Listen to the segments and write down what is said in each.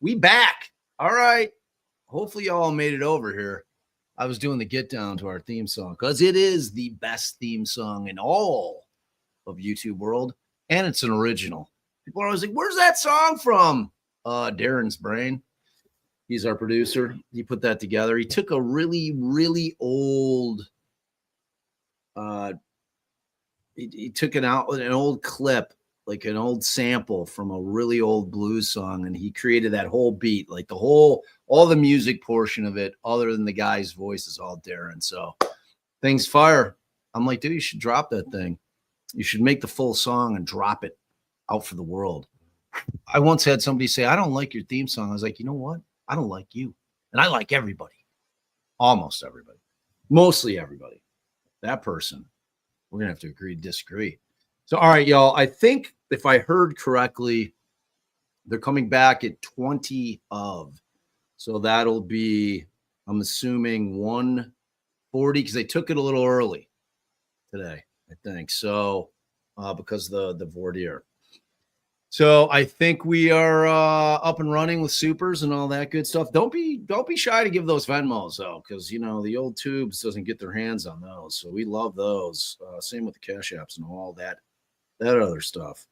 We back. All right. Hopefully y'all made it over here. I was doing the get down to our theme song because it is the best theme song in all of YouTube world, and it's an original. People are always like, where's that song from? Darren's brain. He's our producer. He put that together. He took a really, really old he took an old clip, like an old sample from a really old blues song, and he created that whole beat, like all the music portion of it, other than the guy's voice, is all Darren. So things fire. I'm like, dude, you should drop that thing. You should make the full song and drop it out for the world. I once had somebody say, I don't like your theme song. I was like, you know what? I don't like you. And I like everybody. Almost everybody. Mostly everybody. That person. We're going to have to agree to disagree. So, all right, y'all. I think if I heard correctly, they're coming back at 20 of. So that'll be, I'm assuming 140, because they took it a little early today, I think. So, because the voir dire. So I think we are up and running with supers and all that good stuff. Don't be shy to give those Venmos though, because you know the old tubes doesn't get their hands on those. So we love those. Same with the Cash Apps and all that other stuff.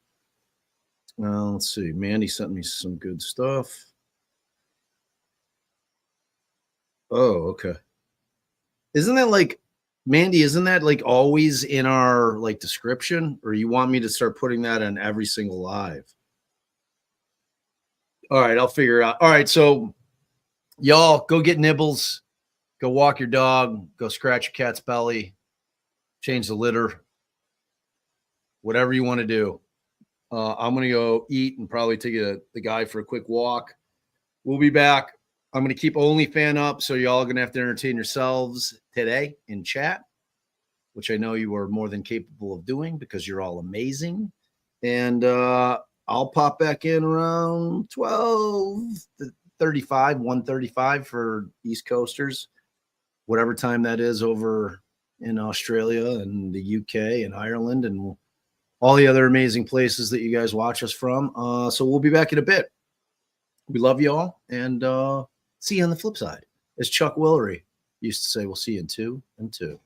Let's see. Mandy sent me some good stuff. Oh, okay. Isn't that like, Mandy, isn't that like always in our like description, or you want me to start putting that in every single live? All right, I'll figure it out. All right, so y'all go get nibbles, go walk your dog, go scratch your cat's belly, change the litter, whatever you want to do. I'm going to go eat and probably take the guy for a quick walk. We'll be back. I'm going to keep OnlyFan up, so y'all are going to have to entertain yourselves today in chat, which I know you are more than capable of doing because you're all amazing. And I'll pop back in around 12:35, 1:35 for East Coasters, whatever time that is over in Australia and the UK and Ireland and all the other amazing places that you guys watch us from. So we'll be back in a bit. We love you all, and see you on the flip side. As Chuck Willery used to say, we'll see you in 2 and 2.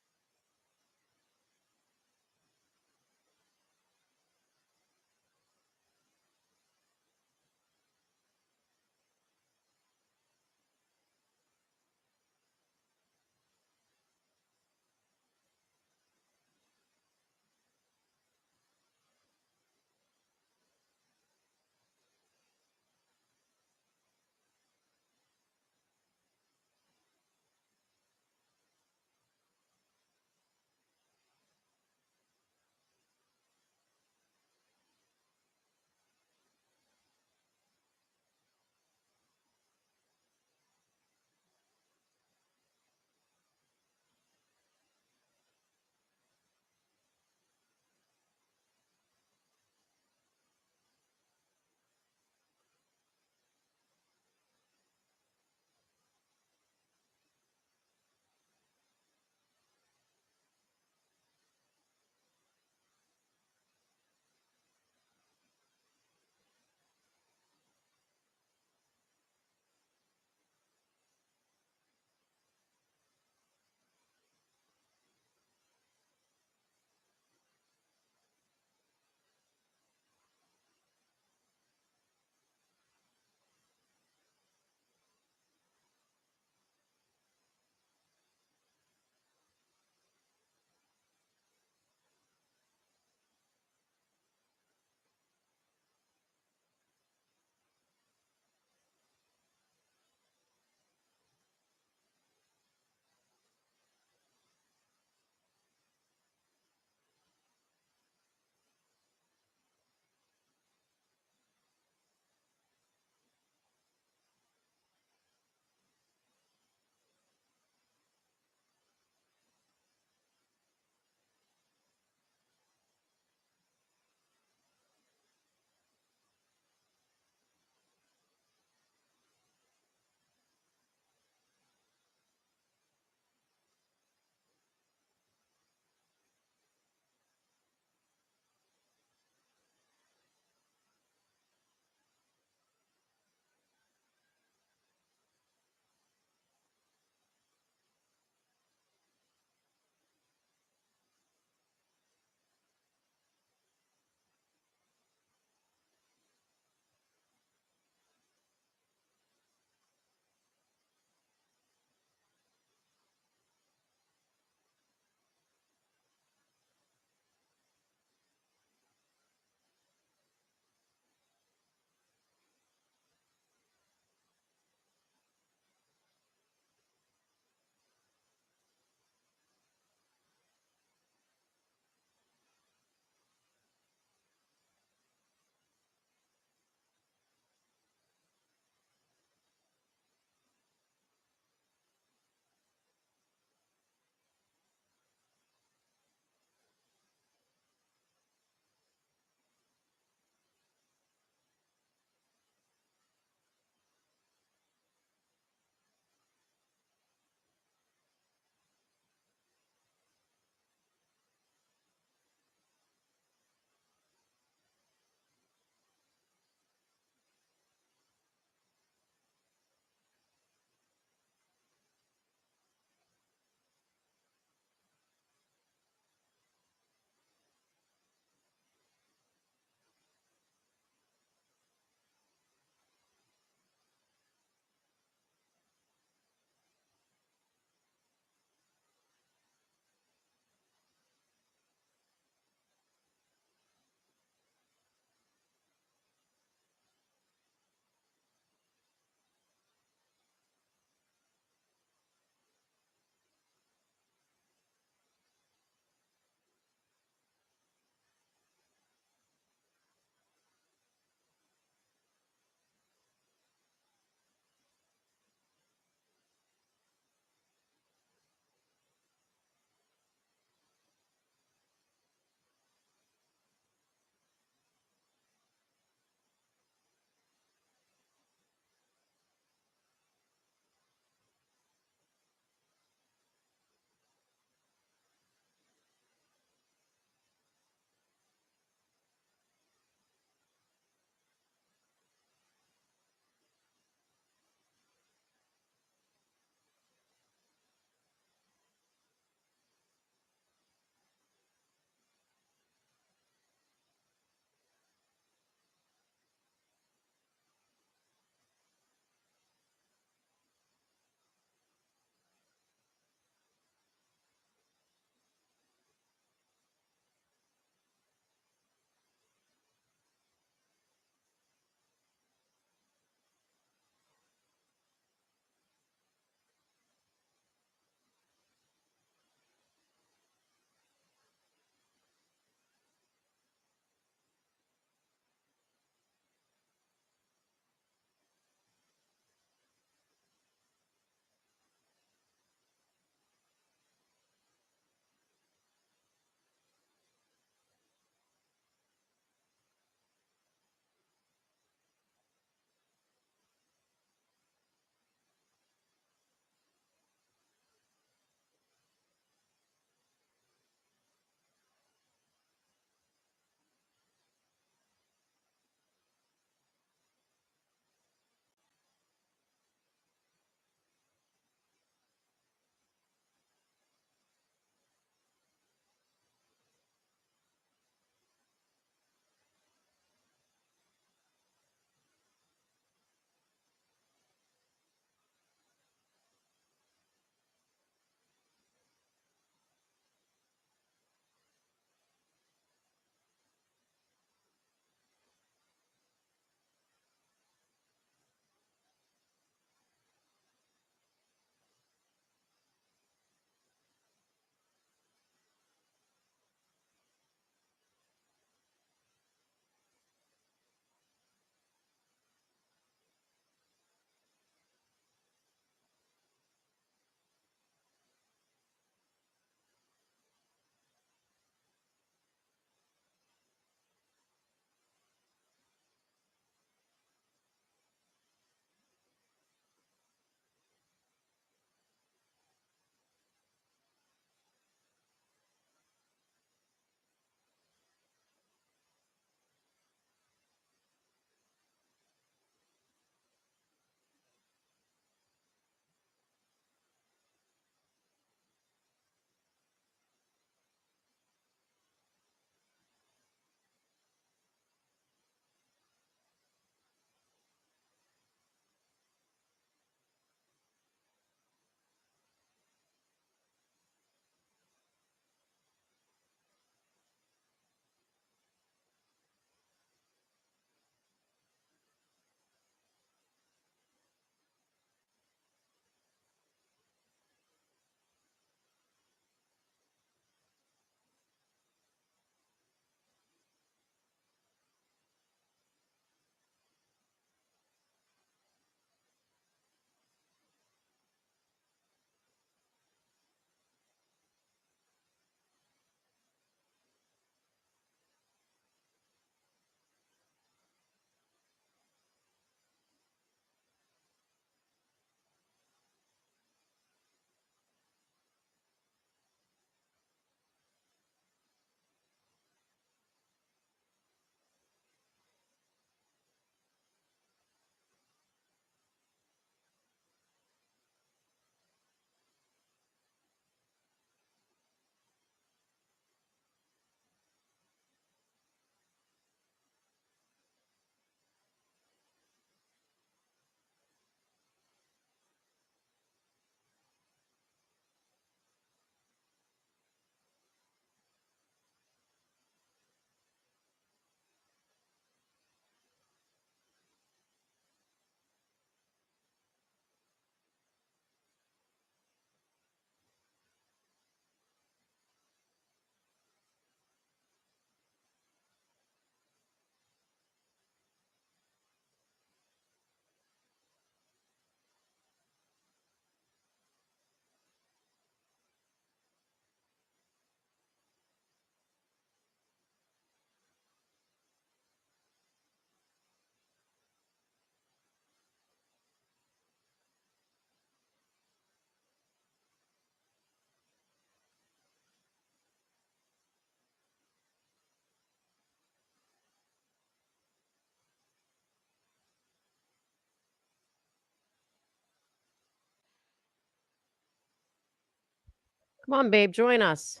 Come on, babe, join us.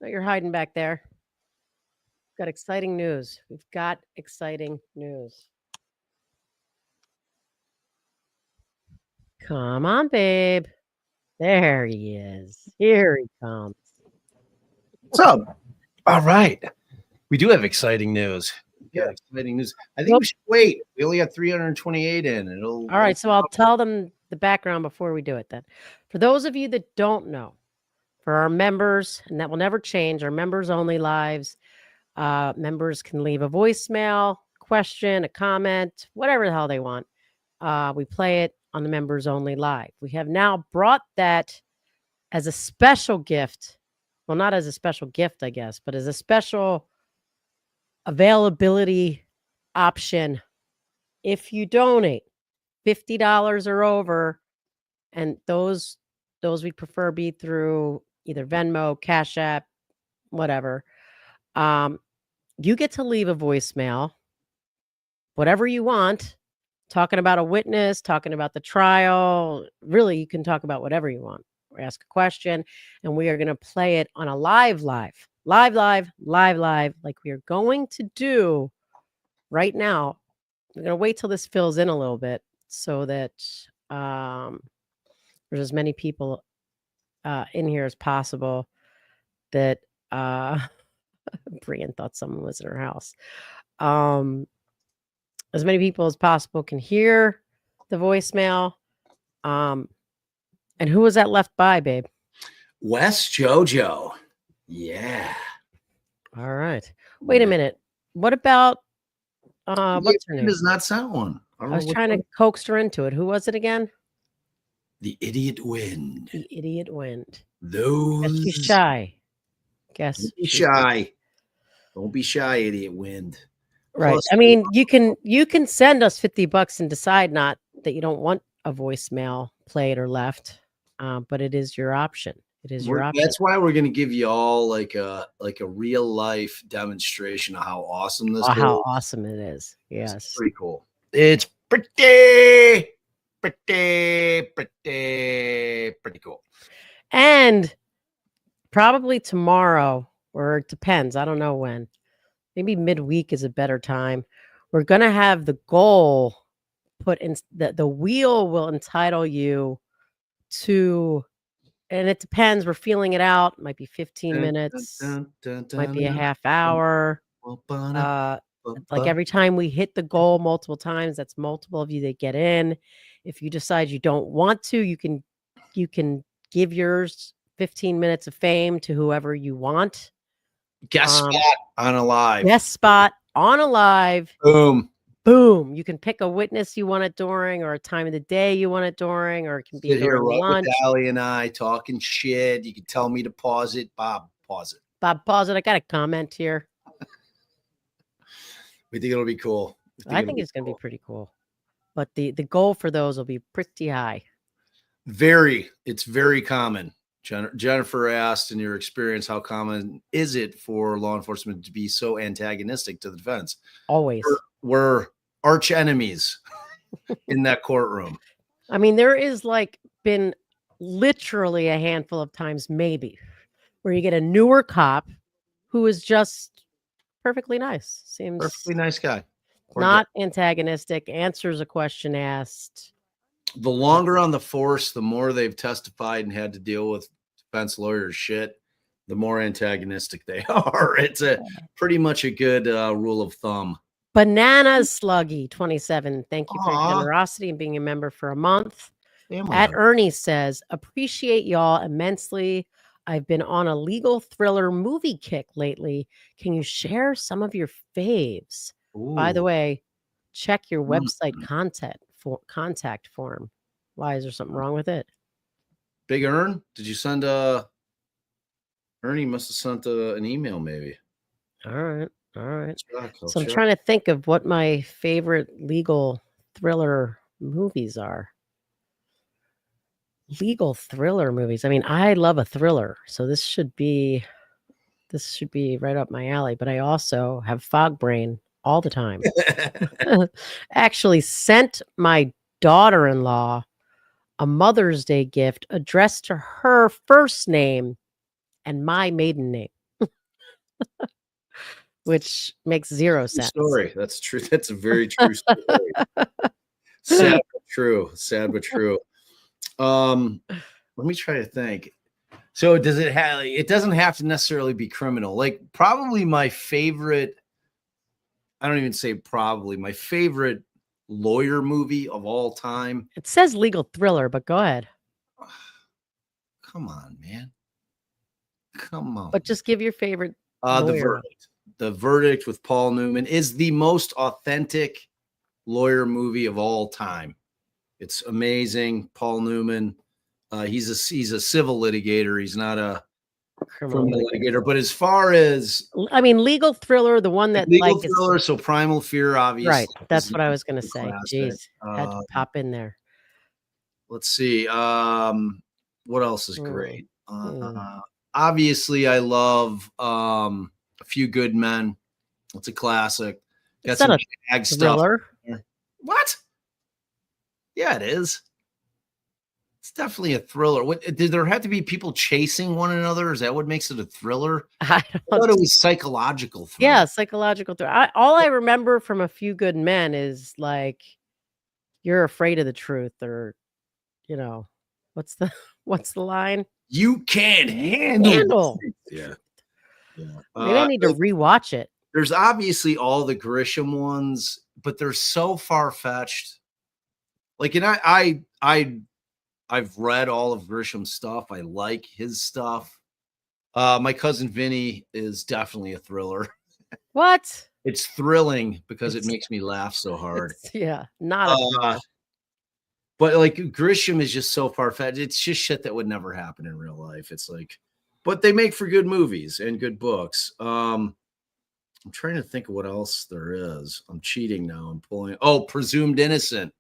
No, you're hiding back there. Got exciting news. We've got exciting news. Come on, babe. There he is. Here he comes. What's up? All right. We do have exciting news. Yeah, exciting news. I think we should wait. We only got 328 in. All right, so I'll tell them the background before we do it then. For those of you that don't know, for our members, and that will never change, our members only lives, members can leave a voicemail, question, a comment, whatever the hell they want. We play it on the members only live. We have now brought that as a special gift. Well, not as a special gift, I guess, but as a special availability option. If you donate $50 or over, and those we prefer be through either Venmo, Cash App, whatever, you get to leave a voicemail, whatever you want, talking about a witness, talking about the trial. Really, you can talk about whatever you want or ask a question, and we are going to play it on a live, like we are going to do right now. We're going to wait till this fills in a little bit so that there's as many people in here as possible that Brian thought someone was in her house. As many people as possible can hear the voicemail. And who was that left by, babe? West JoJo. Yeah. All right. Wait a minute. What about what's her name? Does not sound one. I was trying to coax her into it. Who was it again? The Idiot Wind. The Idiot Wind. Those. Guess she's shy. Guess don't be shy. Don't be shy, Idiot Wind. Right. Plus, I mean, you can send us $50 and decide not that you don't want a voicemail played or left, but it is your option. It is your option. That's why we're going to give you all like a real life demonstration of how awesome this is. How awesome it is. Yes. It's pretty cool. It's pretty cool. And probably tomorrow, or it depends. I don't know when. Maybe midweek is a better time. We're going to have the goal put in. The wheel will entitle you to, and it depends. We're feeling it out. It might be 15 minutes. Might be a half hour. Like every time we hit the goal multiple times, that's multiple of you that get in. If you decide you don't want to, you can give yours 15 minutes of fame to whoever you want. Guest spot on a live. Guest spot on a live. Boom. Boom. You can pick a witness you want it during, or a time of the day you want it during, or it can be during lunch. With Allie and I talking shit. You can tell me to pause it. Bob, pause it. Bob, pause it. I got a comment here. We think it'll be cool. I think it's going to be pretty cool. But the goal for those will be pretty high. It's very common. Jennifer asked, in your experience, how common is it for law enforcement to be so antagonistic to the defense? Always. We're arch enemies in that courtroom. I mean, there is been literally a handful of times, maybe, where you get a newer cop who is just perfectly nice. Seems perfectly nice guy. Not antagonistic, answers a question asked. The longer on the force, the more they've testified and had to deal with defense lawyers shit, the more antagonistic they are. It's pretty much a good rule of thumb. Bananas Sluggy 27. Thank you for your generosity and being a member for a month. At Ernie says, appreciate y'all immensely. I've been on a legal thriller movie kick lately. Can you share some of your faves? Ooh. By the way, check your website contact form. Why, is there something wrong with it? Big Ern, did you send Ernie must have sent an email maybe. All right. So I'm trying to think of what my favorite legal thriller movies are. Legal thriller movies. I mean, I love a thriller, so this should be right up my alley. But I also have fog brain all the time. Actually sent my daughter-in-law a Mother's Day gift addressed to her first name and my maiden name, which makes zero sense. Story. That's true. That's a very true story. Sad but true. Sad but true. Let me try to think. So does it have? It doesn't have to necessarily be criminal. Like probably my favorite. I don't even say probably my favorite lawyer movie of all time. It says legal thriller, but go ahead. Come on, man. Come on. But just give your favorite. The Verdict. The Verdict with Paul Newman is the most authentic lawyer movie of all time. It's amazing. Paul Newman. He's a civil litigator. He's not a criminal litigator. But as far as legal thriller, the one that legal thriller, so Primal Fear, obviously. Right. That's what I was going to say. Jeez, had to pop in there. Let's see. What else is great? Obviously, I love A Few Good Men. It's a classic. Got some Jag stuff. What? Yeah, it is. It's definitely a thriller. Did there have to be people chasing one another? Is that what makes it a thriller? I thought it was psychological thriller. Yeah, psychological thriller. All I remember from A Few Good Men is like you're afraid of the truth, or what's the line? You can't handle. Yeah. Maybe I need to rewatch it. There's obviously all the Grisham ones, but they're so far-fetched. Like, and I've read all of Grisham's stuff. I like his stuff. My Cousin Vinny is definitely a thriller. What? It's thrilling because it makes me laugh so hard. Not a thriller. But like Grisham is just so far-fetched. It's just shit that would never happen in real life. It's like, but they make for good movies and good books. I'm trying to think of what else there is. I'm cheating now. I'm pulling. Oh, Presumed Innocent.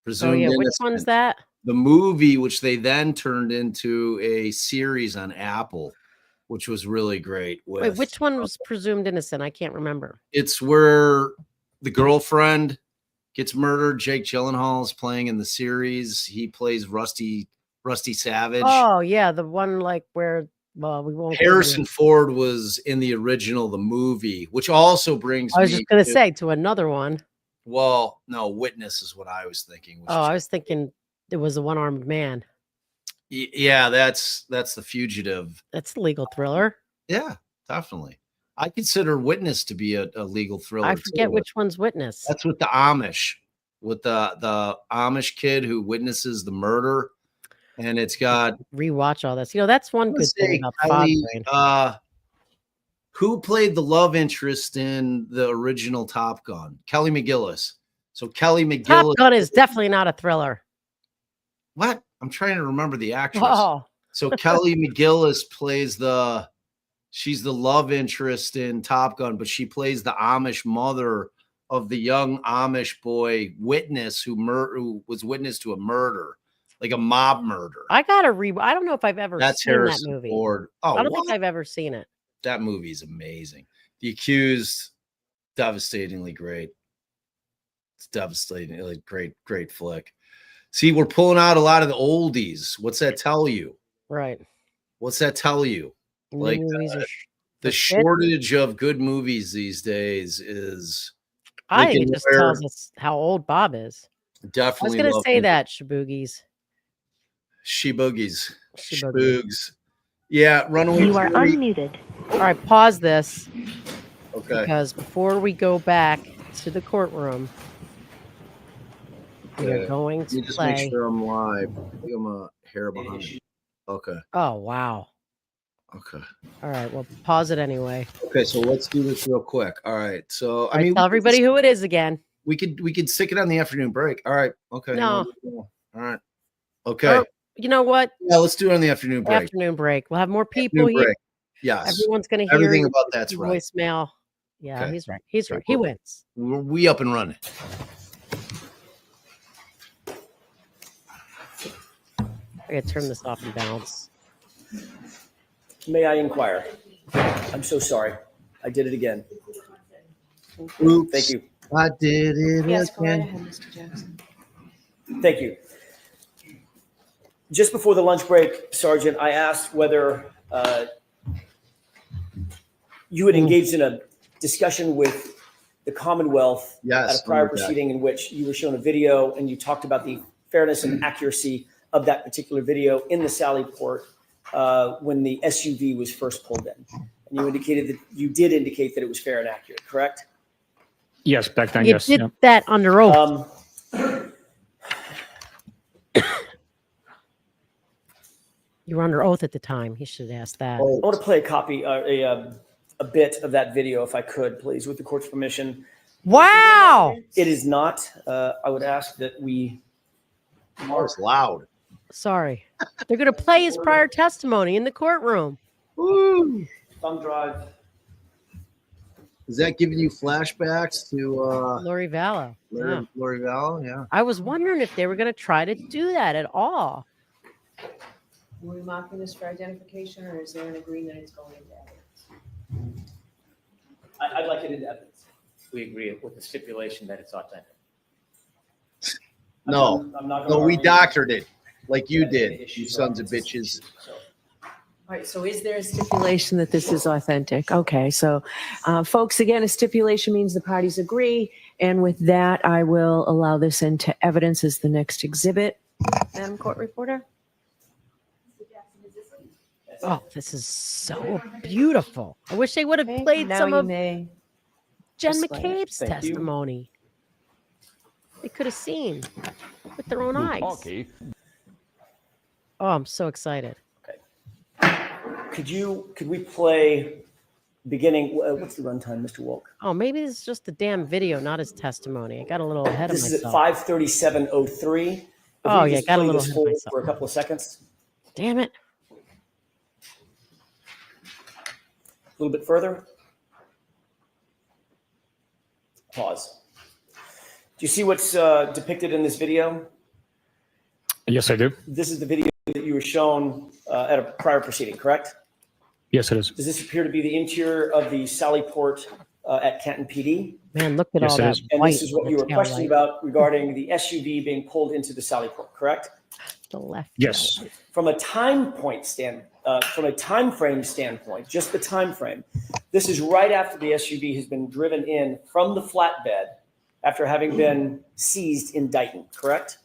Presumed Innocent. Which one's that? The movie, which they then turned into a series on Apple, which was really great. Wait, which one was Presumed Innocent? I can't remember. It's where the girlfriend gets murdered. Jake Gyllenhaal is playing in the series. He plays Rusty Savage. Oh yeah, the one like where we won't. Harrison Ford was in the original, the movie, which also brings. I was just going to say to another one. Well, no, Witness is what I was thinking. I was thinking it was a one-armed man. Yeah, that's The Fugitive. That's a legal thriller. Yeah, definitely. I consider Witness to be a legal thriller. I forget which one's Witness. That's with the Amish, with the Amish kid who witnesses the murder, and it's got rewatch all this. That's one good thing about Fog. Who played the love interest in the original Top Gun? Kelly McGillis. So Kelly McGillis. Top Gun is definitely not a thriller. What? I'm trying to remember the actress. Oh. So Kelly McGillis plays she's the love interest in Top Gun, but she plays the Amish mother of the young Amish boy witness who was witness to a murder, like a mob murder. I gotta I don't know if I've ever seen Harrison that movie. Ford. I don't think I've ever seen it. That movie is amazing. The Accused, devastatingly great. It's devastatingly great flick. See, we're pulling out a lot of the oldies. What's that tell you? Right. What's that tell you? Like the shortage of good movies these days is. I think it just tells us how old Bob is. Definitely. I was going to say that, Shaboogies. Shaboogs. Yeah, Runaway. You are unmuted. All right, pause this. Okay. Because before we go back to the courtroom, we are going to just make sure I'm live. I think I'm a hair behind. Okay. Oh, wow. Okay. All right. Well, pause it anyway. Okay, so let's do this real quick. All right. So I mean, tell everybody who it is again. We could stick it on the afternoon break. All right. Okay. No. All right. Okay. You know what? Yeah, let's do it on the afternoon break. Afternoon break. We'll have more people here. Yes. Everyone's going to hear everything about that's right. Voicemail. Yeah, okay. He's right. He's right. He wins. We up and running. I gotta turn this off and bounce. May I inquire? I'm so sorry. I did it again. Oops. Thank you. I did it Yes, again. go right ahead, Mr. Jackson. Thank you. Just before the lunch break, Sergeant, I asked whether you had engaged in a discussion with the Commonwealth Yes, at a prior remember that. proceeding in which you were shown a video and you talked about the fairness and accuracy of that particular video in the Sally Port when the SUV was first pulled in. And you indicated that you did indicate that it was fair and accurate, correct? Yes, back then, You yes. did Yeah. that under oath. You were under oath at the time. He should ask that. I want to play a copy, a bit of that video, if I could, please, with the court's permission. Wow. It is not. I would ask that we. That was loud. Sorry. They're going to play his prior testimony in the courtroom. Woo. Thumb drive. Is that giving you flashbacks to Lori Vallow. Yeah. Lori Vallow? Yeah. I was wondering if they were going to try to do that at all. Were we marking this for identification, or is there an agreement it's going into evidence? I'd like it in evidence. We agree with the stipulation that it's authentic. No, I'm not no, gonna we argue. doctored it like you Yeah, the did, issues you are sons of obviously bitches. so. All right, so is there a stipulation that this is authentic? Okay, so folks, again, a stipulation means the parties agree. And with that, I will allow this into evidence as the next exhibit. Madam Court Reporter? Oh, this is so beautiful. I wish they would have Okay, played now some you of may Jen display it. McCabe's Thank you. testimony. They could have seen with their own eyes. Okay. Oh, I'm so excited. Could we play beginning? What's the runtime, Mr. Wolk? Oh, maybe this is just the damn video, not his testimony. I got a little ahead This of is at myself. 5:37:03. Oh, yeah, got a little ahead of forward myself. for a couple of seconds. Damn it. A little bit further. Pause. Do you see what's depicted in this video? Yes, I do. This is the video that you were shown at a prior proceeding, correct? Yes, it is. Does this appear to be the interior of the Sally Port at Canton PD? Man, look at Yes, all it that is. And white. this is what on you the were tail questioning light. about regarding the SUV being pulled into the Sally Port, correct? The left. Yes. tail light. From a time frame standpoint, just the time frame, this is right after the SUV has been driven in from the flatbed after having been seized in Dighton, correct?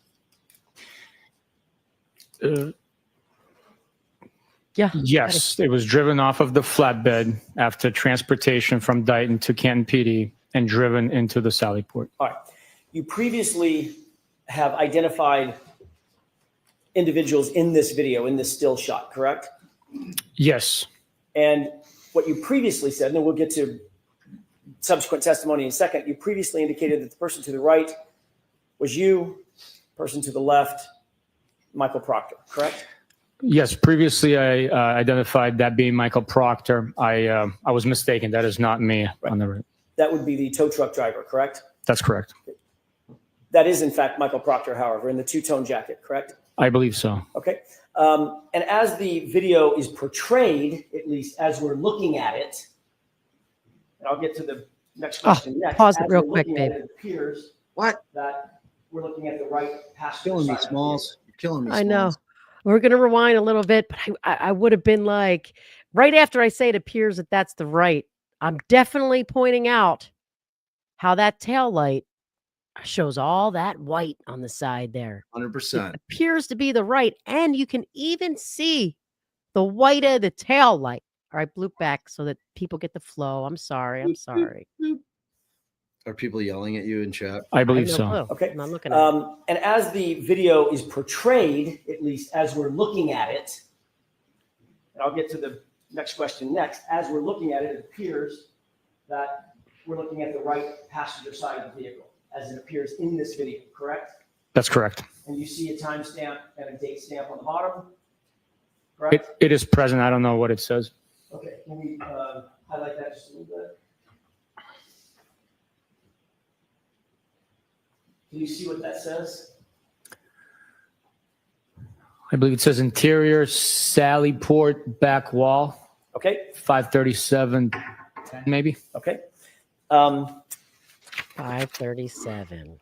Yeah. Yes, it was driven off of the flatbed after transportation from Dighton to Canton PD and driven into the Sally Port. All right. You previously have identified individuals in this video, in this still shot, correct? Yes. And what you previously said, and then we'll get to subsequent testimony in a second, you previously indicated that the person to the right was you, person to the left, Michael Proctor, correct? Yes, previously I identified that being Michael Proctor. I was mistaken. That is not me on the right. That would be the tow truck driver, correct? That's correct. That is, in fact, Michael Proctor, however, in the two-tone jacket, correct? I believe so. Okay. And as the video is portrayed, at least as we're looking at it, and I'll get to the next question next. pause it As real we're quick, looking at babe. It appears What? that we're looking at the right passenger Killing me, side of the Smalls. You're killing me, I know. Smalls. We're going to rewind a little bit, but I would have been like, right after I say it appears that that's the right, I'm definitely pointing out how that tail light shows all that white on the side there. 100%. Appears to be the right, and you can even see the white of the tail light. All right, bloop back so that people get the flow. I'm sorry. I'm sorry. Are people yelling at you in chat? I I believe have no so. clue. Okay. I'm not looking at it. And as the video is portrayed, at least as we're looking at it, and I'll get to the next question next, as we're looking at it, it appears that we're looking at the right passenger side of the vehicle, as it appears in this video, correct? That's correct. And you see a timestamp and a date stamp on the bottom, correct? It is present. I don't know what it says. Okay, can we highlight that just a little bit? Can you see what that says? I believe it says interior Sally Port back wall, Okay, 537, maybe. okay. 537.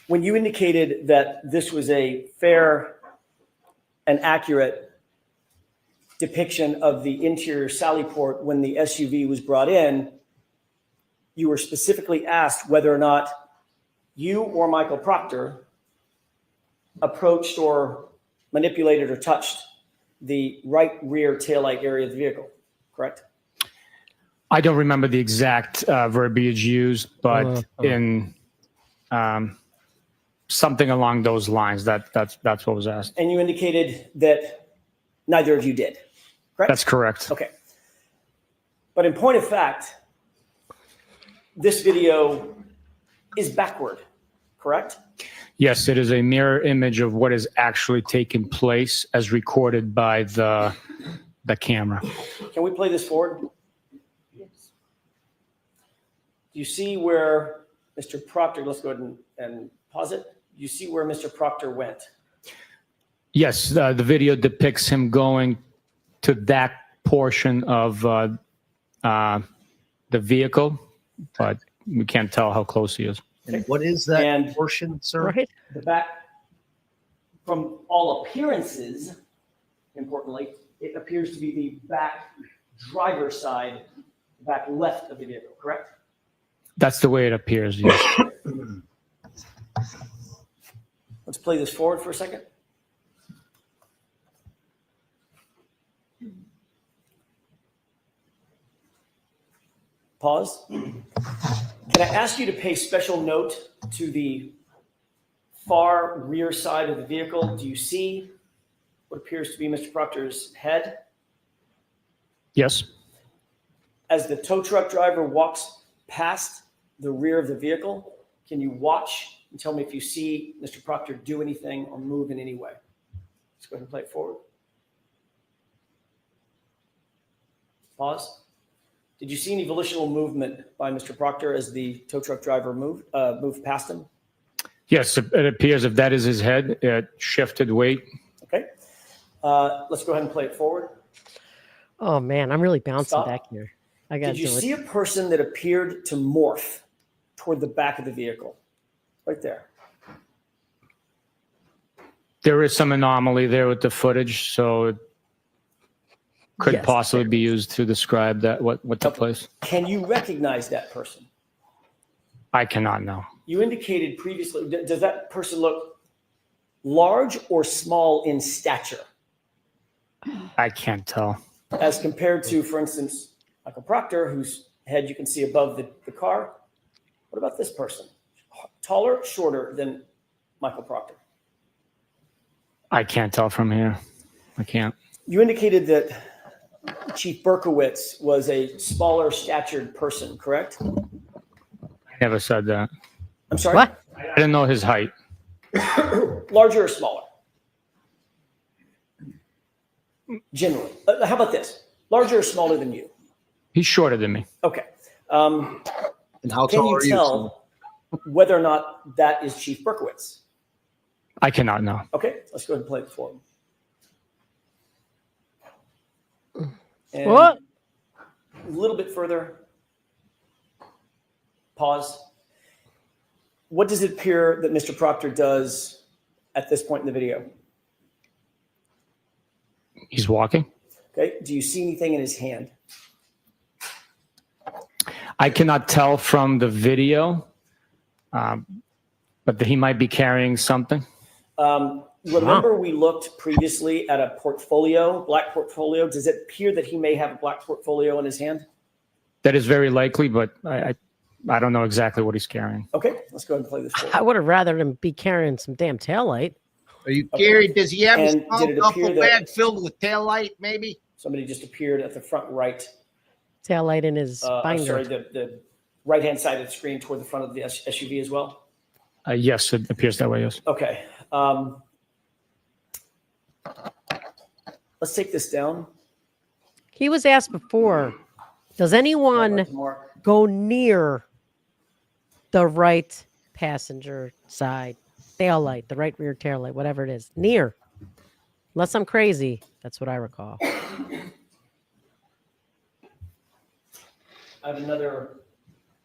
When you indicated that this was a fair and accurate depiction of the interior sally port when the SUV was brought in, you were specifically asked whether or not you or Michael Proctor approached or manipulated or touched the right rear taillight area of the vehicle, correct? I don't remember the exact verbiage used, but in something along those lines, that's what was asked. And you indicated that neither of you did, correct? That's correct. Okay. But in point of fact, this video is backward, correct? Yes, it is a mirror image of what is actually taking place as recorded by the camera. Can we play this forward? Yes. Do you see where Mr. Proctor, let's go ahead and pause it. Do you see where Mr. Proctor went? Yes, the video depicts him going to that portion of the vehicle, but we can't tell how close he is. And what is that And- portion, sir? Right? The back, from all appearances, importantly, it appears to be the back driver's side, back left of the vehicle, correct? That's the way it appears, yes. Let's play this forward for a second. Pause. Can I ask you to pay special note to the far rear side of the vehicle? Do you see what appears to be Mr. Proctor's head? Yes, As the tow truck driver walks past the rear of the vehicle, can you watch and tell me if you see Mr. Proctor do anything or move in any way? Let's go ahead and play it forward. Pause. Did you see any volitional movement by Mr. Proctor as the tow truck driver moved past him? yes, it appears if that is his head, it shifted weight. Okay. Let's go ahead and play it forward. Oh man, I'm really bouncing Stop. back here. I got Did to you do see it. a person that appeared to morph toward the back of the vehicle? Right there. There is some anomaly there with the footage, so it could Yes, possibly be used to describe that what took place. Can you recognize that person? I cannot know. You indicated previously, does that person look large or small in stature I can't tell. as compared to, for instance, Michael Proctor, whose head you can see above the car? What about this person? Taller, shorter than Michael Proctor? I can't tell from here. I can't. You indicated that Chief Berkowitz was a smaller statured person, correct? I never said that. I'm sorry? What? I didn't know his height. Larger or smaller? Generally. How about this? Larger or smaller than you? He's shorter than me. Okay. And how Can tall you are you? tell whether or not that is Chief Berkowitz? I cannot know. Okay, let's go ahead and play it for him. And What? a little bit further. Pause. What does it appear that Mr. Proctor does at this point in the video? He's walking. Okay, do you see anything in his hand? I cannot tell from the video, but he might be carrying something. Remember we looked previously at a portfolio, black portfolio. Does it appear that he may have a black portfolio in his hand? That is very likely, but I don't know exactly what he's carrying. Okay, let's go ahead and play this forward. I would have rather him be carrying some damn taillight. Are you Gary? Does he have And a small did it appear duffel that- bag filled with taillight, maybe? Somebody just appeared at the front right, Taillight in his binder. sorry, the right-hand side of the screen toward the front of the SUV as well? Yes, it appears that way, yes. Okay. Let's take this down. He was asked before, does anyone Mark. go near the right passenger side taillight, the right rear taillight, whatever it is, near? Unless I'm crazy, that's what I recall. I have another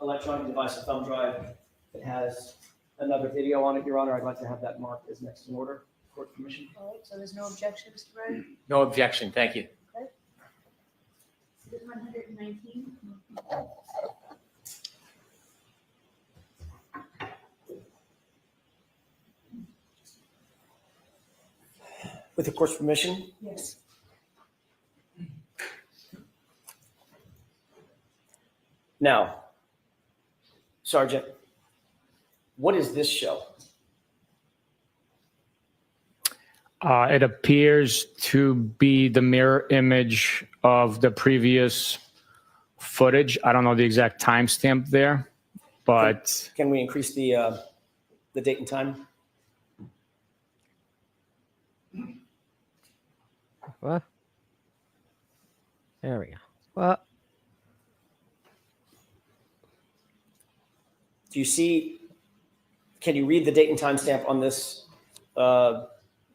electronic device, a thumb drive, that has another video on it, Your Honor. I'd like to have that marked as next in order. Court permission. All right, so there's no objection, Mr. Wright? No objection, thank you. Okay. 119. With the court's permission, Yes. now, Sergeant, what does this show? It appears to be the mirror image of the previous footage. I don't know the exact timestamp there, but Can we increase the date and time? What? There we go. Well, Do you see, can you read the date and timestamp on this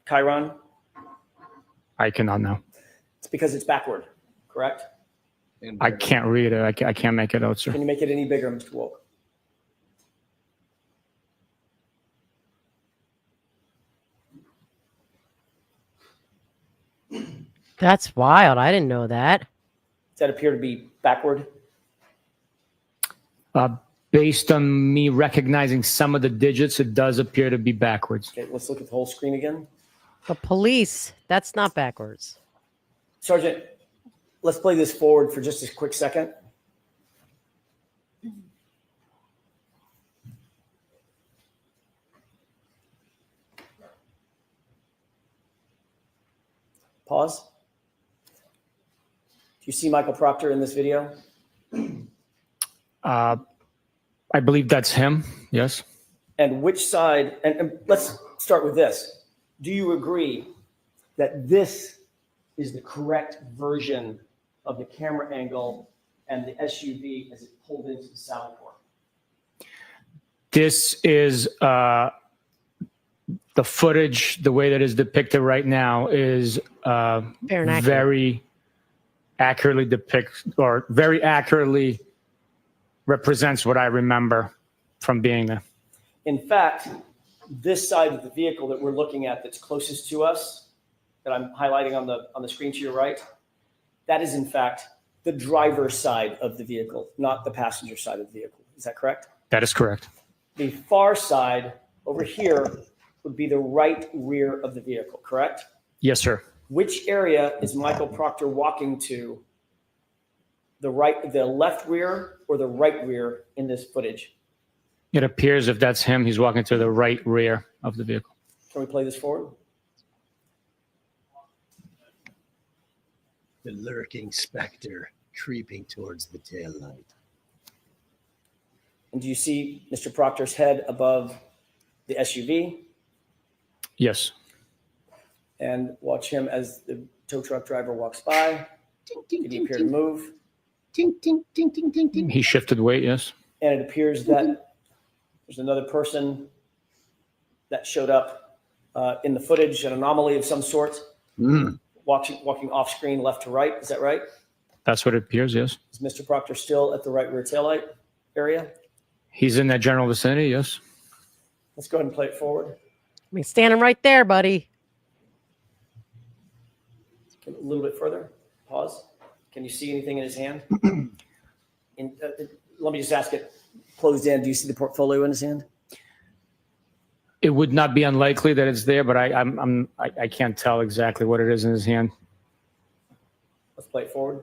Chiron? I cannot know. It's because it's backward, correct? I can't read it. I can't make it out, sir. Can you make it any bigger, Mr. Wolk? that's wild. I didn't know that. Does that appear to be backward? Based on me recognizing some of the digits, it does appear to be backwards. Okay, let's look at the whole screen again. The police, that's not backwards. Sergeant, let's play this forward for just a quick second. Pause. Do you see Michael Proctor in this video? I believe that's him. Yes. And which side, and let's start with this. Do you agree that this is the correct version of the camera angle and the SUV as it pulled into the Sally Port? This is the footage, the way that is depicted right now is Fair and accurate. very accurately depicts or very accurately represents what I remember from being there. In fact, this side of the vehicle that we're looking at that's closest to us, that I'm highlighting on the screen to your right, that is in fact the driver's side of the vehicle, not the passenger side of the vehicle. Is that correct? That is correct. The far side over here would be the right rear of the vehicle, correct? Yes, sir. Which area is Michael Proctor walking to? The left rear or the right rear in this footage? It appears if that's him, he's walking to the right rear of the vehicle. Can we play this forward? The lurking specter creeping towards the taillight. And do you see Mr. Proctor's head above the SUV? Yes. And watch him as the tow truck driver walks by. Did he appear to move? Tink, tink, tink, tink, tink, tink. He shifted weight, yes. And it appears that there's another person that showed up in the footage, an anomaly of some sort, walking off screen left to right. Is that right? That's what it appears, yes. Is Mr. Proctor still at the right rear taillight area? He's in that general vicinity, yes. Let's go ahead and play it forward. I mean, standing right there, buddy. A little bit further. Pause. Can you see anything in his hand? Let me just ask it closed in. Do you see the portfolio in his hand? It would not be unlikely that it's there, but I can't tell exactly what it is in his hand. Let's play it forward.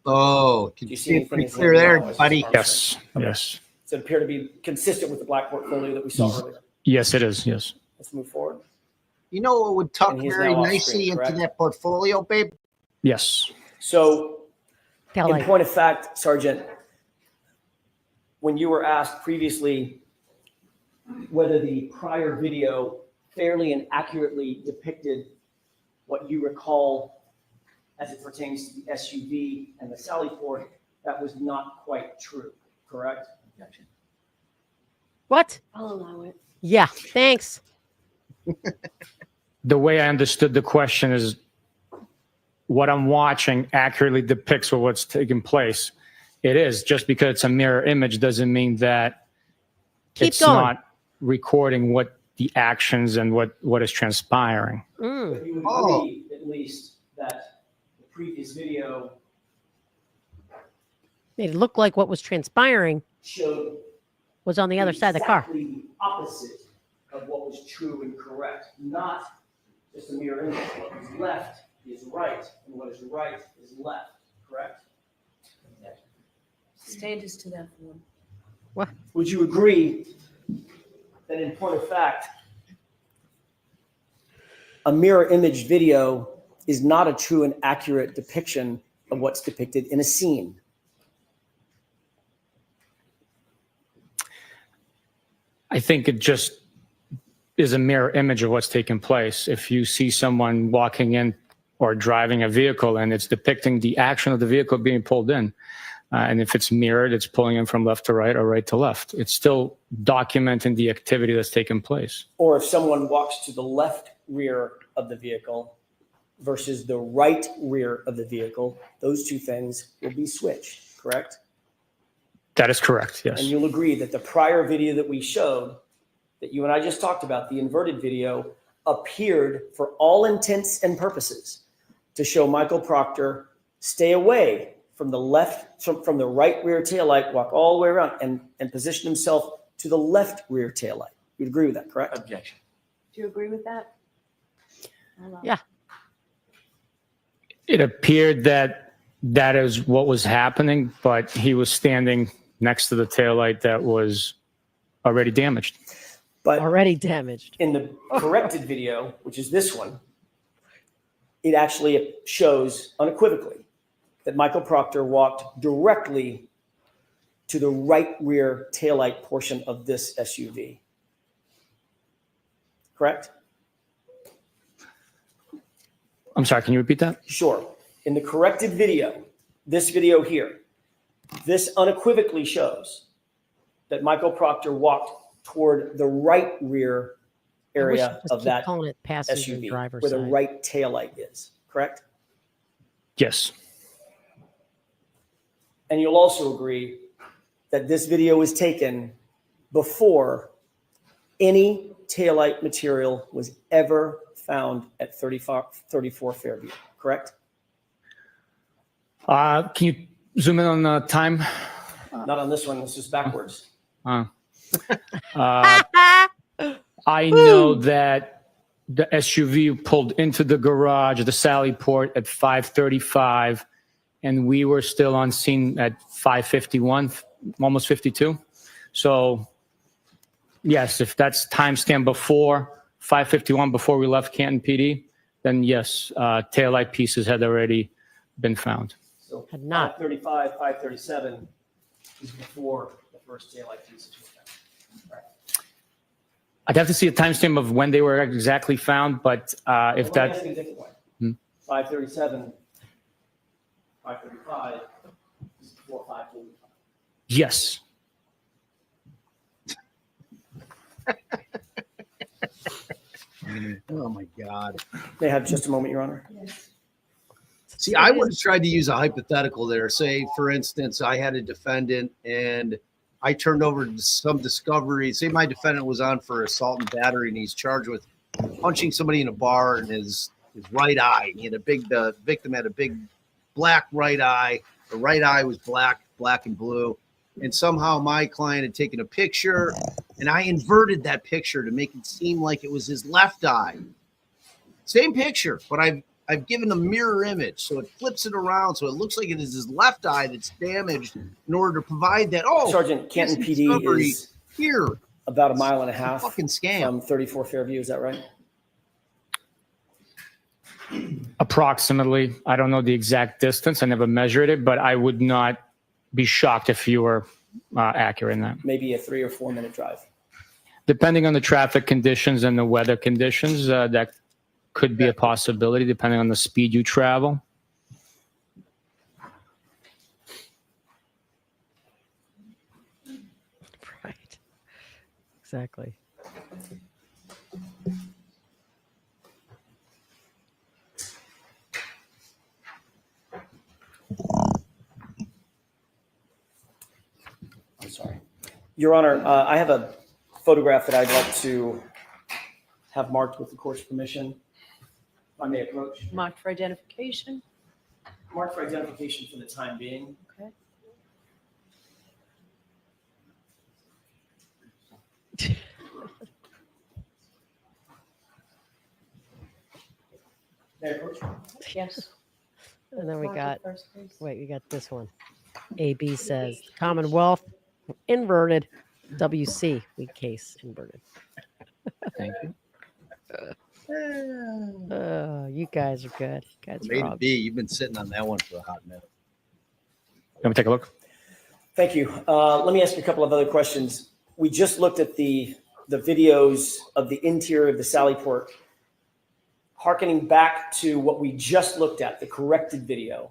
Oh, Do can you you see see it anything pretty in his clear hand? there, No, it's buddy? arm's Yes, length. Okay. yes. Does it appear to be consistent with the black portfolio that we saw earlier? Yes, it is, yes. Let's move forward. You know what would tuck And he's very now off nicely screen, into correct? that portfolio, babe? Yes. So, Tail in light. point of fact, Sergeant, when you were asked previously whether the prior video fairly and accurately depicted what you recall as it pertains to the SUV and the Sally Port, that was not quite true, correct? What? I'll allow it. Yeah, thanks. The way I understood the question is what I'm watching accurately depicts what's taking place. It is. Just because it's a mirror image doesn't mean that Keep it's going. not recording what the actions and what is transpiring. Mm. But you would Oh. agree, at least, that the previous video Made it look like what was transpiring showed was on the other side of the car. exactly the opposite of what was true and correct, not just a mirror image. What is left is right, and what is right is left, correct? Stand us to that one. Would you agree that in point of fact, a mirror image video is not a true and accurate depiction of what's depicted in a scene? I think it just is a mirror image of what's taking place. If you see someone walking in or driving a vehicle and it's depicting the action of the vehicle being pulled in, and if it's mirrored, it's pulling in from left to right or right to left. It's still documenting the activity that's taking place. Or if someone walks to the left rear of the vehicle versus the right rear of the vehicle, those two things will be switched, correct? That is correct, yes. And you'll agree that the prior video that we showed, that you and I just talked about, the inverted video, appeared for all intents and purposes to show Michael Proctor stay away from the left, from the right rear taillight, walk all the way around and position himself to the left rear taillight. You'd agree with that, correct? Objection. Do you agree with that? Yeah. It appeared that that is what was happening, but he was standing next to the taillight that was already damaged. But Already damaged. in the corrected video, which is this one, it actually shows unequivocally that Michael Proctor walked directly to the right rear taillight portion of this SUV. Correct? I'm sorry, can you repeat that? Sure. In the corrected video, this video here, this unequivocally shows that Michael Proctor walked toward the right rear area of that calling it passenger SUV, driver where the side. right taillight is, correct? Yes. And you'll also agree that this video was taken before any taillight material was ever found at 34 Fairview, correct? Can you zoom in on the time? Not on this one, this is backwards. I know that the SUV pulled into the garage, the Sally Port at 5:35, and we were still on scene at 5:51, almost 52. So, yes, if that's timestamp before 5:51, before we left Canton PD, then yes, taillight pieces had already been found. So Had not. 535, 537 is before the first taillight pieces were found. Right. I'd have to see a timestamp of when they were exactly found, but if Well, let me that, ask you a different way. Hmm. 537, 535 is before 545. yes. Oh my God. May I have just a moment, Your Honor? See, I would have tried to use a hypothetical there. Say, for instance, I had a defendant and I turned over some discovery. Say my defendant was on for assault and battery and he's charged with punching somebody in a bar in his right eye. He had the victim had a big black right eye. The right eye was black and blue. And somehow my client had taken a picture and I inverted that picture to make it seem like it was his left eye. Same picture, but I've given a mirror image, so it flips it around, so it looks like it is his left eye that's damaged in order to provide that. Oh, Sergeant, Canton this PD discovery is here. about a mile and a half Fucking scam. from 34 Fairview, is that right? Approximately. I don't know the exact distance. I never measured it, but I would not be shocked if you were accurate in that. Maybe a 3 or 4 minute drive. Depending on the traffic conditions and the weather conditions, that could be a possibility, depending on the speed you travel. Right. Exactly. I'm sorry. Your Honor, I have a photograph that I'd like to have marked with the court's permission. If I may approach. Marked for identification. Marked for identification for the time being. Okay. Mayor Coach? Yes. And then we got, First, please. wait, we got this one. AB says Commonwealth inverted. WC, weak case inverted. Thank you. Oh, you guys are good. You guys From are A to all B, you've been sitting on that one for a hot minute. Let me take a look. Thank you. Let me ask you a couple of other questions. We just looked at the videos of the interior of the Sallyport. Harkening back to what we just looked at, the corrected video,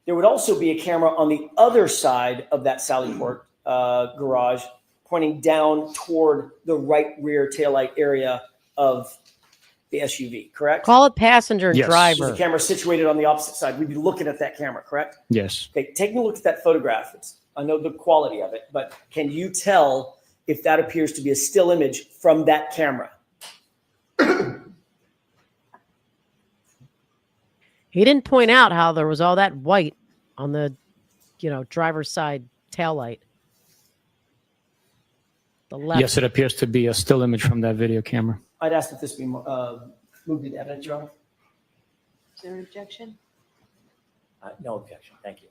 there would also be a camera on the other side of that Sallyport garage pointing down toward the right rear taillight area of the SUV, correct? Call it passenger and Yes. There's driver. a camera situated on the opposite side. We'd be looking at that camera, correct? Yes. Okay, taking a look at that photograph, I know the quality of it, but can you tell if that appears to be a still image from that camera? He didn't point out how there was all that white on the, driver's side taillight. The left. Yes, it appears to be a still image from that video camera. I'd ask that this be moved into evidence, Your Honor. Is there an objection? No objection. Thank you.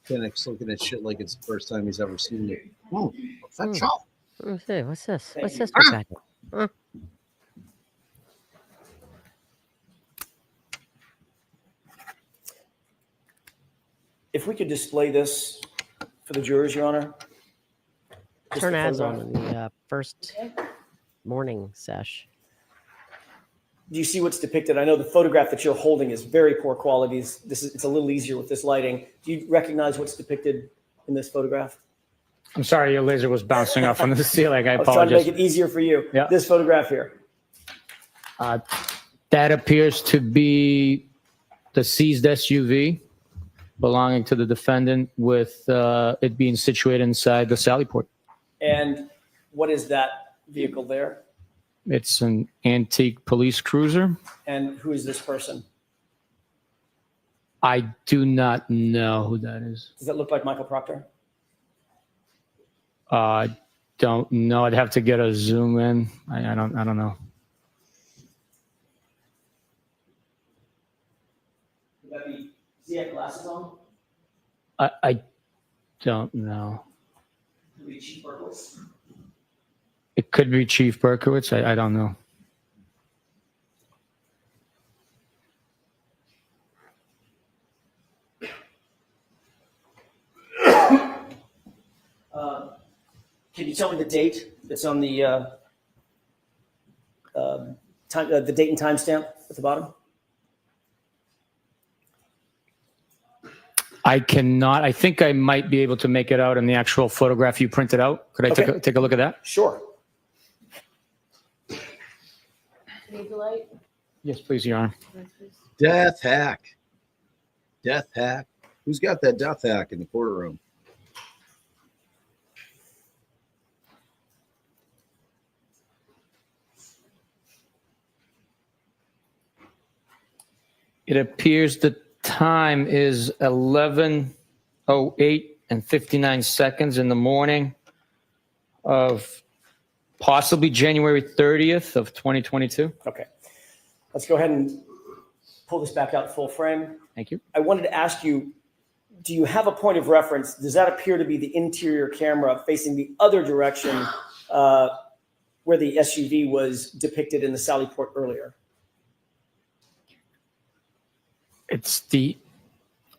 Kennick's looking at shit like it's the first time he's ever seen it. What's that Hmm. show? Let's see, what's this? Thank What's you. this we got here? Huh? If we could display this for the jurors, Your Honor. Just Turn the ads photograph. on in the first morning sesh. Do you see what's depicted? I know the photograph that you're holding is very poor quality. It's a little easier with this lighting. Do you recognize what's depicted in this photograph? I'm sorry, your laser was bouncing off on the ceiling. I I was trying to make apologize. it easier for you. Yeah. This photograph here. That appears to be the seized SUV belonging to the defendant with it being situated inside the Sallyport. And what is that vehicle there? It's an antique police cruiser. And who is this person? I do not know who that is. Does that look like Michael Proctor? I don't know. I'd have to get a zoom in. I don't know. Would that be, does he have glasses on? I don't know. Could be Chief Berkowitz. It could be Chief Berkowitz. I don't know. Can you tell me the date that's on the time, the date and timestamp at the bottom? I cannot. I think I might be able to make it out in the actual photograph you printed out. Could I Okay. take a look at that? Sure. Need the light? Yes, please, Your Honor. Death hack. Death hack. Who's got that death hack in the courtroom? It appears the time is 11:08 and 59 seconds in the morning of possibly January 30th of 2022. Okay. Let's go ahead and pull this back out full frame. Thank you. I wanted to ask you, do you have a point of reference? Does that appear to be the interior camera facing the other direction where the SUV was depicted in the Sallyport earlier? It's the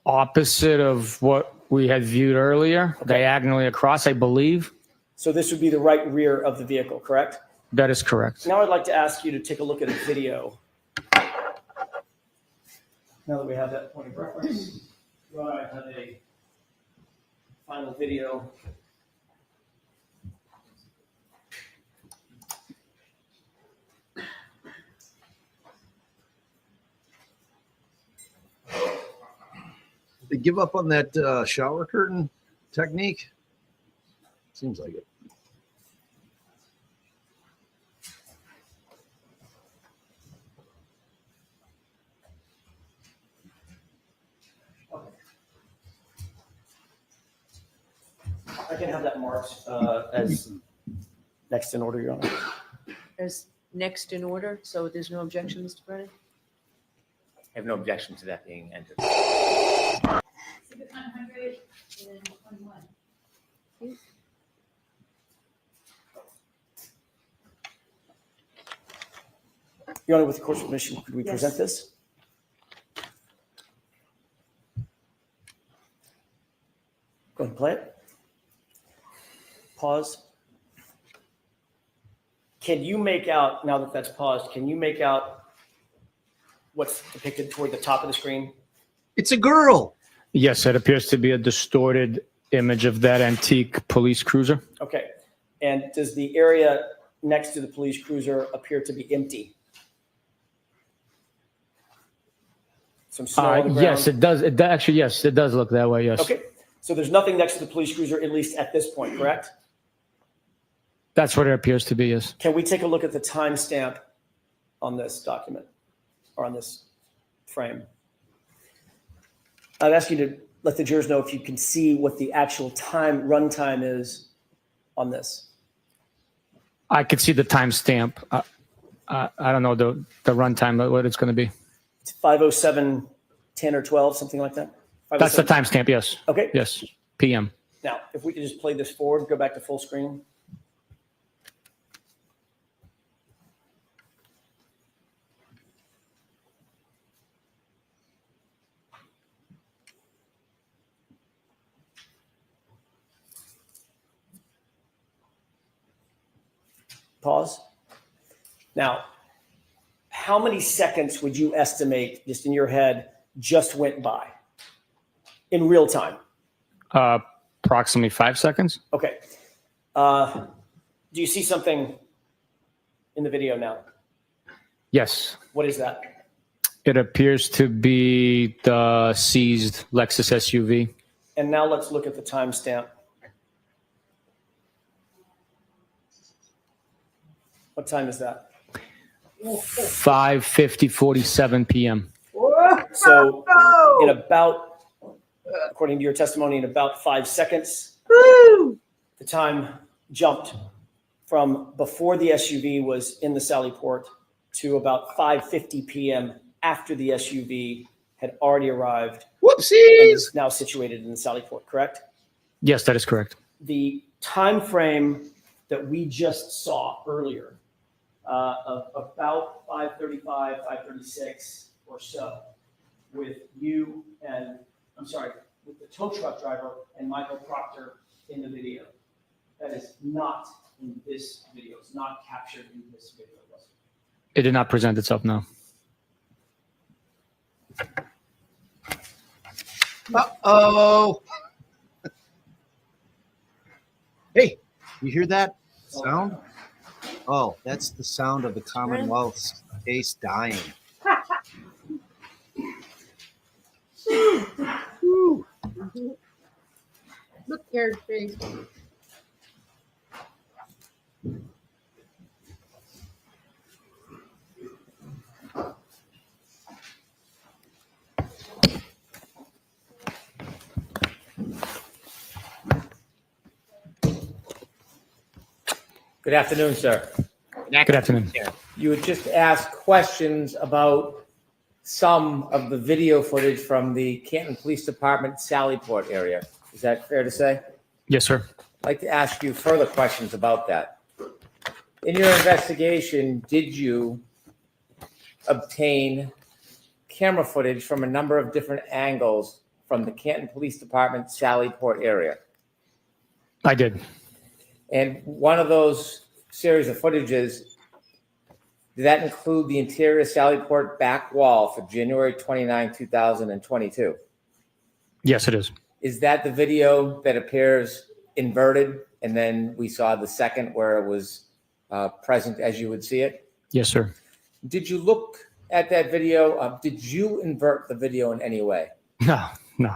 opposite of what we had viewed earlier, diagonally across, I believe. So this would be the right rear of the vehicle, correct? That is correct. Now I'd like to ask you to take a look at a video. Now that we have that point of reference, I have a final video. They give up on that shower curtain technique? Seems like it. I can have that marked as next in order, Your Honor. There's next in order, so there's no objection, Mr. Brennan? I have no objection to that being entered. Your Honor, with the court's permission, could we present this? Go ahead and play it. Pause. Can you make out, now that that's paused, can you make out what's depicted toward the top of the screen? It's a girl. Yes, it appears to be a distorted image of that antique police cruiser. Okay. And does the area next to the police cruiser appear to be empty? Some snow on the ground? Yes, it does. Actually, yes, it does look that way. Yes. Okay. So there's nothing next to the police cruiser, at least at this point, correct? That's what it appears to be. Yes. Can we take a look at the timestamp on this document or on this frame? I'd ask you to let the jurors know if you can see what the actual run time is on this. I could see the timestamp. I don't know the runtime, but what it's going to be. It's 5:07, 10 or 12, something like that. That's the timestamp. Yes. Okay. Yes. PM. Now, if we could just play this forward, go back to full screen. Pause. Now, how many seconds would you estimate, just in your head, just went by in real time? Approximately 5 seconds. Okay. Do you see something in the video now? Yes. What is that? It appears to be the seized Lexus SUV. And now let's look at the timestamp. What time is that? 5:47 p.m. So in about, according to your testimony, in about 5 seconds, the time jumped from before the SUV was in the Sally Port to about 5:50 p.m. after the SUV had already arrived. Whoopsies! And is now situated in the Sally Port, correct? Yes, that is correct. The time frame that we just saw earlier of about 5:35, 5:36 or so, with you and, I'm sorry, with the tow truck driver and Michael Proctor in the video. That is not in this video. It's not captured in this video. It did not present itself, no. Uh-oh. Hey, you hear that sound? Oh, that's the sound of the Commonwealth's case dying. Look, scared face. Good afternoon, sir. Good afternoon. You had just asked questions about some of the video footage from the Canton Police Department Sallyport area. Is that fair to say? Yes, sir. I'd like to ask you further questions about that. In your investigation, did you obtain camera footage from a number of different angles from the Canton Police Department Sallyport area? I did. And one of those series of footages, did that include the interior Sallyport back wall for January 29, 2022? Yes, it is. Is that the video that appears inverted? And then we saw the second where it was present as you would see it? Yes, sir. Did you look at that video? Did you invert the video in any way? No,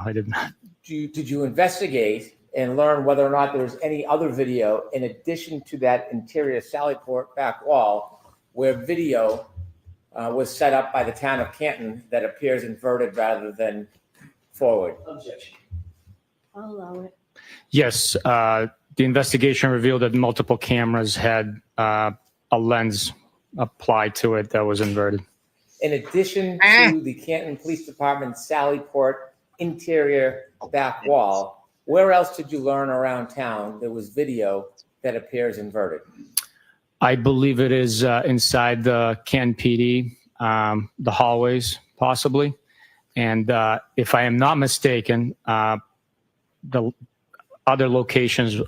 I did not. Did you investigate and learn whether or not there was any other video in addition to that interior Sallyport back wall where video was set up by the town of Canton that appears inverted rather than forward? Objection. I'll allow it. Yes, the investigation revealed that multiple cameras had a lens applied to it that was inverted. In addition to the Canton Police Department Sallyport interior back wall, where else did you learn around town there was video that appears inverted? I believe it is inside the Canton PD, the hallways, possibly. And if I am not mistaken, the other locations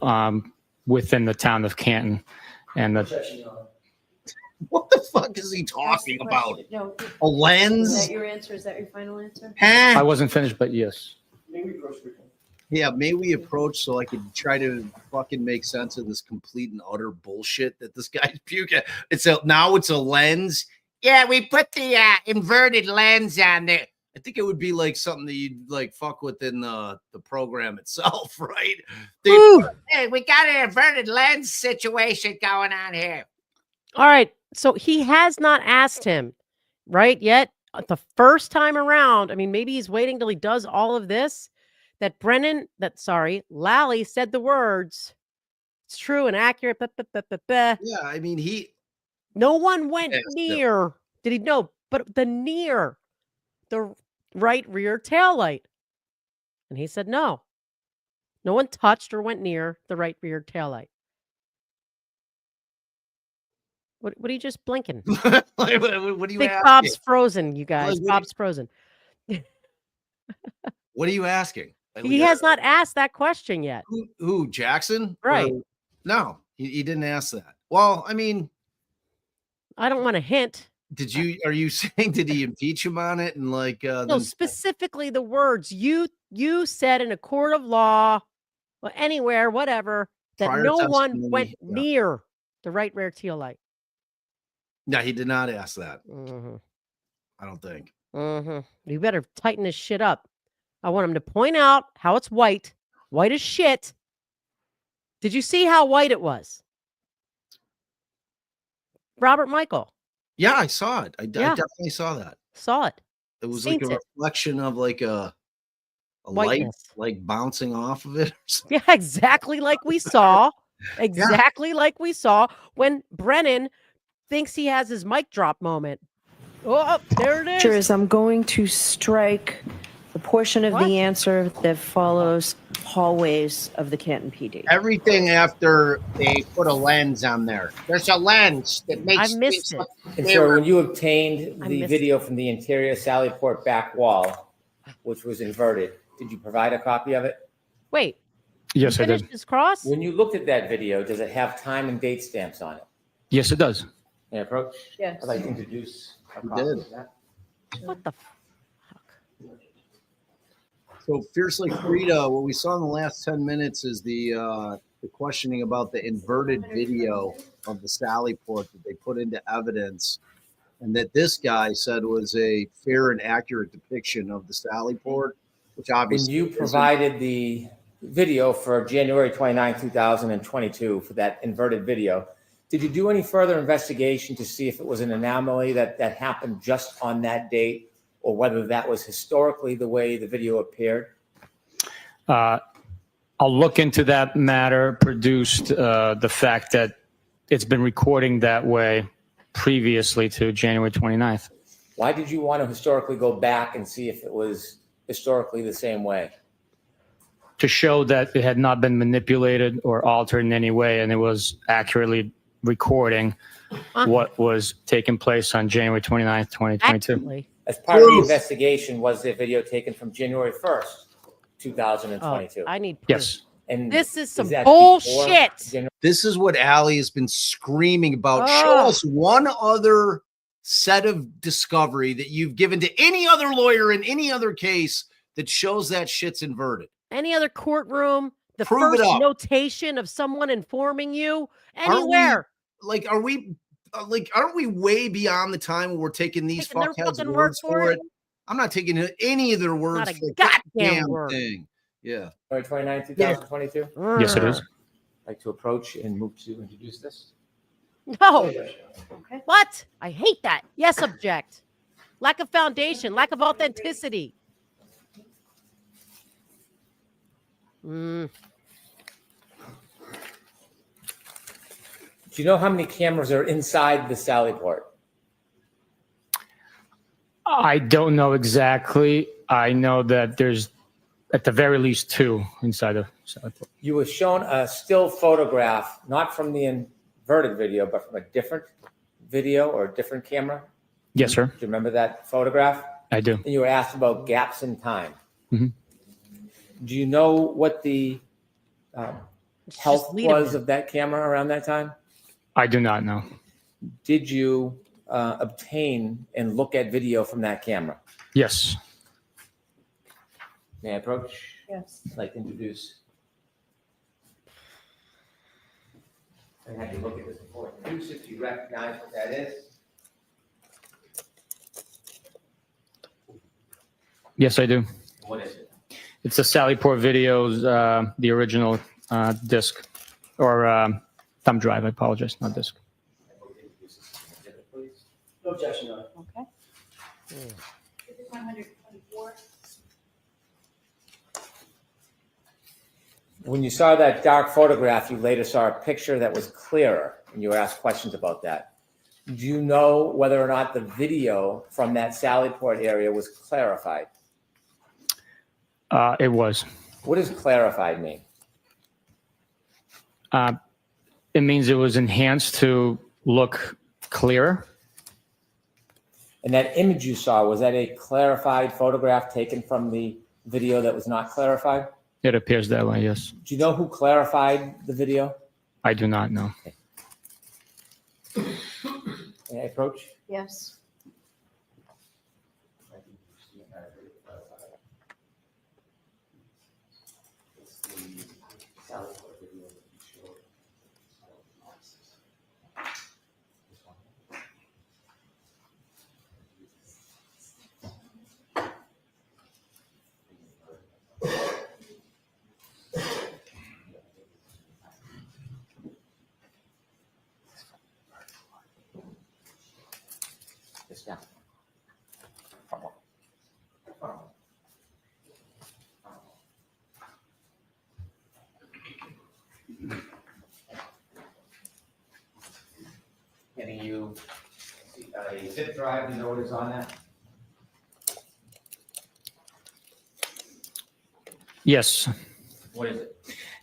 within the town of Canton. And What the fuck is he talking about? No. A lens? Is that your answer? Is that your final answer? I wasn't finished, but yes. Yeah, may we approach so I could try to fucking make sense of this complete and utter bullshit that this guy's puking. Now it's a lens. Yeah, we put the inverted lens on there. I think it would be like something that you'd like fuck with in the program itself, right? Hey, we got an inverted lens situation going on here. All right. So he has not asked him, right? Yet the first time around, I mean, maybe he's waiting till he does all of this. Lally said the words. It's true and accurate. Yeah, I mean, no one went near. Did he know? But the right rear taillight. And he said no. No one touched or went near the right rear taillight. What are you just blinking? what are you Think asking? Bob's frozen, you guys. Bob's frozen. What are you asking? He has not asked that question yet. Who Jackson? Right. No, he didn't ask that. Well, I mean, I don't want to hint. Are you saying did he impeach him on it and like no, specifically the words you said in a court of law, well, anywhere, whatever, that no one went near the right rear tail light. No, he did not ask that. Mm-hmm. I don't think. Mm-hmm. You better tighten this shit up. I want him to point out how it's white as shit. Did you see how white it was? Robert Michael. Yeah, I saw it. I definitely saw that. Saw it. It was like a reflection of like a light, like bouncing off of it. Yeah, exactly like we saw. Exactly like we saw when Brennan thinks he has his mic drop moment. Oh, there it is. I'm going to strike the portion of the answer that follows hallways of the Canton PD. Everything after they put a lens on there. There's a lens that makes. I missed it. And so when you obtained the video from the interior Sallyport back wall, which was inverted, did you provide a copy of it? Wait. Yes, I did. His cross? When you looked at that video, does it have time and date stamps on it? Yes, it does. May I approach? Yes. I'd like to introduce a copy did. of that. What the fuck? So Fiercely Frida, what we saw in the last 10 minutes is the questioning about the inverted video of the Sallyport that they put into evidence, and that this guy said was a fair and accurate depiction of the Sallyport, which obviously When you provided the video for January 29, 2022 for that inverted video, did you do any further investigation to see if it was an anomaly that happened just on that date, or whether that was historically the way the video appeared? I'll look into that matter, produced the fact that it's been recording that way previously to January 29th. Why did you want to historically go back and see if it was historically the same way? To show that it had not been manipulated or altered in any way, and it was accurately recording what was taking place on January 29th, 2022. Actually. As part of the investigation, was the video taken from January 1st, 2022? I need proof. Yes. And this is some that bullshit. This is what Allie has been screaming about. Show us one other set of discovery that you've given to any other lawyer in any other case that shows that shit's inverted. Any other courtroom, the Prove it first up. notation of someone informing you, anywhere. Aren't we way beyond the time where we're taking these Taking their fuckheads' fucking words word for it? I'm not taking any of their words Not a for the goddamn damn word. thing. Yeah. January 29th, 2022? Yes, it is. I'd like to approach and move to introduce this. No. Okay. What? I hate that. Yes, object. Lack of foundation, lack of authenticity. Do you know how many cameras are inside the Sally Port? I don't know exactly. I know that there's at the very least 2 inside the Sally Port. You were shown a still photograph, not from the inverted video, but from a different video or a different camera. Yes, sir. Do you remember that photograph? I do. And you were asked about gaps in time. Mhm. Do you know what the health lead 'em was in. of that camera around that time? I do not know. Did you obtain and look at video from that camera? Yes. May I approach? Yes. I'd like to introduce. I had you look at this before. Introduce if you recognize what that is. Yes, I do. What is it? It's a Sally Port videos, the original disc or thumb drive. I apologize, not disc. No objection, Your Honor. Okay. 124. When you saw that dark photograph, you later saw a picture that was clearer, and you were asked questions about that. Do you know whether or not the video from that Sally Port area was clarified? It was. What does clarified mean? It means it was enhanced to look clearer. And that image you saw, was that a clarified photograph taken from the video that was not clarified? It appears that way, yes. Do you know who clarified the video? I do not know. May I approach? Yes. This down. Getting you a zip drive, you know what is on that? Yes, What is it?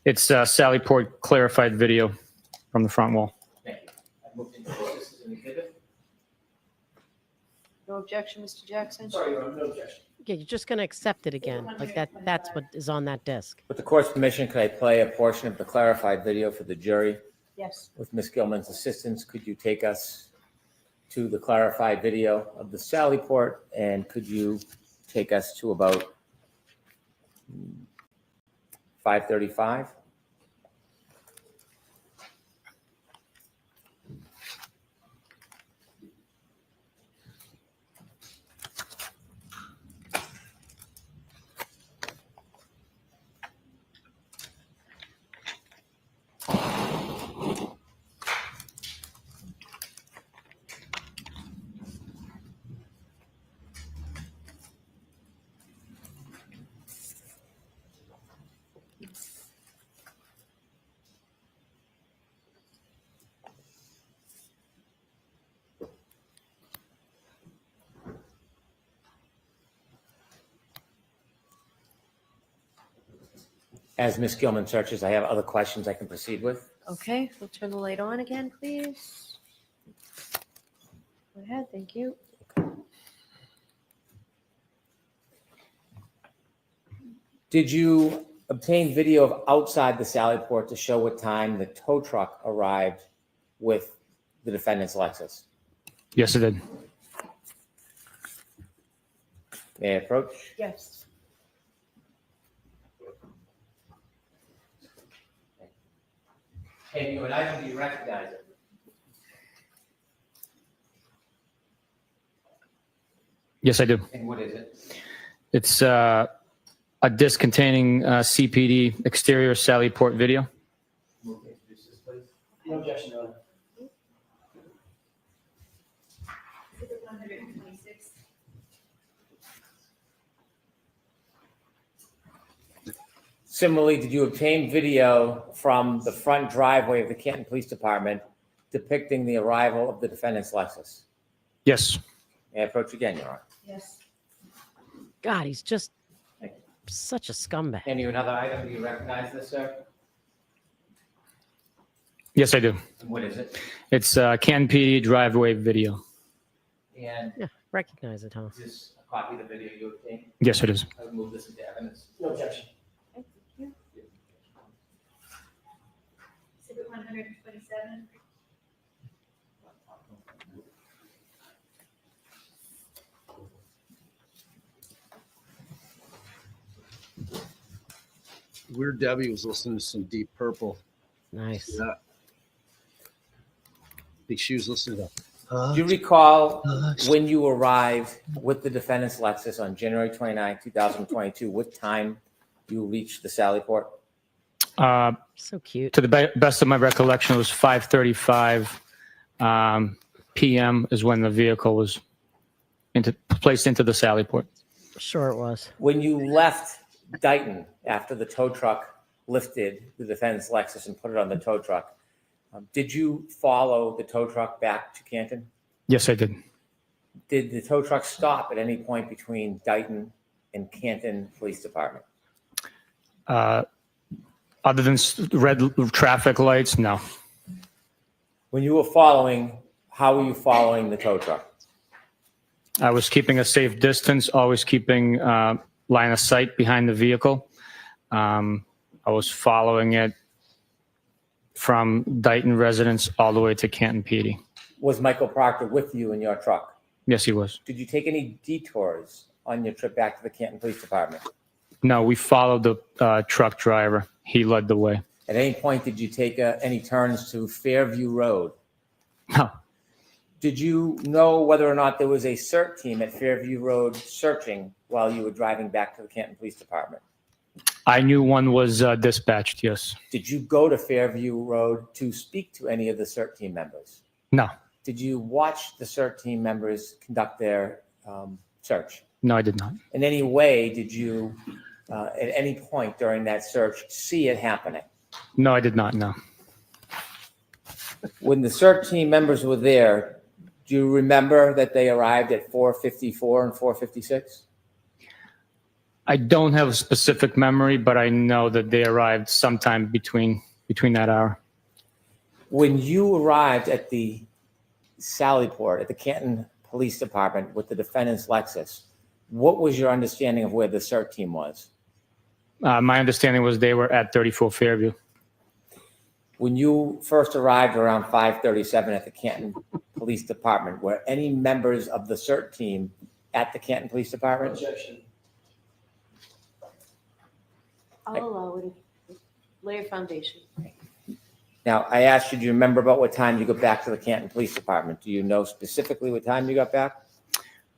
it's Sally Port clarified video from the front wall. Thank you. I've moved into this as an exhibit. No objection, Mr. Jackson? Sorry, Your Honor, no objection. Yeah, you're just going to accept it again. Like that's what is on that disc. With the court's permission, could I play a portion of the clarified video for the jury? Yes. With Ms. Gilman's assistance, could you take us to the clarified video of the Sally Port? And could you take us to about 5:35? As Ms. Gilman searches, I have other questions I can proceed with. Okay, we'll turn the light on again, please. Go ahead, thank you. Did you obtain video of outside the Sally Port to show what time the tow truck arrived with the defendant's Lexus? Yes, it did. May I approach? Yes. Can you and I, do you recognize it? Yes, I do. And what is it? It's a disc containing CPD exterior Sally Port video. Move to introduce this, please. No objection, Your Honor. 126. Similarly, did you obtain video from the front driveway of the Canton Police Department depicting the arrival of the defendant's Lexus? Yes. May I approach again, Your Honor? Yes. God, he's just such a scumbag. And you another item, do you recognize this, sir? Yes, I do. And what is it? It's Canton PD driveway video. And Yeah, recognize it, huh? is this a copy of the video you obtained? Yes, it is. I would move this into evidence. No objection. Exhibit 127. Weird Debbie was listening to some Deep Purple. Nice. Yeah. I think she was listening to. Do you recall when you arrived with the defendant's Lexus on January 29, 2022, what time you reached the Sallyport? So cute. To the best of my recollection, it was 5:35 p.m. is when the vehicle was placed into the Sallyport. Sure it was. When you left Dighton after the tow truck lifted the defendant's Lexus and put it on the tow truck, did you follow the tow truck back to Canton? Yes, I did. Did the tow truck stop at any point between Dighton and Canton Police Department? Other than red traffic lights, no. When you were following, how were you following the tow truck? I was keeping a safe distance, always keeping line of sight behind the vehicle. I was following it from Dighton residence all the way to Canton PD. Was Michael Proctor with you in your truck? Yes, he was. Did you take any detours on your trip back to the Canton Police Department? No, we followed the truck driver. He led the way. At any point, did you take any turns to Fairview Road? No, Did you know whether or not there was a CERT team at Fairview Road searching while you were driving back to the Canton Police Department? I knew one was dispatched, yes. Did you go to Fairview Road to speak to any of the CERT team members? No, Did you watch the CERT team members conduct their search? no, I did not. In any way, did you, at any point during that search, see it happening? No, I did not, no. When the CERT team members were there, do you remember that they arrived at 4:54 and 4:56? I don't have a specific memory, but I know that they arrived sometime between that hour. When you arrived at the Sallyport, at the Canton Police Department with the defendant's Lexus, what was your understanding of where the CERT team was? My understanding was they were at 34 Fairview. When you first arrived around 5:37 at the Canton Police Department, were any members of the CERT team at the Canton Police Department? Objection. I'll allow it. Lay a foundation. Now, I asked you, do you remember about what time you got back to the Canton Police Department? Do you know specifically what time you got back?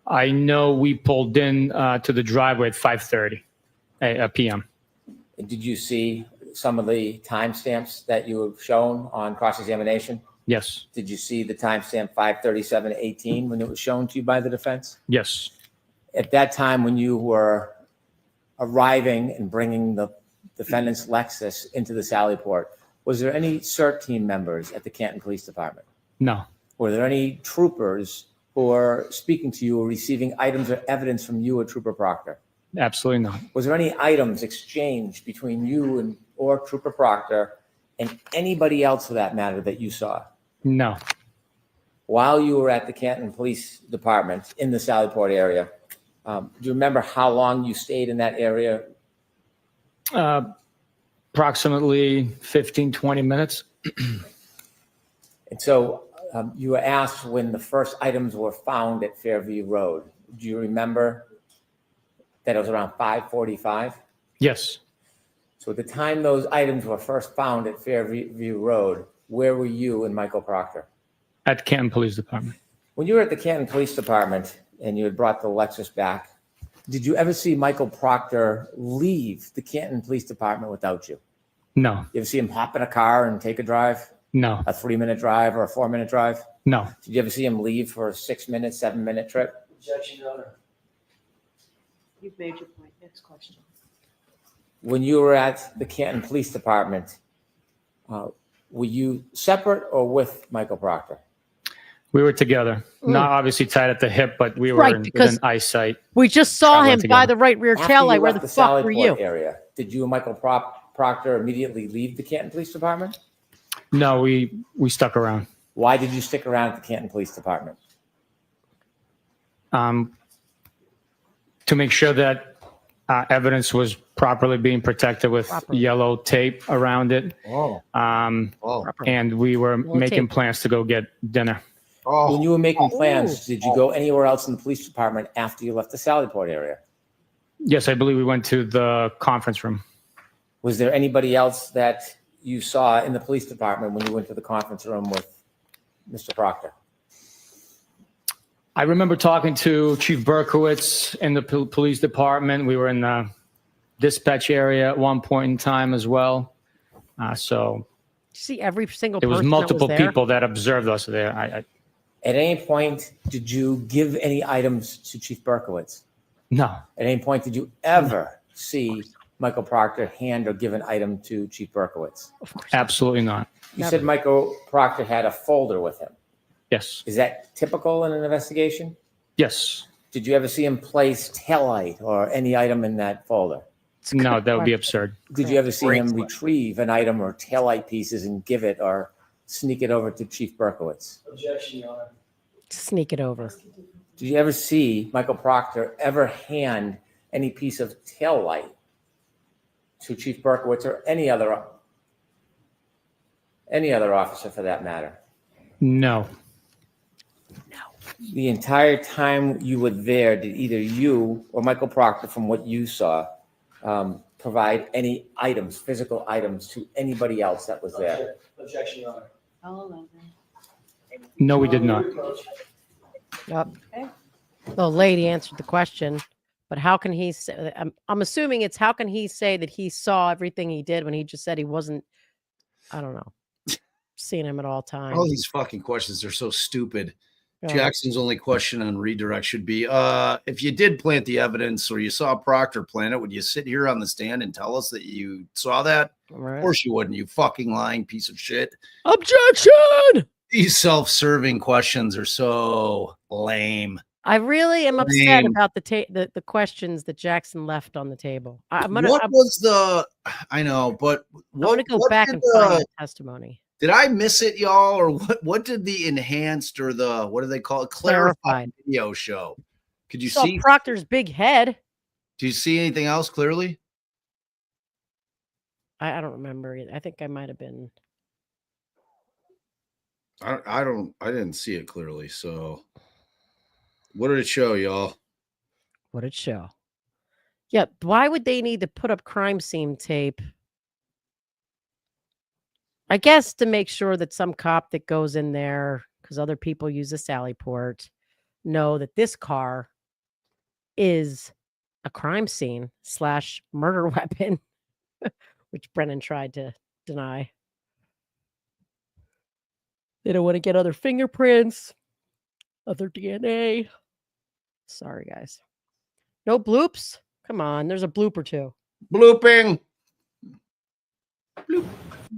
I know we pulled in to the driveway at 5:30 p.m. And did you see some of the timestamps that you were shown on cross-examination? Yes, Did you see the timestamp 5:37:18 when it was shown to you by the defense? yes. At that time, when you were arriving and bringing the defendant's Lexus into the Sallyport, was there any CERT team members at the Canton Police Department? No, Were there any troopers who were speaking to you or receiving items or evidence from you or Trooper Proctor? absolutely not. Was there any items exchanged between you and or Trooper Proctor and anybody else for that matter that you saw? No, While you were at the Canton Police Department in the Sallyport area, do you remember how long you stayed in that area? approximately 15, 20 minutes. And so you were asked when the first items were found at Fairview Road. Do you remember that it was around 5:45? Yes, So at the time those items were first found at Fairview Road, where were you and Michael Proctor? at Canton Police Department. When you were at the Canton Police Department and you had brought the Lexus back, did you ever see Michael Proctor leave the Canton Police Department without you? No, You ever see him hop in a car and take a drive, no, a 3-minute drive or a 4-minute drive? no. Did you ever see him leave for a 6-minute, 7-minute trip? Objection, Your Honor. You've made your point. Next question. When you were at the Canton Police Department, were you separate or with Michael Proctor? We were together, not obviously tied at the hip, but we were Right, because within eyesight. We just saw Traveling him by together. the right rear After tail you light. Where the left fuck were you? Sallyport area, did you and Michael Proctor immediately leave the Canton Police Department? No, we stuck around. Why did you stick around at the Canton Police Department? To make sure that evidence was properly being protected with yellow tape around it. Oh. And we were making tape. plans to go get dinner. When you were making plans, did you go anywhere else in the police department after you left the Sallyport area? Yes, I believe we went to the conference room. Was there anybody else that you saw in the police department when you went to the conference room with Mr. Proctor? I remember talking to Chief Berkowitz in the police department. We were in the dispatch area at one point in time as well. So See every single there was person multiple that was there? people that observed us there. At any point, did you give any items to Chief Berkowitz? No, At any point, did you ever see Michael Proctor hand or give an item to Chief Berkowitz? Of course. absolutely not. You said Michael Proctor had a folder with him. Yes, Is that typical in an investigation? yes. Did you ever see him place taillight or any item in that folder? No, that would be absurd. Did you ever see him retrieve an item or taillight pieces and give it or sneak it over to Chief Berkowitz? Objection, Your Honor. Sneak it over. Did you ever see Michael Proctor ever hand any piece of taillight to Chief Berkowitz or any other officer for that matter? No, The entire time you were there, did either you or Michael Proctor, from what you saw, provide any items, physical items, to anybody else that was there? Objection, Your Honor. I'll allow no, we did not. Yep. The lady answered the question, but how can he say? I'm assuming it's how can he say that he saw everything he did when he just said he wasn't? I don't know. Seeing him at all times. All these fucking questions are so stupid. Yeah. Jackson's only question on redirect should be, if you did plant the evidence or you saw Proctor plant it, would you sit here on the stand and tell us that you saw that? Right. Of course you wouldn't, you fucking lying piece of shit. Objection! These self-serving questions are so lame. I really am upset Lame. about the questions that Jackson left on the table. I know, but what to go what back did and find the- the testimony. Did I miss it, y'all, or what did the enhanced or the what do they call it? Clarified video show? Could you Saw see? Proctor's big head. Do you see anything else clearly? I don't remember it. I think I might have been. I didn't see it clearly. So what did it show, y'all? What did it show? Yeah. Why would they need to put up crime scene tape? I guess to make sure that some cop that goes in there, because other people use the Sallyport, know that this car is a crime scene / murder weapon, which Brennan tried to deny. They don't want to get other fingerprints, other DNA. Sorry, guys. No bloops? Come on, there's a bloop or two. Blooping. Bloop,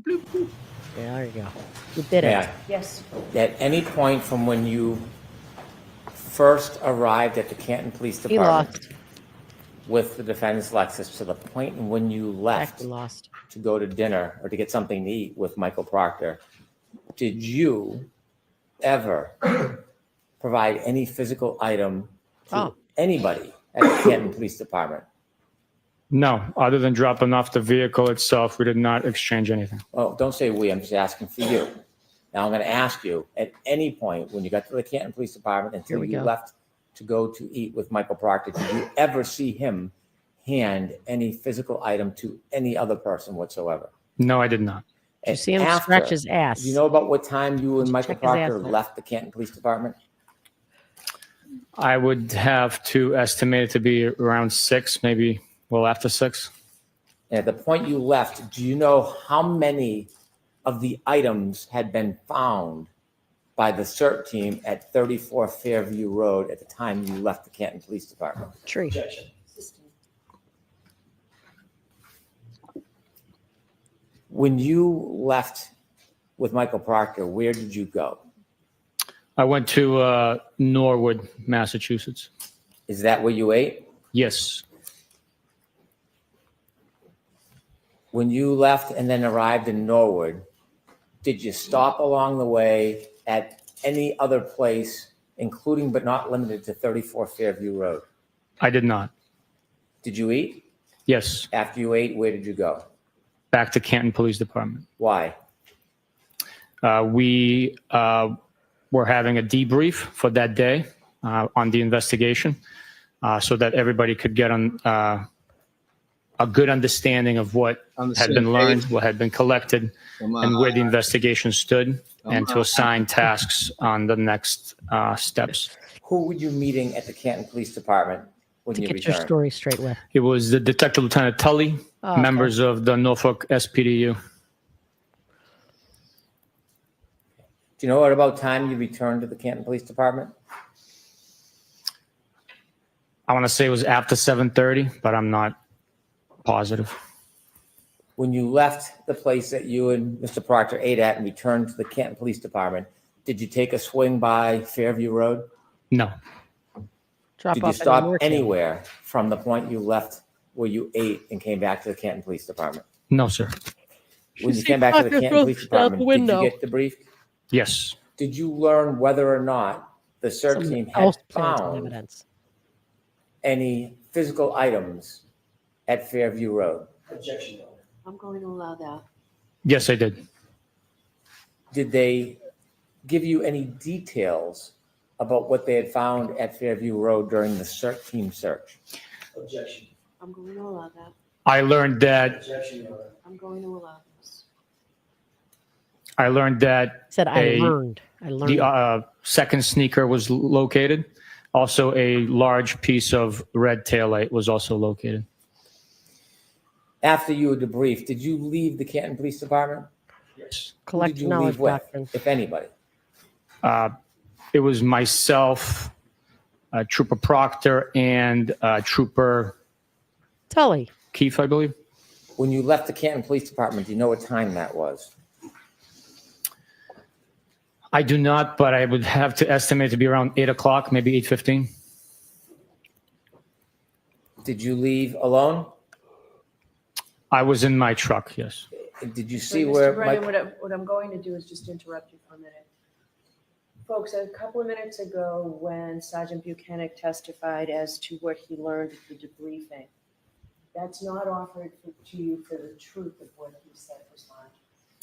bloop, bloop. Yeah, there you go. You did it. Yeah. Yes. At any point from when you first arrived at the Canton Police He Department lost. with the defendant's Lexus to the point when you left Jackson lost. to go to dinner or to get something to eat with Michael Proctor, did you ever provide any physical item to anybody at the Canton Police Department? No, other than dropping off the vehicle itself, we did not exchange anything. Oh, don't say we, I'm just asking for you. Now I'm going to ask you, at any point when you got to the Canton Police Department Here until we you go. left to go to eat with Michael Proctor, did you ever see him hand any physical item to any other person whatsoever? No, I did not. Did you see him After, scratch his ass? Do you know about what time you and Did you Michael check his ass Proctor out? left the Canton Police Department? I would have to estimate it to be around 6, maybe after 6. And at the point you left, do you know how many of the items had been found by the CERT team at 34 Fairview Road at the time you left the Canton Police Department? Tree. Objection. When you left with Michael Proctor, where did you go? I went to Norwood, Massachusetts. Is that where you ate? Yes. When you left and then arrived in Norwood, did you stop along the way at any other place, including but not limited to 34 Fairview Road? I did not. Did you eat? Yes. After you ate, where did you go? Back to Canton Police Department. Why? We were having a debrief for that day on the investigation so that everybody could get on a good understanding of what On the had same been learned, page. what had been collected, and where the investigation stood, and to assign tasks on the next steps. Who were you meeting at the Canton Police Department when To you get your returned? story straight with. It was the Detective Lieutenant Tully, Oh, okay. members of the Norfolk SPDU. Do you know what about time you returned to the Canton Police Department? I want to say it was after 7:30, but I'm not positive. When you left the place that you and Mr. Proctor ate at and returned to the Canton Police Department, did you take a swing by Fairview Road? No. Drop Did you off at stop Norton. anywhere from the point you left where you ate and came back to the Canton Police Department? No, sir. When you came back to the Canton Police out the Department, did you window. get debriefed? Yes. Did you learn whether or not the search Someone team had else planted found evidence. any physical items at Fairview Road? Objection, Your Honor. I'm going to allow that. Yes, I did. Did they give you any details about what they had found at Fairview Road during the search team search? Objection. I'm going to allow that. I learned that Objection, Your Honor. I'm going to allow this. Said I a- learned. I learned. the second sneaker was located. Also, a large piece of red taillight was also located. After you were debriefed, did you leave the Canton Police Department? Yes. Who Collect did you knowledge leave with, doctrine. if anybody? It was myself, Trooper Proctor, and Trooper Tully. Keefe, I believe. When you left the Canton Police Department, do you know what time that was? I do not, but I would have to estimate to be around 8 o'clock, maybe 8:15. Did you leave alone? I was in my truck, yes. Did you see Mr. where Brennan, Mike? what I'm going to do is just interrupt you for a minute. Folks, a couple of minutes ago, when Sergeant Buchanan testified as to what he learned at the debriefing, that's not offered to you for the truth of what he said was learned,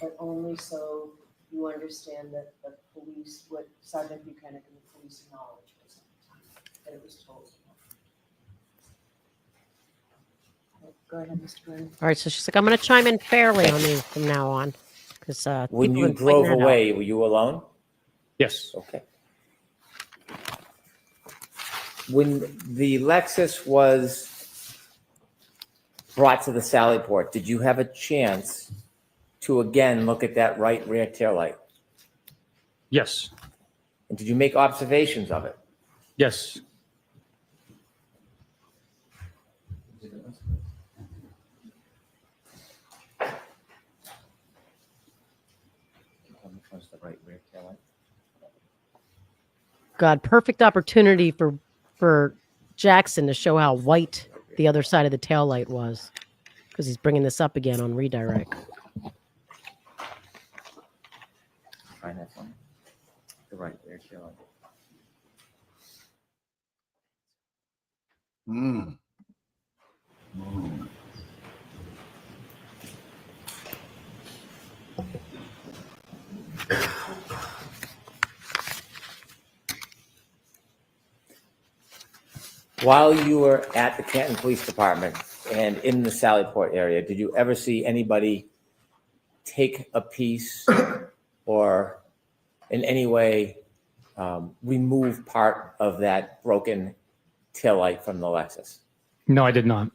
but only so you understand that the police, what Sergeant Buchanan and the police knowledge was at the time, that it was told. Go ahead, Mr. Brennan. All right, so she's like, I'm going to chime in fairly on these from now on. Because When you drove away, were you alone? Yes. Okay. When the Lexus was brought to the Sally Port, did you have a chance to again look at that right rear taillight? Yes. And did you make observations of it? Yes. Which one's the right rear taillight? God, perfect opportunity for Jackson to show how white the other side of the taillight was. Because he's bringing this up again on redirect. Find that one. The right rear taillight. Mm. While you were at the Canton Police Department and in the Sallyport area, did you ever see anybody take a piece or in any way remove part of that broken taillight from the Lexus? No, I did not.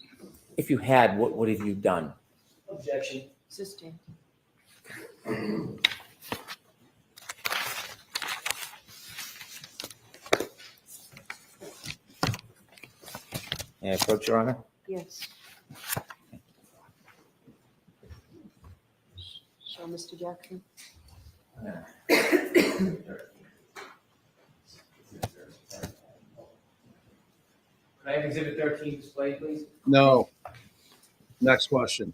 If you had, what would have you done? Objection. Sustained. May I approach, Your Honor? Yes. So, Mr. Jackson? Could I have Exhibit 13 displayed, please? No. Next question.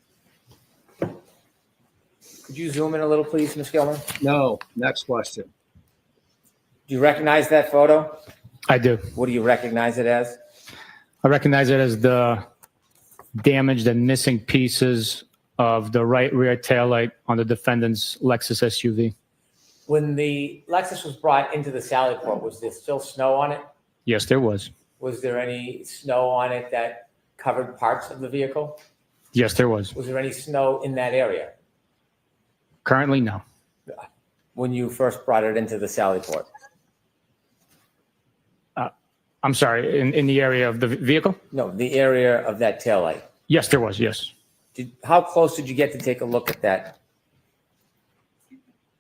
Could you zoom in a little, please, Ms. Gilman? No. Next question. Do you recognize that photo? I do. What do you recognize it as? I recognize it as the damaged and missing pieces of the right rear taillight on the defendant's Lexus SUV. When the Lexus was brought into the Sally Port, was there still snow on it? Yes, there was. Was there any snow on it that covered parts of the vehicle? Yes, there was. Was there any snow in that area Currently, no. when you first brought it into the Sally Port? I'm sorry, in the area of the vehicle? No, the area of that taillight. Yes, there was, yes. How close did you get to take a look at that?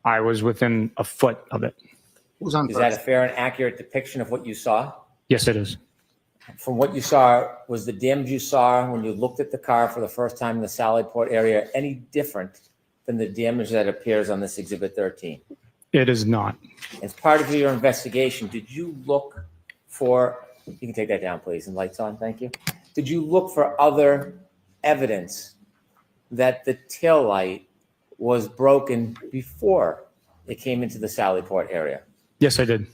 I was within a foot of it. Who's on Is that a first? fair and accurate depiction of what you saw? Yes, it is. From what you saw, was the damage you saw when you looked at the car for the first time in the Sally Port area any different than the damage that appears on this Exhibit 13? It is not. As part of your investigation, did you look for, you can take that down, please, and lights on, thank you. Did you look for other evidence that the taillight was broken before it came into the Sally Port area? Yes, I did.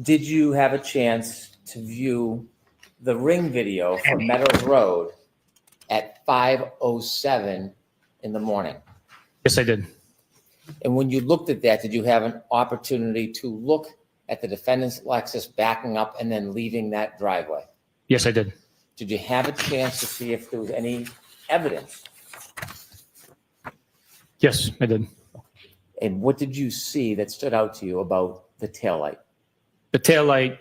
Did you have a chance to view the ring video from Meadows Road at 5:07 in the morning? Yes, I did. And when you looked at that, did you have an opportunity to look at the defendant's Lexus backing up and then leaving that driveway? Yes, I did. Did you have a chance to see if there was any evidence? Yes, I did. And what did you see that stood out to you about the taillight? The taillight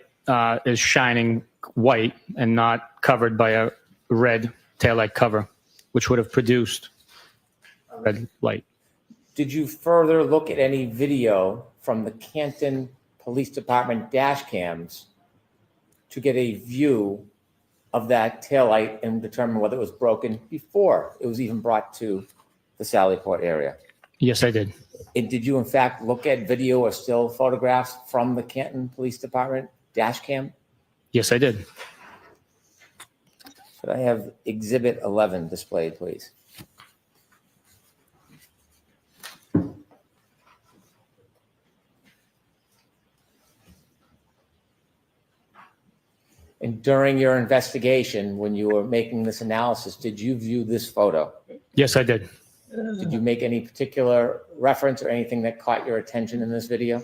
is shining white and not covered by a red taillight cover, which would have produced a red light. Did you further look at any video from the Canton Police Department dash cams to get a view of that taillight and determine whether it was broken before it was even brought to the Sally Port area? Yes, I did. And did you in fact look at video or still photographs from the Canton Police Department dash cam? Yes, I did. Could I have Exhibit 11 displayed, please? And during your investigation, when you were making this analysis, did you view this photo? Yes, I did. Did you make any particular reference or anything that caught your attention in this video?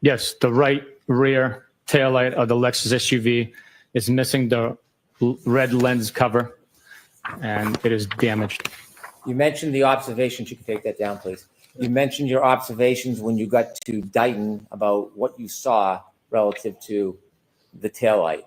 Yes, the right rear taillight of the Lexus SUV is missing the red lens cover, and it is damaged. You mentioned the observations. You can take that down, please. You mentioned your observations when you got to Dighton about what you saw relative to the taillight.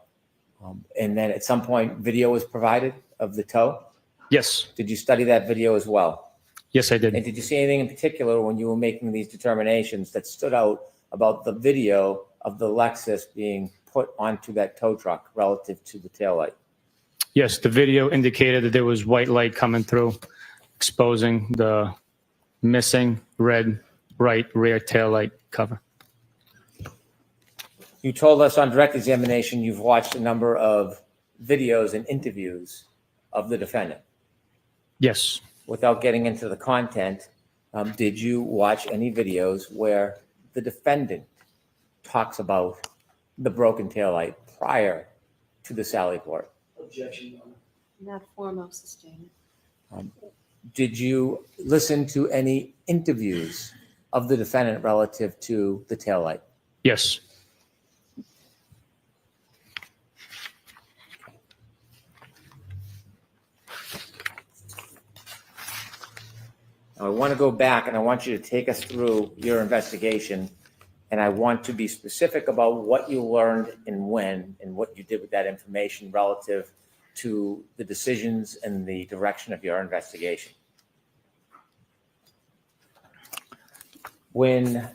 And then at some point, video was provided of the tow. Yes, Did you study that video as well? yes, I And did. did you see anything in particular when you were making these determinations that stood out about the video of the Lexus being put onto that tow truck relative to the taillight? Yes, the video indicated that there was white light coming through, exposing the missing red right rear taillight cover. You told us on direct examination you've watched a number of videos and interviews of the defendant. Yes, Without getting into the content, did you watch any videos where the defendant talks about the broken taillight prior to the Sally Port? Objection. Not foremost sustained. Did you listen to any interviews of the defendant relative to the taillight? yes, Now, I want to go back and I want you to take us through your investigation. And I want to be specific about what you learned and when and what you did with that information relative to the decisions and the direction of your investigation. When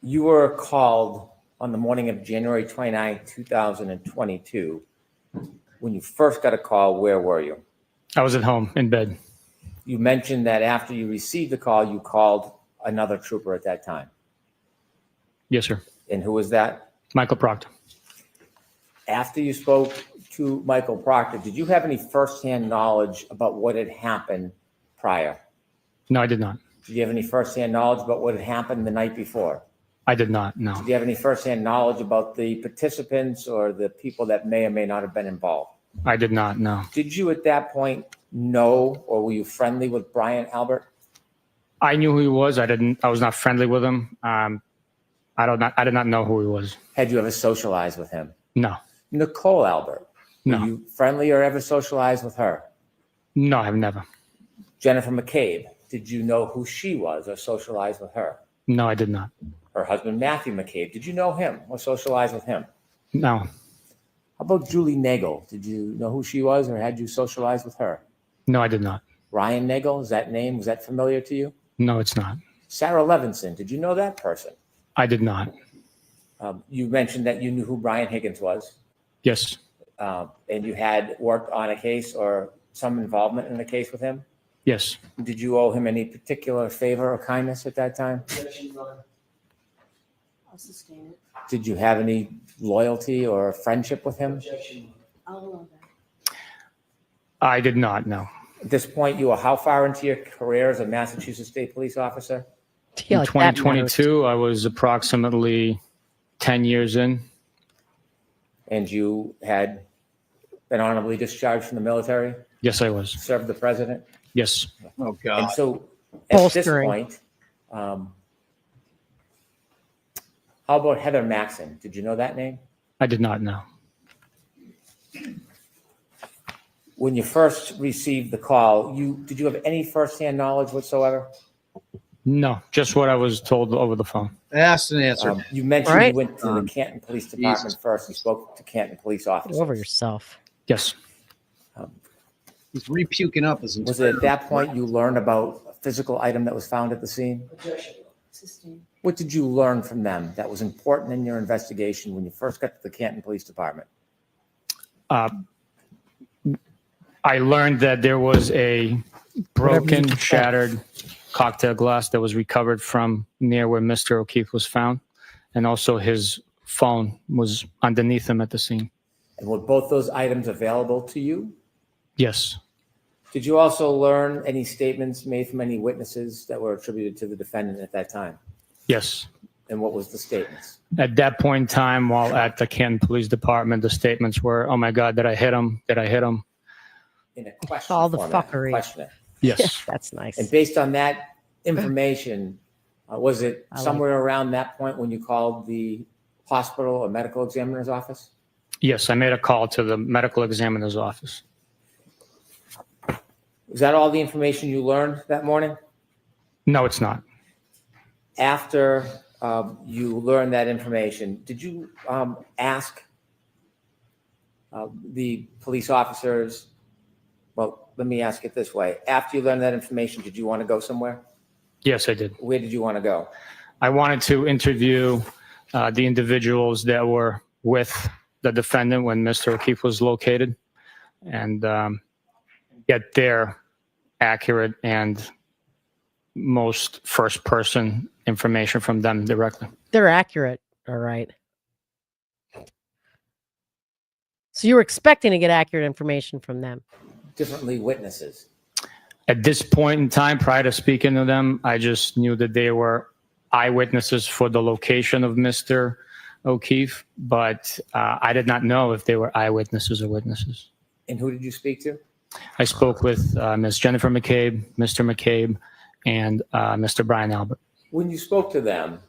you were called on the morning of January 29, 2022, when you first got a call, where were you? I was at home in bed. You mentioned that after you received the call, you called another trooper at that time. Yes, sir. And who was that? Michael Proctor. After you spoke to Michael Proctor, did you have any firsthand knowledge about what had happened prior? No, I did not. Did you have any firsthand knowledge about what had happened the night before? I did not. No. Did you have any firsthand knowledge about the participants or the people that may or may not have been involved? I did not. No. Did you at that point know, or were you friendly with Brian Albert? I knew who he was. I was not friendly with him. I did not know who he was. Had you ever socialized with him? No. Nicole Albert. No. Were you friendly or ever socialized with her? No, I've never. Jennifer McCabe. Did you know who she was or socialize with her? No, I did not. Her husband, Matthew McCabe. Did you know him or socialize with him? No. How about Julie Nagel? Did you know who she was or had you socialized with her? No, I did not. Ryan Nagel, was that familiar to you? No, it's not. Sarah Levinson, did you know that person? I did not. You mentioned that you knew who Brian Higgins was, Yes. and you had worked on a case or some involvement in a case with him. Yes. Did you owe him any particular favor or kindness at that time? I'll sustain it. Did you have any loyalty or friendship with him? I'll allow that. I did not. No. At this point, you were how far into your career as a Massachusetts State Police officer? Yeah, In like that matters. 2022, I was approximately 10 years in. And you had been honorably discharged from the military, Yes, I was. served the president. Yes. Oh And God. so at this Bolstering. point, how about Heather Maxon? Did you know that name? I did not know. When you first received the call, did you have any firsthand knowledge whatsoever? No, just what I was told over the phone. Asked and answered. You mentioned Right. you went to the Canton Police Department Jesus. first. You spoke to Canton police Get officers. over yourself. Yes. He's repuking up his Was it at that point you learned about a physical item that was found at the scene? Sustain. What did you learn from them that was important in your investigation when you first got to the Canton Police Department? I learned that there was a broken, Whatever you said. shattered cocktail glass that was recovered from near where Mr. O'Keefe was found. And also his phone was underneath him at the scene. And were both those items available to you? Yes. Did you also learn any statements made from any witnesses that were attributed to the defendant at that time? Yes. And what was the statements? At that point in time, while at the Canton Police Department, the statements were, "Oh my God, did I hit him? Did I hit him?" In a question All the format, fuckery. questioning. Yes. That's nice. And based on that information, was it I like somewhere around that point when you called the hospital or medical examiner's office? Yes, I made a call to the medical examiner's office. Was that all the information you learned that morning? No, it's not. After you learned that information, did you ask the police officers? Well, let me ask it this way. After you learned that information, did you want to go somewhere? Yes, I did. Where did you want to go? I wanted to interview the individuals that were with the defendant when Mr. O'Keefe was located and get their accurate and most first person information from them directly. They're accurate. All right. So you were expecting to get accurate information from them. Differently witnesses. At this point in time, prior to speaking to them, I just knew that they were eyewitnesses for the location of Mr. O'Keefe, but I did not know if they were eyewitnesses or witnesses. And who did you speak to? I spoke with Ms. Jennifer McCabe, Mr. McCabe, and Mr. Brian Albert. When you spoke to them,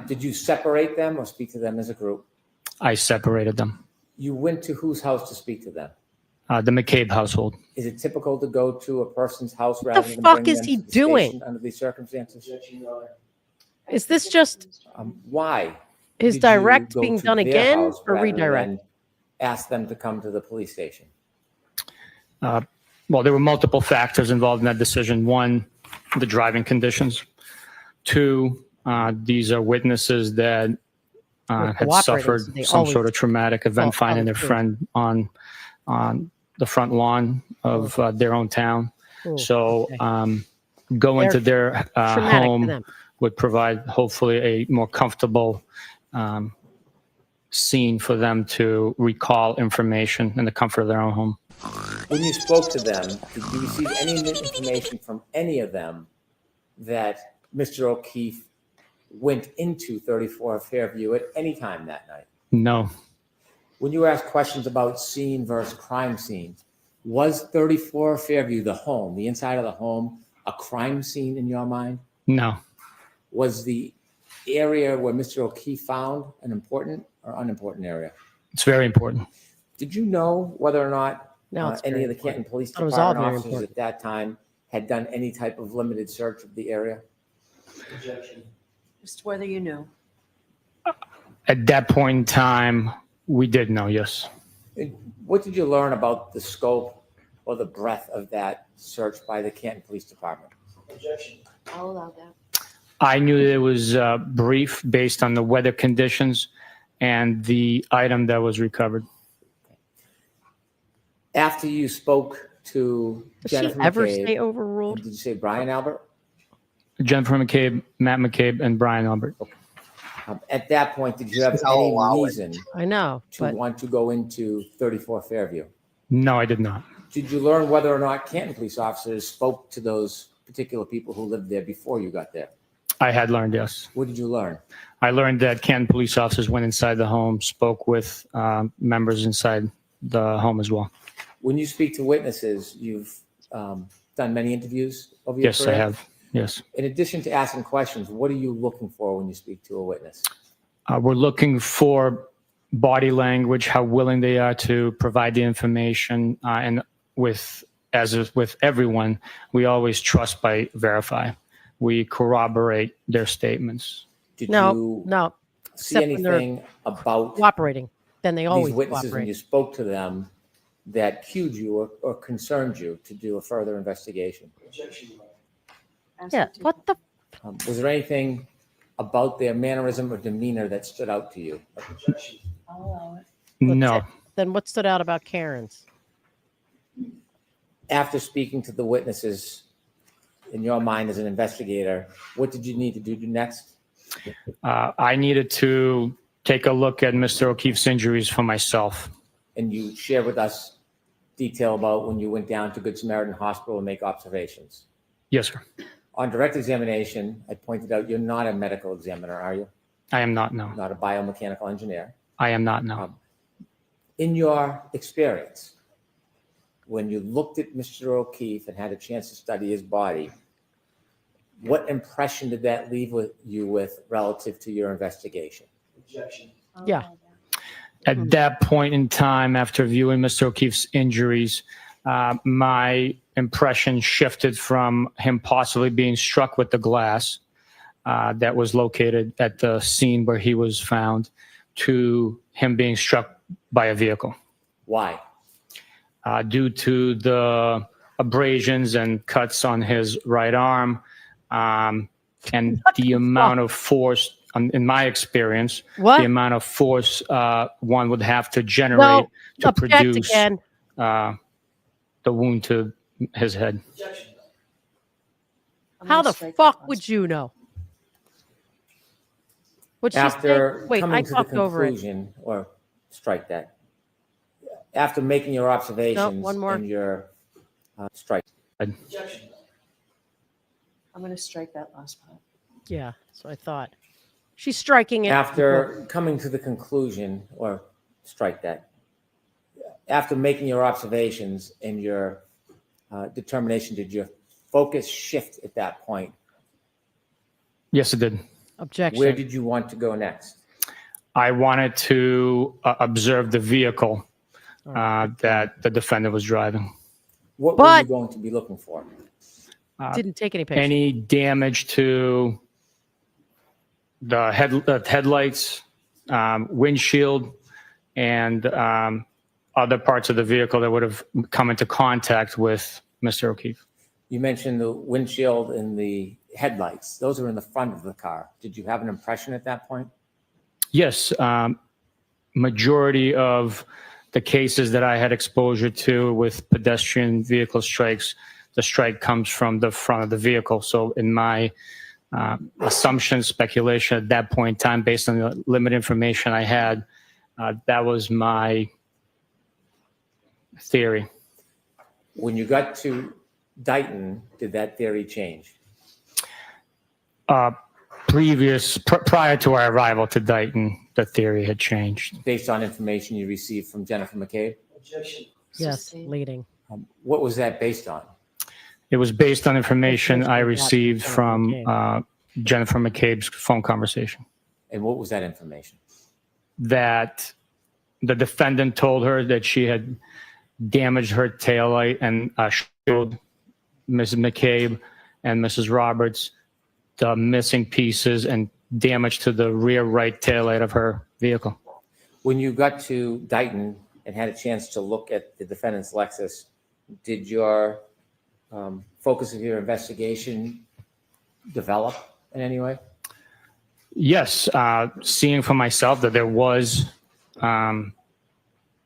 did you separate them or speak to them as a group? I separated them. You went to whose house to speak to them? The McCabe household. Is it typical to go to a person's house the rather than fuck bring is them he to the doing? station under these circumstances? Is this just Why? his did you direct go being to done their again house or rather redirect? than ask them to come to the police station? Well, there were multiple factors involved in that decision. One, the driving conditions. Two, these are witnesses that had cooperators, suffered they some always- sort of traumatic event, Well, finding their true. friend on the front lawn of their own town. Ooh, So okay. go into their traumatic for home them. would provide hopefully a more comfortable scene for them to recall information in the comfort of their own home. When you spoke to them, did you receive any information from any of them that Mr. O'Keefe went into 34 Fairview at any time that night? No. When you were asked questions about scene versus crime scene, was 34 Fairview, the home, the inside of the home, a crime scene in your mind? No. Was the area where Mr. O'Keefe found an important or unimportant area? It's very important. Did you know whether or not No, it's any very of the Canton important. Police It was all Department very officers important. at that time had done any type of limited search of the area? Objection. Just whether you knew. At that point in time, we did know, yes. What did you learn about the scope or the breadth of that search by the Canton Police Department? Objection. I'll allow that. I knew that it was brief based on the weather conditions and the item that was recovered. After you spoke to Does she Jennifer ever McCabe, say overruled? did you say Brian Albert? Jennifer McCabe, Matt McCabe, and Brian Albert. At that point, did you have I'll any allow it. reason I know, to but want to go into 34 Fairview? No, I did not. Did you learn whether or not Canton police officers spoke to those particular people who lived there before you got there? I had learned, yes. What did you learn? I learned that Canton police officers went inside the home, spoke with members inside the home as well. When you speak to witnesses, you've done many interviews over your Yes, career? I have. Yes. In addition to asking questions, what are you looking for when you speak to a witness? We're looking for body language, how willing they are to provide the information, and as is with everyone, we always trust by verify. We corroborate their statements. Did no, you no, see except when they're anything about cooperating. Then they always these witnesses when cooperate. you spoke to them that cued you or concerned you to do a further investigation? Objection. Yeah, what the? Was there anything about their mannerism or demeanor that stood out to you? Objection. I'll allow it. No. Then what stood out about Karen's? After speaking to the witnesses, in your mind as an investigator, what did you need to do next? I needed to take a look at Mr. O'Keefe's injuries for myself. And you share with us detail about when you went down to Good Samaritan Hospital and make observations. Yes, sir. On direct examination, I pointed out you're not a medical examiner, are you? I am not, no. Not a biomechanical engineer. I am not, no. In your experience, when you looked at Mr. O'Keefe and had a chance to study his body, what impression did that leave with you with relative to your investigation? Objection. I'll Yeah. allow that. At that point in time, after viewing Mr. O'Keefe's injuries, my impression shifted from him possibly being struck with the glass that was located at the scene where he was found to him being struck by a vehicle. Why? Due to the abrasions and cuts on his right arm and the amount of force, in my experience, What? the amount of force one would have to generate to object produce again. the wound to his head. Objection. I'm How gonna the strike fuck that would you know? What'd she After say? Wait, coming I to the talked over it. conclusion, or strike that. After making your observations one more. and your strike. Objection. I'm going to strike that last part. Yeah, so I thought. She's striking it. After coming to the conclusion, or strike that. After making your observations and your determination, did your focus shift at that point? Yes, it did. Objection. Where did you want to go next? I wanted to observe the vehicle that the defendant was driving. What were But- you going to be looking for? Didn't take any pictures. Any damage to the headlights, windshield, and other parts of the vehicle that would have come into contact with Mr. O'Keefe. You mentioned the windshield and the headlights. Those are in the front of the car. Did you have an impression at that point? Yes, majority of the cases that I had exposure to with pedestrian vehicle strikes the strike comes from the front of the vehicle. So in my assumption, speculation at that point in time, based on the limited information I had, that was my theory. When you got to Dighton, did that theory change? Prior to our arrival to Dighton, the theory had changed. Based on information you received from Jennifer McCabe? Objection. Yes, Sustained. leading. What was that based on? It was based on information I received Jennifer from McCabe. Jennifer McCabe's phone conversation. And what was that information? That the defendant told her that she had damaged her taillight and showed Mrs. McCabe and Mrs. Roberts the missing pieces and damage to the rear right taillight of her vehicle. When you got to Dighton and had a chance to look at the defendant's Lexus, did your focus of your investigation develop in any way? Yes, seeing for myself that there was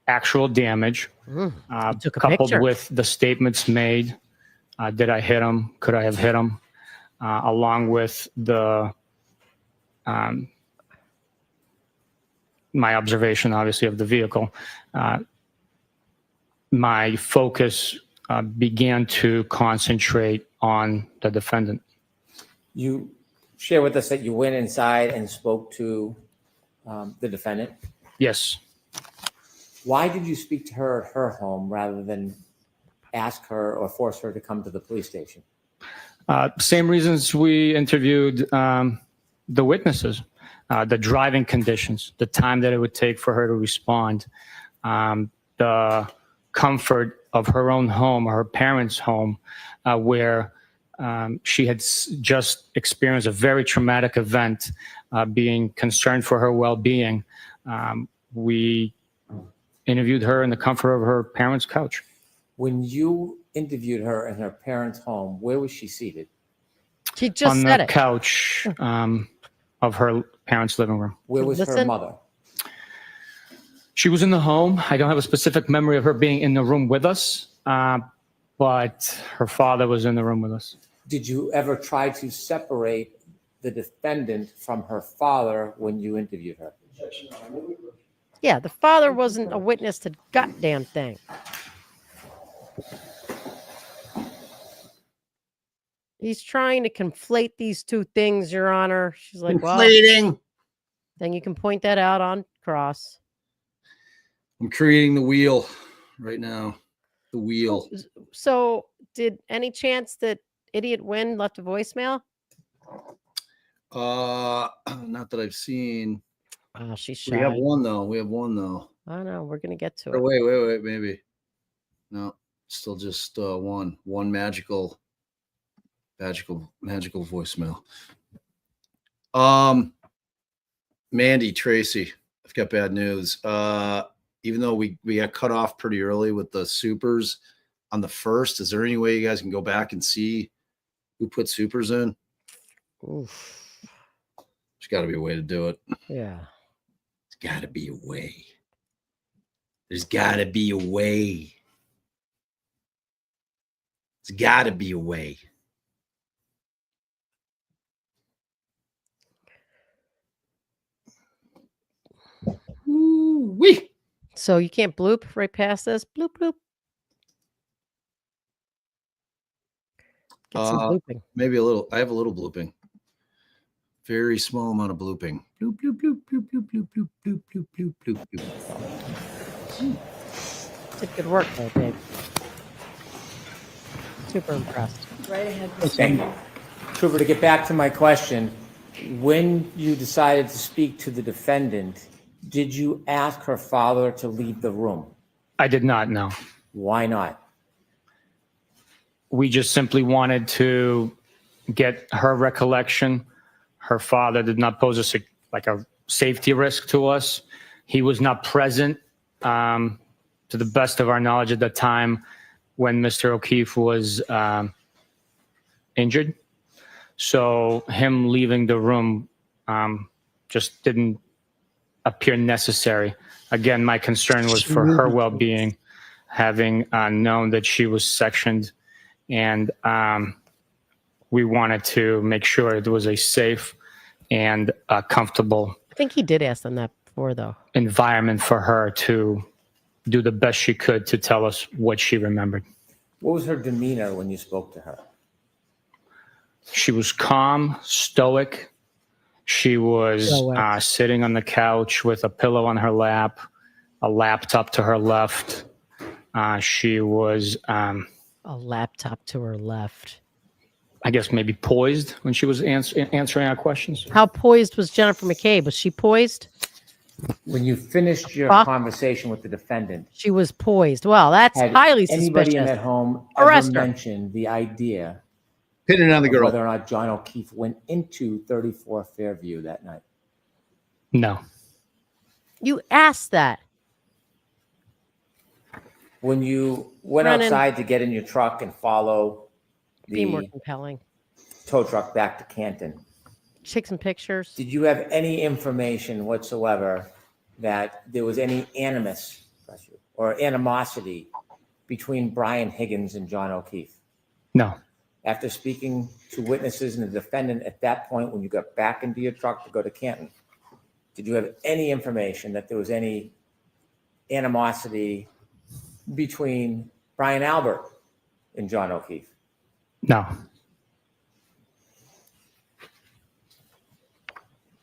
actual damage, Took a coupled picture. with the statements made. Did I hit him? Could I have hit him? Along with the my observation, obviously, of the vehicle. My focus began to concentrate on the defendant. You share with us that you went inside and spoke to the defendant. Yes. Why did you speak to her at her home rather than ask her or force her to come to the police station? Same reasons we interviewed the witnesses, the driving conditions, the time that it would take for her to respond, the comfort of her own home or her parents' home, where she had just experienced a very traumatic event, being concerned for her well-being. We interviewed her in the comfort of her parents' couch. When you interviewed her in her parents' home, where was she seated? She just On said the it. couch of her parents' living room. Where was her Listen. mother? She was in the home. I don't have a specific memory of her being in the room with us, but her father was in the room with us. Did you ever try to separate the defendant from her father when you interviewed her? Objection. Yeah, the father wasn't a witness to the goddamn thing. He's trying to conflate these two things, Your Honor. She's like, well, Inflating. then you can point that out on cross. I'm creating the wheel right now. The wheel. So, did any chance that Idiot Win left a voicemail? Not that I've seen. Oh, she's We have shy. one though. We have one though. I know. We're gonna get to Or it. wait, maybe. No, still just one magical voicemail. Mandy, Tracy, I've got bad news. Even though we got cut off pretty early with the supers on the first, is there any way you guys can go back and see who put supers in? Oof. There's got to be a way to do it. Yeah. There's got to be a way. There's got to be a way. There's got to be a way. Ooh-wee. So you can't bloop right past this. Bloop bloop. Get some blooping. Maybe a little. I have a little blooping. Very small amount of blooping. Bloop, bloop, bloop, bloop, bloop, bloop, bloop, bloop, bloop, bloop, bloop, bloop. Did good work there, babe. Super impressed. Right ahead. Okay. Trooper, to get back to my question, when you decided to speak to the defendant, did you ask her father to leave the room? I did not know. Why not? We just simply wanted to get her recollection. Her father did not pose a safety risk to us. He was not present, to the best of our knowledge, at the time when Mr. O'Keefe was injured. So him leaving the room just didn't appear necessary. Again, my concern was for her well-being, having known that she was sectioned and we wanted to make sure it was a safe and comfortable I think he did ask them that before, though. environment for her to do the best she could to tell us what she remembered. What was her demeanor when you spoke to her? She was calm, stoic. She was Stoic. sitting on the couch with a pillow on her lap, a laptop to her left. She was, A laptop to her left. I guess, maybe poised when she was answering our questions. How poised was Jennifer McCabe? Was she poised? When you finished your Fuck. conversation with the defendant, She was poised. Well, that's had highly anybody in suspicious. that home Arrest ever her. mentioned the idea Pinning on the of girl. whether or not John O'Keefe went into 34 Fairview that night? No. You asked that. When you went Brennan. outside to get in your truck and follow Be more the compelling. tow truck back to Canton, Take some pictures. did you have any information whatsoever that there was any animus or animosity between Brian Higgins and John O'Keefe? No. After speaking to witnesses and the defendant at that point, when you got back into your truck to go to Canton, did you have any information that there was any animosity between Brian Albert and John O'Keefe? No.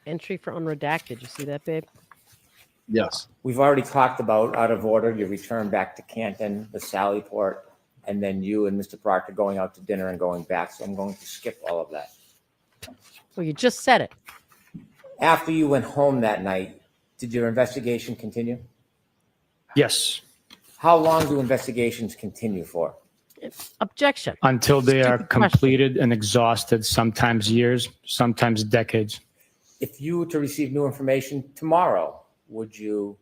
Entry for unredacted. You see that, babe? Yes. We've already talked about, out of order, your return back to Canton, the Sallyport, and then you and Mr. Proctor going out to dinner and going back. So I'm going to skip all of that. Well, you just said it. After you went home that night, did your investigation continue? Yes. How long do investigations continue for? Objection. Until they are Stupid question. completed and exhausted, sometimes years, sometimes decades. If you were to receive new information tomorrow, would you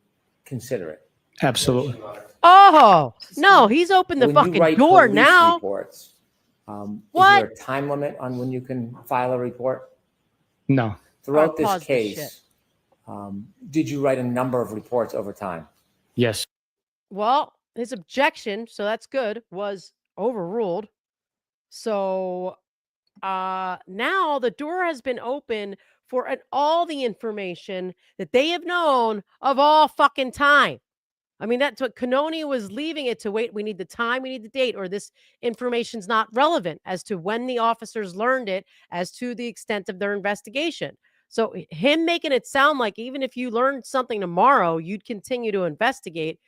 consider it? Absolutely. Oh, no, he's opened the When you fucking write door police now. Reports, What? is there a time limit on when you can file a report? No. Throughout Pause this this case, did you write a number of reports over time? Yes. Well, his objection, so that's good, was overruled. So now the door has been open for all the information that they have known of all fucking time. I mean, that's what Canoni was leaving it to wait. We need the time, we need the date, or this information's not relevant as to when the officers learned it, as to the extent of their investigation. So him making it sound like even if you learned something tomorrow, you'd continue to investigate.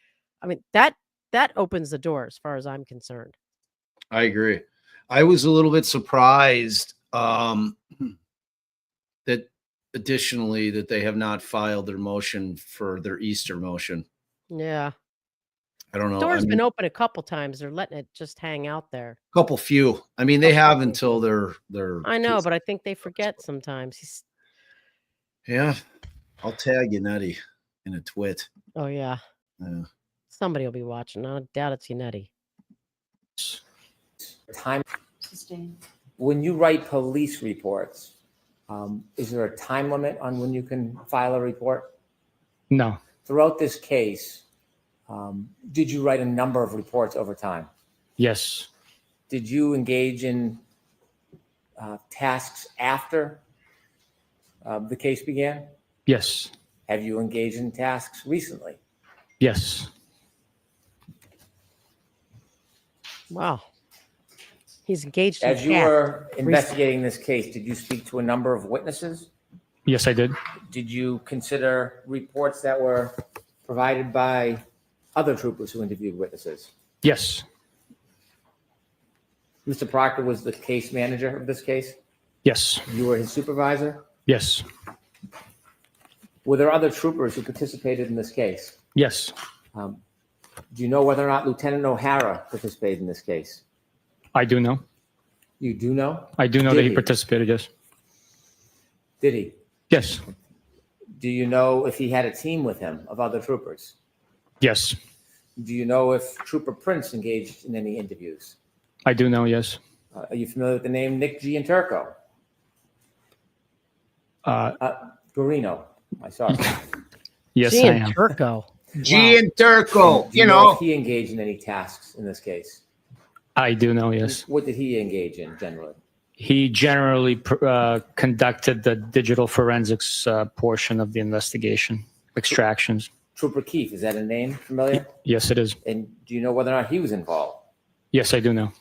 I mean, that opens the door as far as I'm concerned. I agree. I was a little bit surprised that additionally that they have not filed their motion for their Easter motion. Yeah. I don't know. Door's been open a couple times. They're letting it just hang out there. Couple few. I mean, they have until their I know, but I think they forget sometimes. Yeah. I'll tag you, Nutty, in a twit. Oh, yeah. Yeah. Somebody will be watching. I doubt it's Unetti. Time Sustained. when you write police reports, is there a time limit on when you can file a report? No. Throughout this case, did you write a number of reports over time? Yes. Did you engage in tasks after the case began? Yes. Have you engaged in tasks recently? Yes. Wow. He's engaged in As you tasks. were investigating this case, did you speak to a number of witnesses? Yes, I did. Did you consider reports that were provided by other troopers who interviewed witnesses? Yes. Mr. Proctor was the case manager of this case. Yes. You were his supervisor. Yes. Were there other troopers who participated in this case? Yes. Do you know whether or not Lieutenant O'Hara participated in this case? I do know. You do know? I do know Did that he he? participated. Yes. Did he? Yes. Do you know if he had a team with him of other troopers? Yes. Do you know if Trooper Prince engaged in any interviews? I do know. Yes. Are you familiar with the name Nick Gianturco? Guarino. I saw it. Yes, I Gian am. Turco. G and Turco, Do you know if he engaged in any tasks in this case? I do know, yes. What did he engage in generally? He generally conducted the digital forensics portion of the investigation, extractions. Trooper Keefe, is that a name familiar? Yes, it is. And do you know whether or not he was involved? Yes, I do know.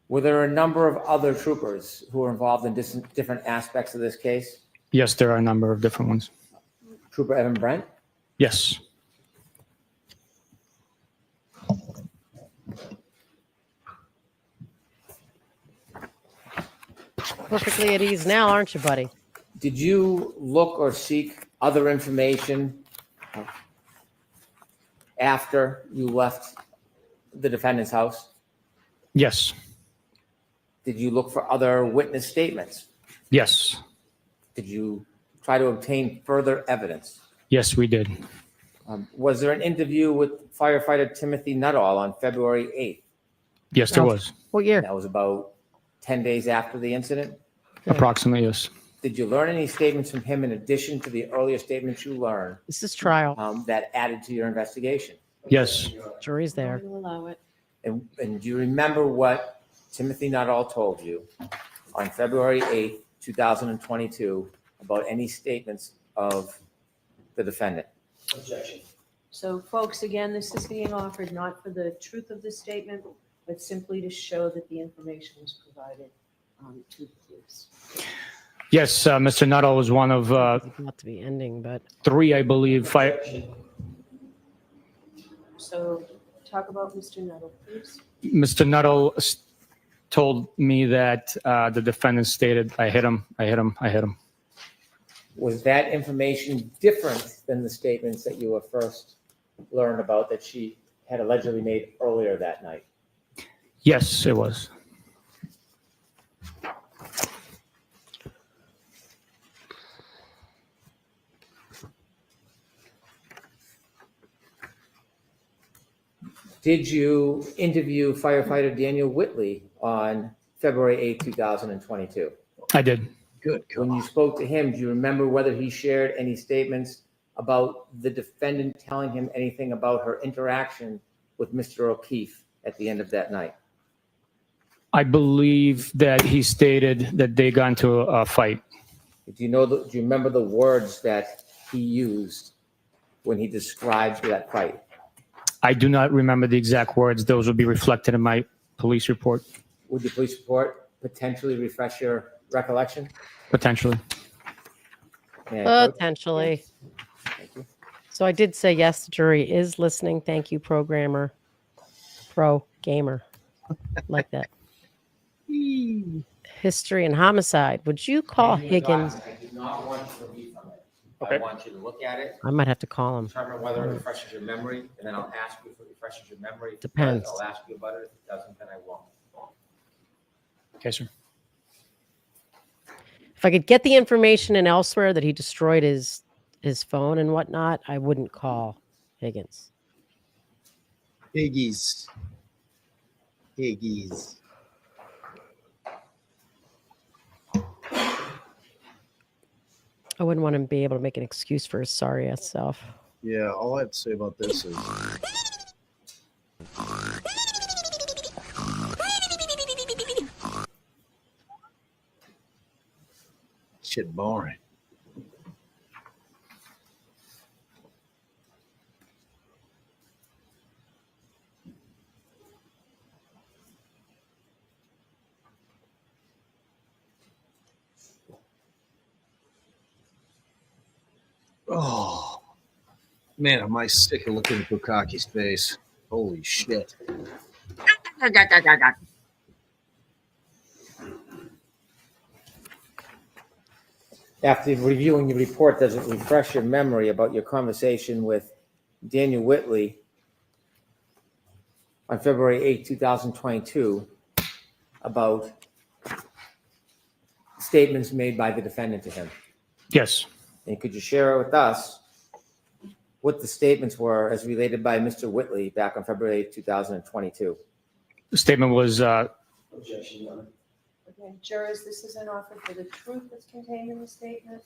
Were there a number of other troopers who were involved in different aspects of this case? Yes, there are a number of different ones. Trooper Evan Brent? Yes. Perfectly at ease now, aren't you, buddy? Did you look or seek other information after you left the defendant's house? Yes. Did you look for other witness statements? Yes. Did you try to obtain further evidence? Yes, we did. Was there an interview with firefighter Timothy Nuttall on February 8th? Yes, there Oh. was. What year? That was about 10 days after the incident. Approximately, yes. Did you learn any statements from him in addition to the earlier statements you learned This is trial. that added to your investigation? Yes. Jury's there. We'll allow it. And do you remember what Timothy Nuttall told you on February 8th, 2022 about any statements of the defendant? Objection. So folks, again, this is being offered not for the truth of the statement, but simply to show that the information was provided to the police. Yes, Mr. Nuttall was one of Not to be ending, but 3, I believe. So talk about Mr. Nuttall, please. Mr. Nuttall told me that the defendant stated, I hit him, I hit him, I hit him. Was that information different than the statements that you had first learned about that she had allegedly made earlier that night? Yes, it was. Did you interview firefighter Daniel Whitley on February 8, 2022? I did. Good. When you spoke to him, do you remember whether he shared any statements about the defendant telling him anything about her interaction with Mr. O'Keefe at the end of that night? I believe that he stated that they got into a fight. Do you remember the words that he used when he described that fight? I do not remember the exact words. Those will be reflected in my police report, Would your police report potentially refresh your recollection? potentially. May I approach? potentially. Thank you. So I did say yes, the jury is listening. Thank you, programmer, pro gamer. Like that. History and homicide. Would you call Higgins? I do not want you to read from it. Okay. I want you to look at it, I might have to call him. determine whether it refreshes your memory, and then I'll ask you if it refreshes your memory. If it does, Depends. I'll ask you about it. If it doesn't, then I won't. Okay, sir. If I could get the information and elsewhere that he destroyed his phone and whatnot, I wouldn't call Higgins. Higgies. I wouldn't want him to be able to make an excuse for his sorry ass self. Yeah, all I have to say about this is shit boring. Oh, man, am I sick of looking at Bukaki's face? Holy shit. After reviewing your report, does it refresh your memory about your conversation with Daniel Whitley on February 8, 2022 about statements made by the defendant to him? Yes. And could you share with us what the statements were as related by Mr. Whitley back on February 8, 2022? The statement was, Objection, Your Honor. Again, jurors, this is an offer for the truth that's contained in the statement,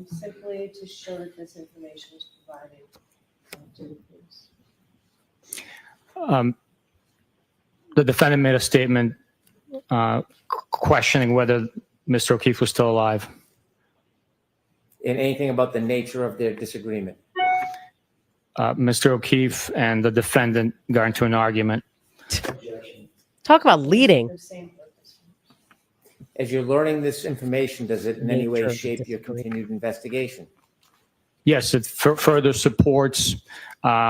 simply to show that this information was provided to the police. The defendant made a statement questioning whether Mr. O'Keefe was still alive. And anything about the nature of their disagreement? Mr. O'Keefe and the defendant got into an argument. Talk about leading. As you're learning this information, does it in any Nature way of the shape your disagreement. continued investigation? Yes, it further supports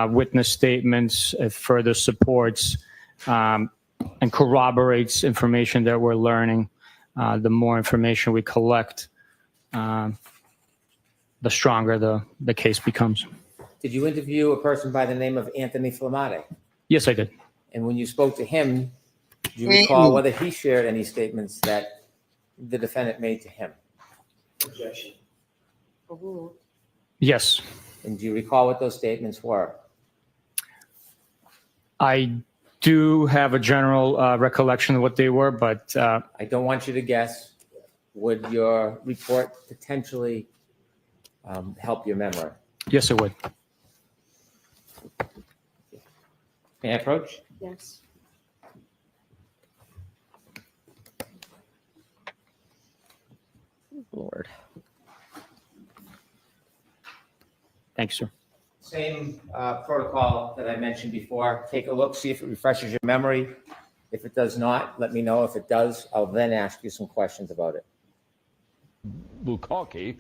witness statements. It further supports and corroborates information that we're learning. The more information we collect, the stronger the case becomes. Did you interview a person by the name of Anthony Flamate? Yes, I did. And when you spoke to him, do you recall whether he shared any statements that the defendant made to him? Objection. Yes, And do you recall what those statements were? I do have a general recollection of what they were, but I don't want you to guess. Would your report potentially help your memory? yes, it would. May I approach? Yes. Lord. Thanks, sir. Same protocol that I mentioned before. Take a look, see if it refreshes your memory. If it does not, let me know. If it does, I'll then ask you some questions about it. Bukkhenik.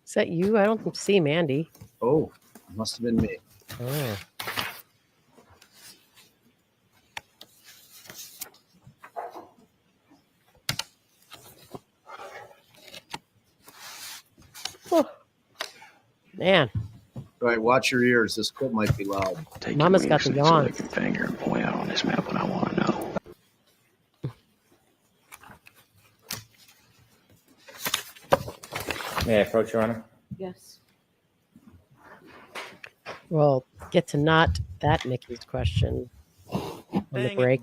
Is that you? I don't see Mandy. Oh, must have been me. Oh. Oh. Man, All right, watch your ears. This clip might be loud. Mama's got the yawn. Finger and point out on this map what I want to know. May I approach, Your Honor? Yes. Well, get to not that Mickey's question on the break.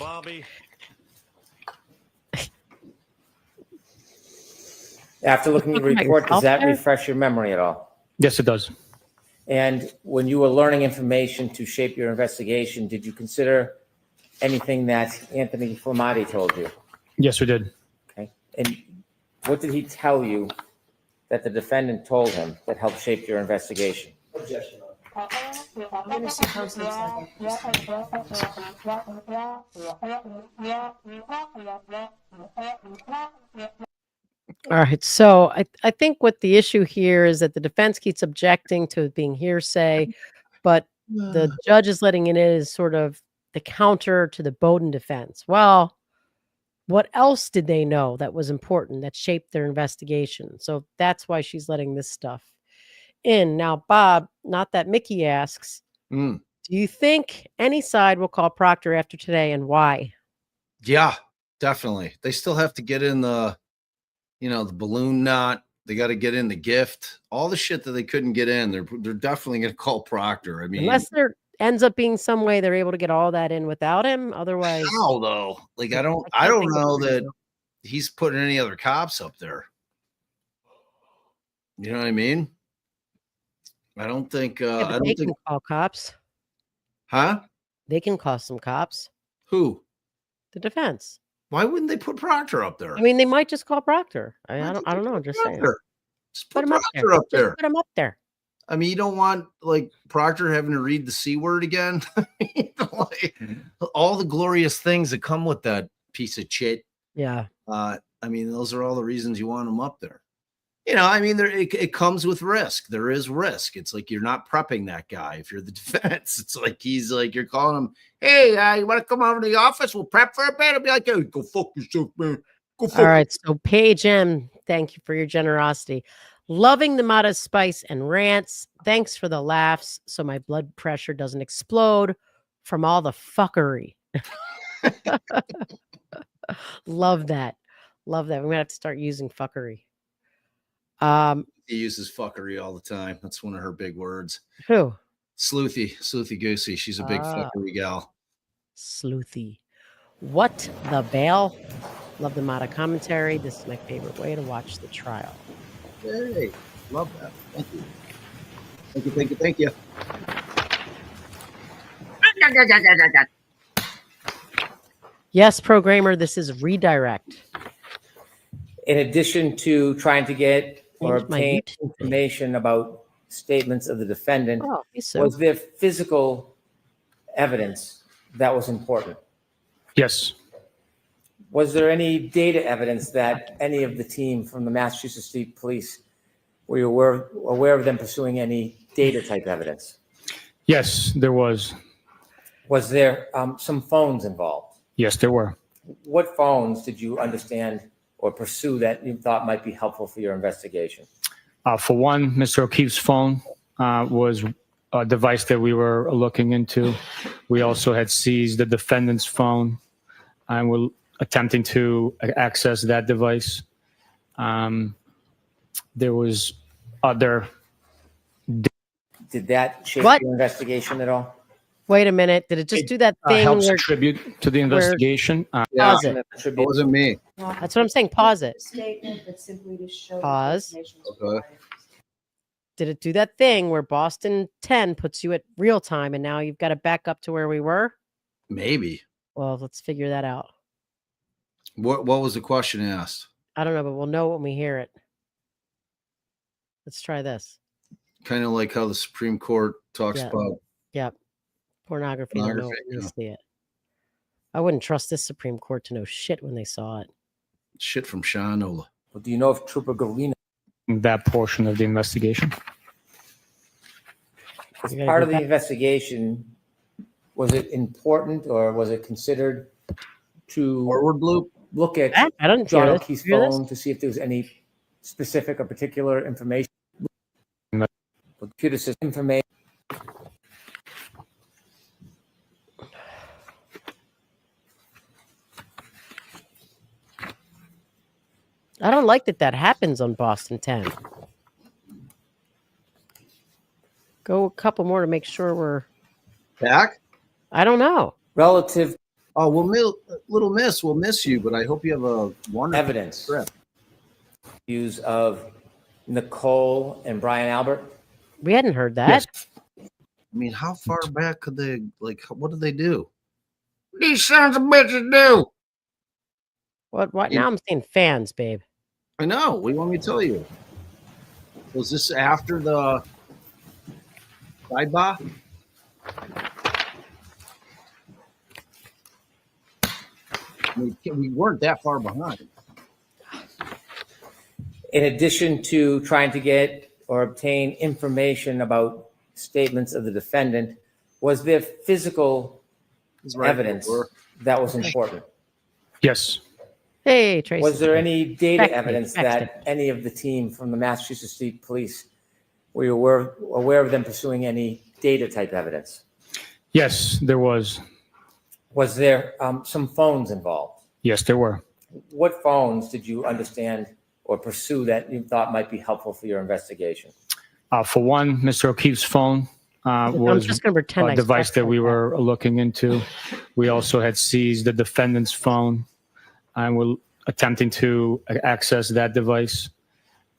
After looking at the Talking about report, does yourself that there? refresh your memory at all? Yes, it does. And when you were learning information to shape your investigation, did you consider anything that Anthony Flamati told you? Yes, we did. Okay. And what did he tell you that the defendant told him that helped shape your investigation? Objection. I'm gonna see counsel inside there. All right. So I think what the issue here is that the defense keeps objecting to it being hearsay, but the judge is letting it in as sort of the counter to the Bowden defense. Well, what else did they know that was important that shaped their investigation? So that's why she's letting this stuff in. Now, Bob, not that Mickey asks, Mm. do you think any side will call Proctor after today and why? Yeah, definitely. They still have to get in the, the balloon knot. They got to get in the gift. All the shit that they couldn't get in, they're definitely going to call Proctor. I mean, Unless there ends up being some way they're able to get all that in without him. Otherwise, how though? Like I I don't can't think of know a that reason. he's putting any other cops up there. You know what I mean? I don't think. Yeah, I but don't they think. can call cops. Huh? They can call some cops. Who? The defense. Why wouldn't they put Proctor up there? I mean, they might just call Proctor. I Why don't. didn't I they don't know. put I'm just saying. Proctor? Just put Put him up Proctor there. up there. Just put him up there. I mean, you don't want like Proctor having to read the C word again. Like, all the glorious things that come with that piece of shit. Yeah. I mean, those are all the reasons you want him up there. I mean, it comes with risk. There is risk. It's like you're not prepping that guy. If you're the defense, it's like he's like you're calling him, hey, you want to come over to the office? We'll prep for a bit. I'll be like, hey, go fuck yourself, man. Go fuck All right. So Paige M, thank you for your generosity. Loving the modest spice and rants. Thanks for the laughs so my blood pressure doesn't explode from all the fuckery. Love that. Love that. We're gonna have to start using fuckery. He uses fuckery all the time. That's one of her big words. Who? Sleuthy goosey. She's a big Ah. fuckery gal. Sleuthy. What the bail? Love the Mata commentary. This is my favorite way to watch the trial. Hey, love that. Thank you. Thank you. Yes, programmer, this is redirect. In addition to trying to get or Change my obtain YouTube thing. information about statements of the defendant, Oh, he's so was there physical evidence that was important? Yes. Was there any data evidence that any of the team from the Massachusetts State Police, were you aware of them pursuing any data type evidence? Yes, there was. Was there some phones involved? Yes, there were. What phones did you understand or pursue that you thought might be helpful for your investigation? For one, Mr. O'Keefe's phone was a device that we were looking into. We also had seized the defendant's phone and we're attempting to access that device. There was other. Did that shape What? your investigation at all? Wait a minute. Did it just do that thing helps where contribute to the investigation. Yeah, pause it? that wasn't me. That's what I'm saying. Pause it. Statement, but simply to show. that Pause. information was Okay. provided. Did it do that thing where Boston 10 puts you at real time and now you've got to back up to where we were? Maybe. Well, let's figure that out. What was the question asked? I don't know, but we'll know when we hear it. Let's try this. Kind of like how the Supreme Court talks Yeah. about. Yep. Pornography. They know Pornography, when they yeah. see it. I wouldn't trust this Supreme Court to know shit when they saw it. Shit from Shanola. Well, do you know if Trooper Galena, That portion of the investigation. as You gotta part go of the back. investigation, was it important or was it considered to Forward loop. look at I don't John hear O'Keefe's this. You hear this? phone to see if there was any specific or particular information? The computer says information. I don't like that happens on Boston 10. Go a couple more to make sure we're. Back? I don't know. Relative Oh, well, little miss, we'll miss you, but I hope you have a wonderful evidence trip. use of Nicole and Brian Albert. We hadn't heard that. Yes. I mean, how far back could they, like, what did they do? These sons of bitches do. What? Yeah. Now I'm saying fans, babe. I know. What do you want me to tell you? Was this after the bye-bye? We weren't that far behind. In addition to trying to get or obtain information about statements of the defendant, was there physical evidence that was important? Yes. Hey, Tracy. Was there any data Text me, evidence text that any of the team from the Massachusetts State Police, were you aware of them pursuing any data type evidence? Yes, there was. Was there some phones involved? Yes, there were. What phones did you understand or pursue that you thought might be helpful for your investigation? For one, Mr. O'Keefe's phone I'm was just going to pretend a I device slept that like we were looking into. We also had seized the defendant's phone and we're attempting to access that device.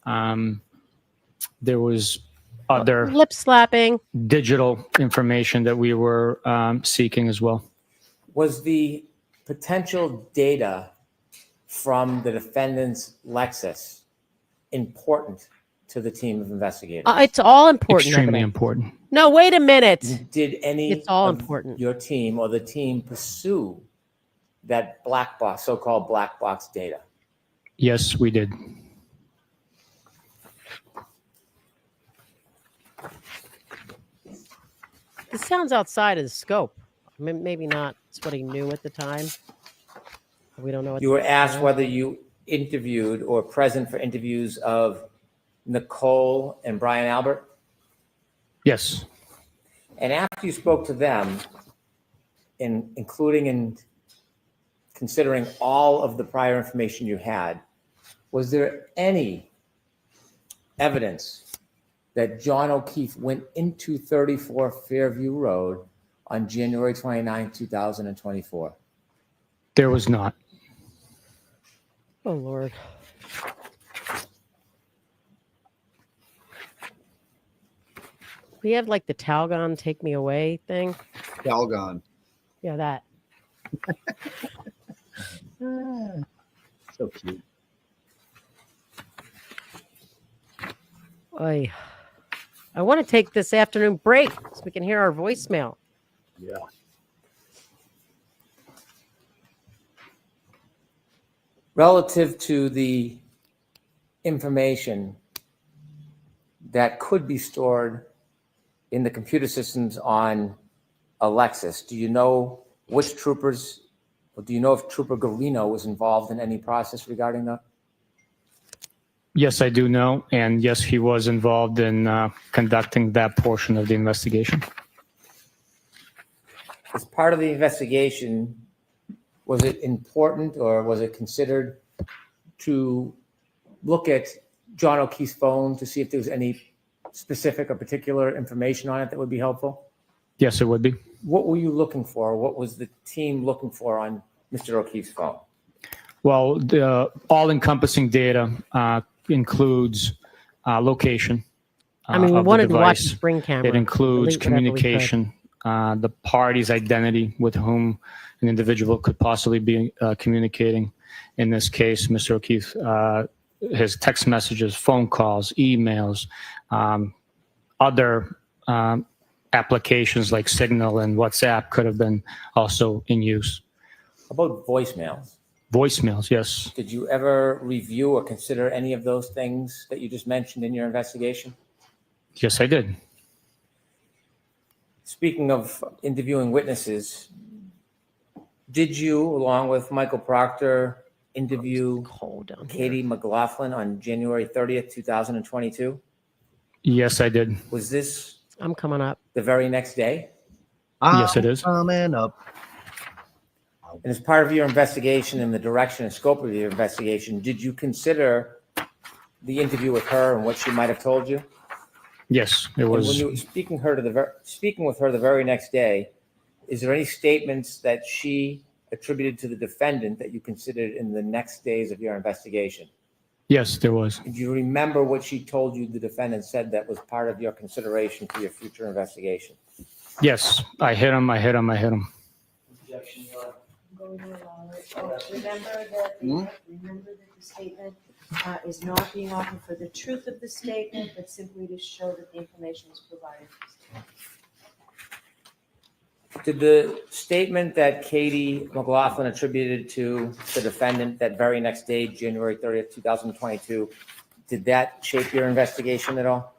There was other Lip slapping. digital information that we were seeking as well. Was the potential data from the defendant's Lexus important to the team of investigators? It's all important. Extremely evidence. important. No, wait a minute. Did any It's all of important. your team or the team pursue that black box, so-called black box data? Yes, we did. This sounds outside of the scope. Maybe not. It's what he knew at the time. We don't know. What You were asked whether you interviewed or present for interviews of Nicole and Brian Albert. Yes. And after you spoke to them, including and considering all of the prior information you had, was there any evidence that John O'Keefe went into 34 Fairview Road on January 29, 2024? There was not. Oh, Lord. We have like the Talgon take me away thing. Calgon. Yeah, that. So cute. Oy. I want to take this afternoon break so we can hear our voicemail. Yeah. Relative to the information that could be stored in the computer systems on Alexis, do you know which troopers, or do you know if Trooper Garino was involved in any process regarding that? Yes, I do know. And yes, he was involved in conducting that portion of the investigation. As part of the investigation, was it important or was it considered to look at John O'Keefe's phone to see if there was any specific or particular information on it that would be helpful? Yes, it would be. What were you looking for? What was the team looking for on Mr. O'Keefe's phone? Well, the all-encompassing data includes location. I mean, we of the wanted to watch the device. spring camera. It includes delete whatever we could. communication, the party's identity with whom an individual could possibly be communicating. In this case, Mr. O'Keefe, his text messages, phone calls, emails, other applications like Signal and WhatsApp could have been also in use. How about voicemails? Voicemails, yes. Did you ever review or consider any of those things that you just mentioned in your investigation? Yes, I did. Speaking of interviewing witnesses, did you, along with Michael Proctor, interview Cold down here. Katie McLaughlin on January 30th, 2022? Yes, I did. Was this I'm coming up. the very next day? Yes, it is. Coming up. And as part of your investigation and the direction and scope of your investigation, did you consider the interview with her and what she might have told you? Yes, it And when was. you were speaking with her the very next day, is there any statements that she attributed to the defendant that you considered in the next days of your investigation? Yes, there was. Do you remember what she told you the defendant said that was part of your consideration for your future investigation? Yes, I hit him. I'm going to allow it. Oh, remember that the statement is not being offered for the truth of the statement, but simply to show that the information was provided. Did the statement that Katie McLaughlin attributed to the defendant that very next day, January 30th, 2022, did that shape your investigation at all?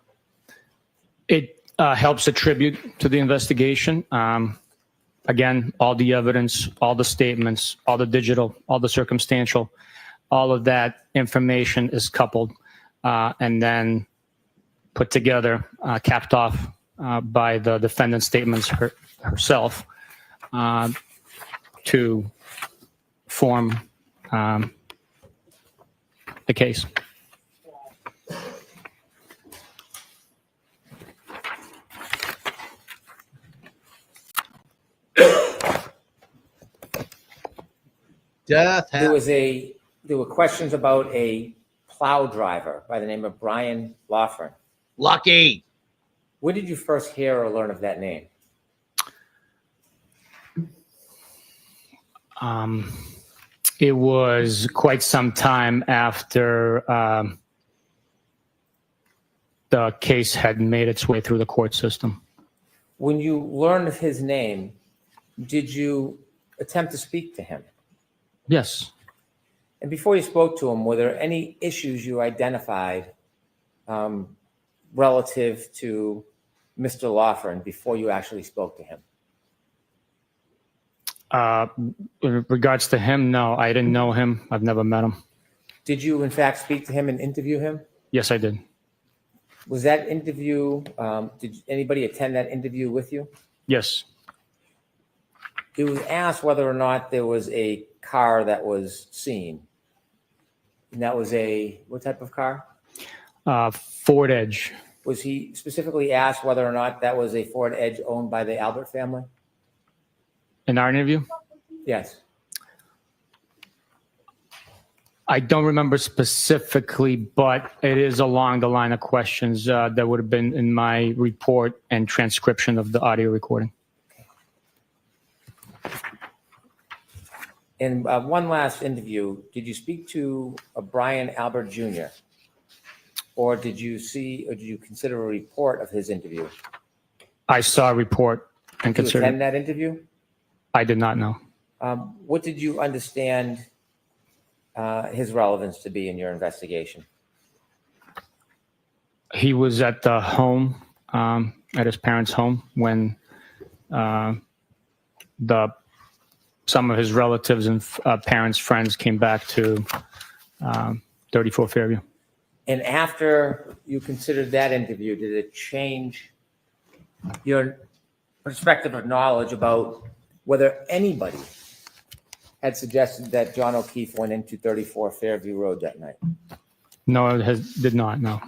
It helps attribute to the investigation. Again, all the evidence, all the statements, all the digital, all the circumstantial, all of that information is coupled and then put together, capped off by the defendant's statements herself to form the case. Death There were questions about a plow driver by the name of Brian Loughran. Lucky. When did you first hear or learn of that name? It was quite some time after the case had made its way through the court system. When you learned of his name, did you attempt to speak to him? Yes. And before you spoke to him, were there any issues you identified relative to Mr. Loughran before you actually spoke to him? In regards to him, no, I didn't know him. I've never met him. Did you, in fact, speak to him and interview him? Yes, I did. Was that interview, did anybody attend that interview with you? Yes. It was asked whether or not there was a car that was seen. And that was what type of car? Ford Edge. Was he specifically asked whether or not that was a Ford Edge owned by the Albert family? In our interview? Yes. I don't remember specifically, but it is along the line of questions that would have been in my report and transcription of the audio recording. In one last interview, did you speak to Brian Albert Jr.? Or did you consider a report of his interview? I saw a report and Did you considered. attend that interview? I did not know. What did you understand his relevance to be in your investigation? He was at the home, at his parents' home, when some of his relatives and parents' friends came back to 34 Fairview. And after you considered that interview, did it change your perspective or knowledge about whether anybody had suggested that John O'Keefe went into 34 Fairview Road that night? No, it did not, no.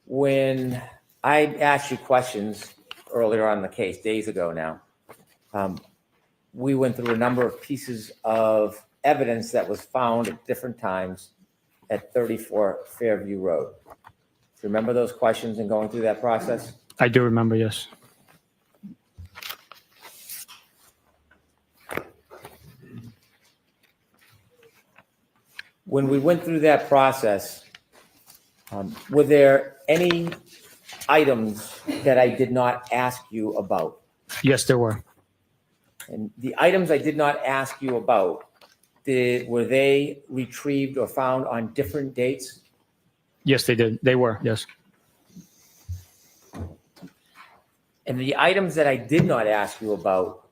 When I asked you questions earlier on in the case, days ago now, we went through a number of pieces of evidence that was found at different times at 34 Fairview Road. Do you remember those questions and going through that process? I do remember, yes. When we went through that process, were there any items that I did not ask you about? Yes, there were. And the items I did not ask you about, were they retrieved or found on different dates? Yes, they did. They were, yes. And the items that I did not ask you about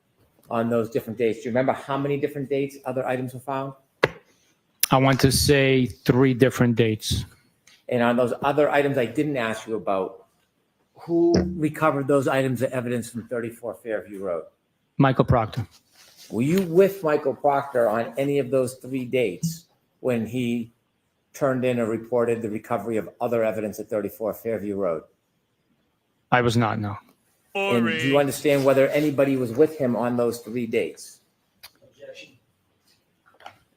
on those different dates, do you remember how many different dates other items were found? I want to say 3 different dates. And on those other items I didn't ask you about, who recovered those items of evidence from 34 Fairview Road? Michael Proctor. Were you with Michael Proctor on any of those 3 dates when he turned in or reported the recovery of other evidence at 34 Fairview Road? I was not, no. And do you understand whether anybody was with him on those 3 dates? Objection.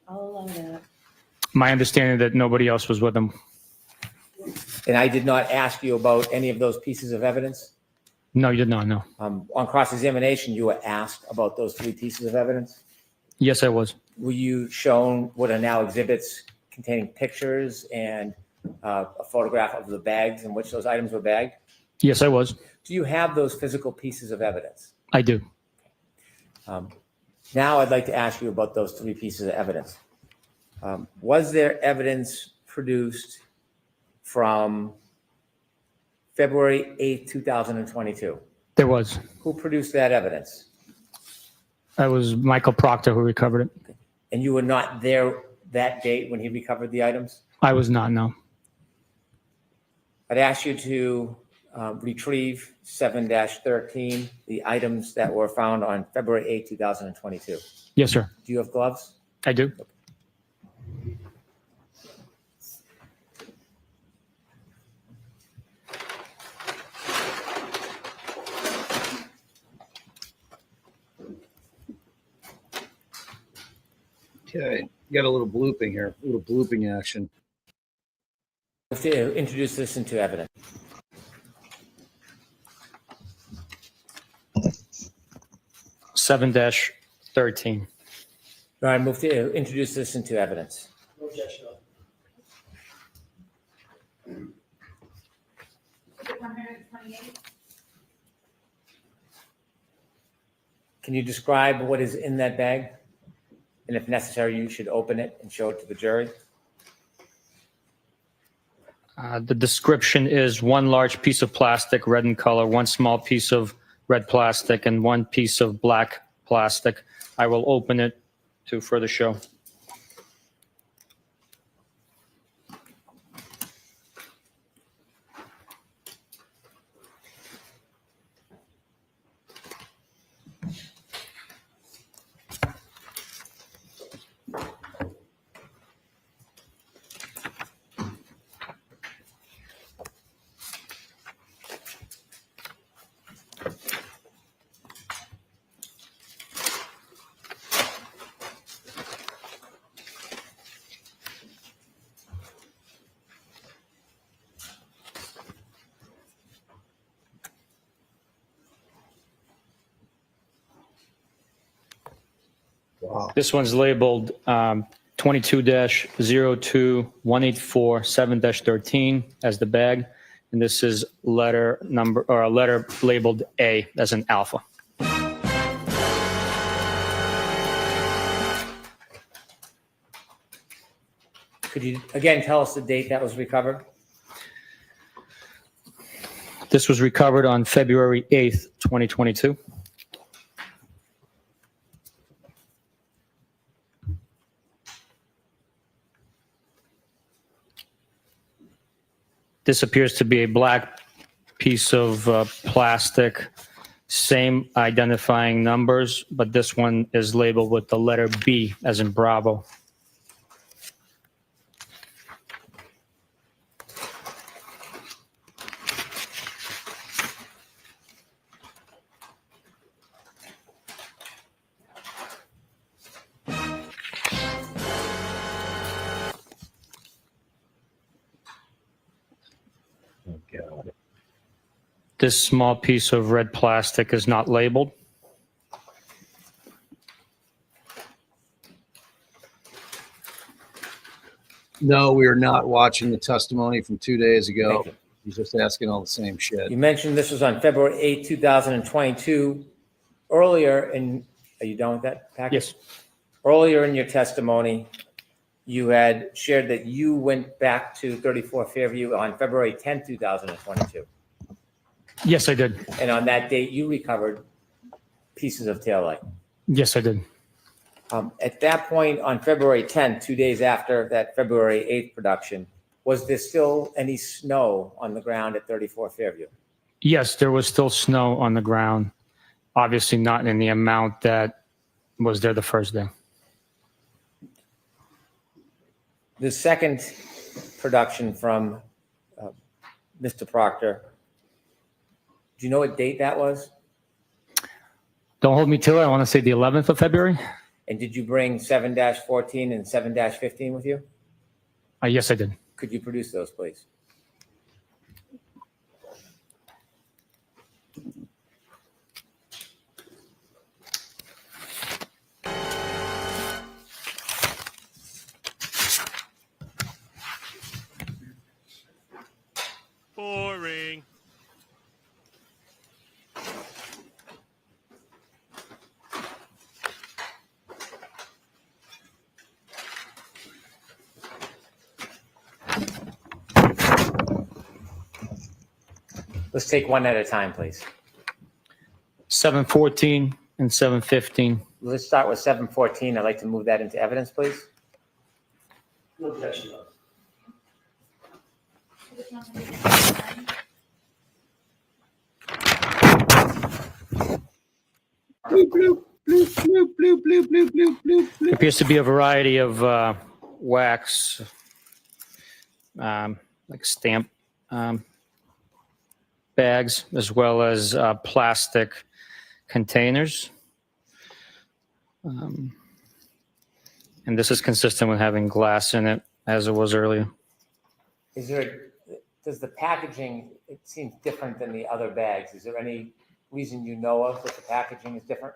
I'll allow that. My understanding that nobody else was with him. And I did not ask you about any of those pieces of evidence? No, you did not, no. On cross-examination, you were asked about those 3 pieces of evidence? Yes, I was. Were you shown what are now exhibits containing pictures and a photograph of the bags in which those items were bagged? Yes, I was. Do you have those physical pieces of evidence? I do. Now I'd like to ask you about those 3 pieces of evidence. Was there evidence produced from February 8th, 2022? There was. Who produced that evidence? That was Michael Proctor who recovered it. And you were not there that date when he recovered the items? I was not, no. I'd ask you to retrieve 7-13, the items that were found on February 8, 2022. Yes, sir. Do you have gloves? I do. Okay, got a little blooping here, a little blooping action. To introduce this into evidence. Seven 13. All right, move to introduce this into evidence. No objection. 128. Can you describe what is in that bag? And if necessary, you should open it and show it to the jury. The description is 1 large piece of plastic, red in color, 1 small piece of red plastic, and 1 piece of black plastic. I will open it to further show. Wow. This one's labeled 22-02-184-7-13 as the bag. And this is letter number, or a letter labeled A as an alpha. Could you again tell us the date that was recovered? This was recovered on February 8th, 2022. This appears to be a black piece of plastic, same identifying numbers, but this one is labeled with the letter B as in Bravo. Oh, God. This small piece of red plastic is not labeled. No, we are not watching the testimony from 2 days ago. Thank you. He's just asking all the same shit. You mentioned this was on February 8th, 2022. Earlier in, are you done with that package? Yes. Earlier in your testimony, you had shared that you went back to 34 Fairview on February 10th, 2022. Yes, I did. And on that date, you recovered pieces of taillight. Yes, I did. At that point, on February 10th, 2 days after that February 8th production, was there still any snow on the ground at 34 Fairview? Yes, there was still snow on the ground. Obviously not in the amount that was there the first day. The second production from Mr. Proctor, do you know what date that was? Don't hold me to it. I want to say the 11th of February. And did you bring 7-14 and 7-15 with you? Yes, I did. Could you produce those, please? Boring. Let's take one at a time, please. 7-14 and 7-15. Let's start with 7-14. I'd like to move that into evidence, please. No objection. Bloop, bloop, bloop, bloop, bloop, bloop, bloop, bloop, bloop, bloop. Appears to be a variety of wax, like stamp bags, as well as plastic containers. And this is consistent with having glass in it, as it was earlier. Does the packaging, it seems different than the other bags. Is there any reason you know of that the packaging is different?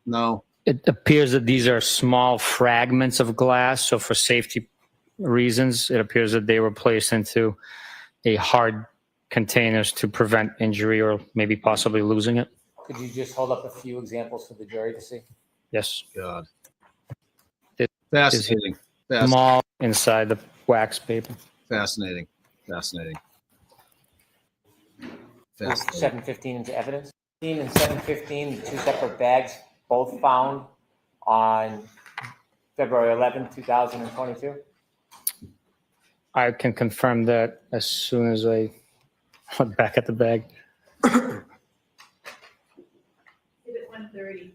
No. It appears that these are small fragments of glass, so for safety reasons, it appears that they were placed into a hard containers to prevent injury or maybe possibly losing it. Could you just hold up a few examples for the jury to see? Yes. God. It Fascinating. Fascinating. Small inside the wax paper. Fascinating. Fascinating. Move Fascinating. 7-15 into evidence. 7-15 and 7-15, the two separate bags, both found on February 11th, 2022. I can confirm that as soon as I look back at the bag. Exhibit 130.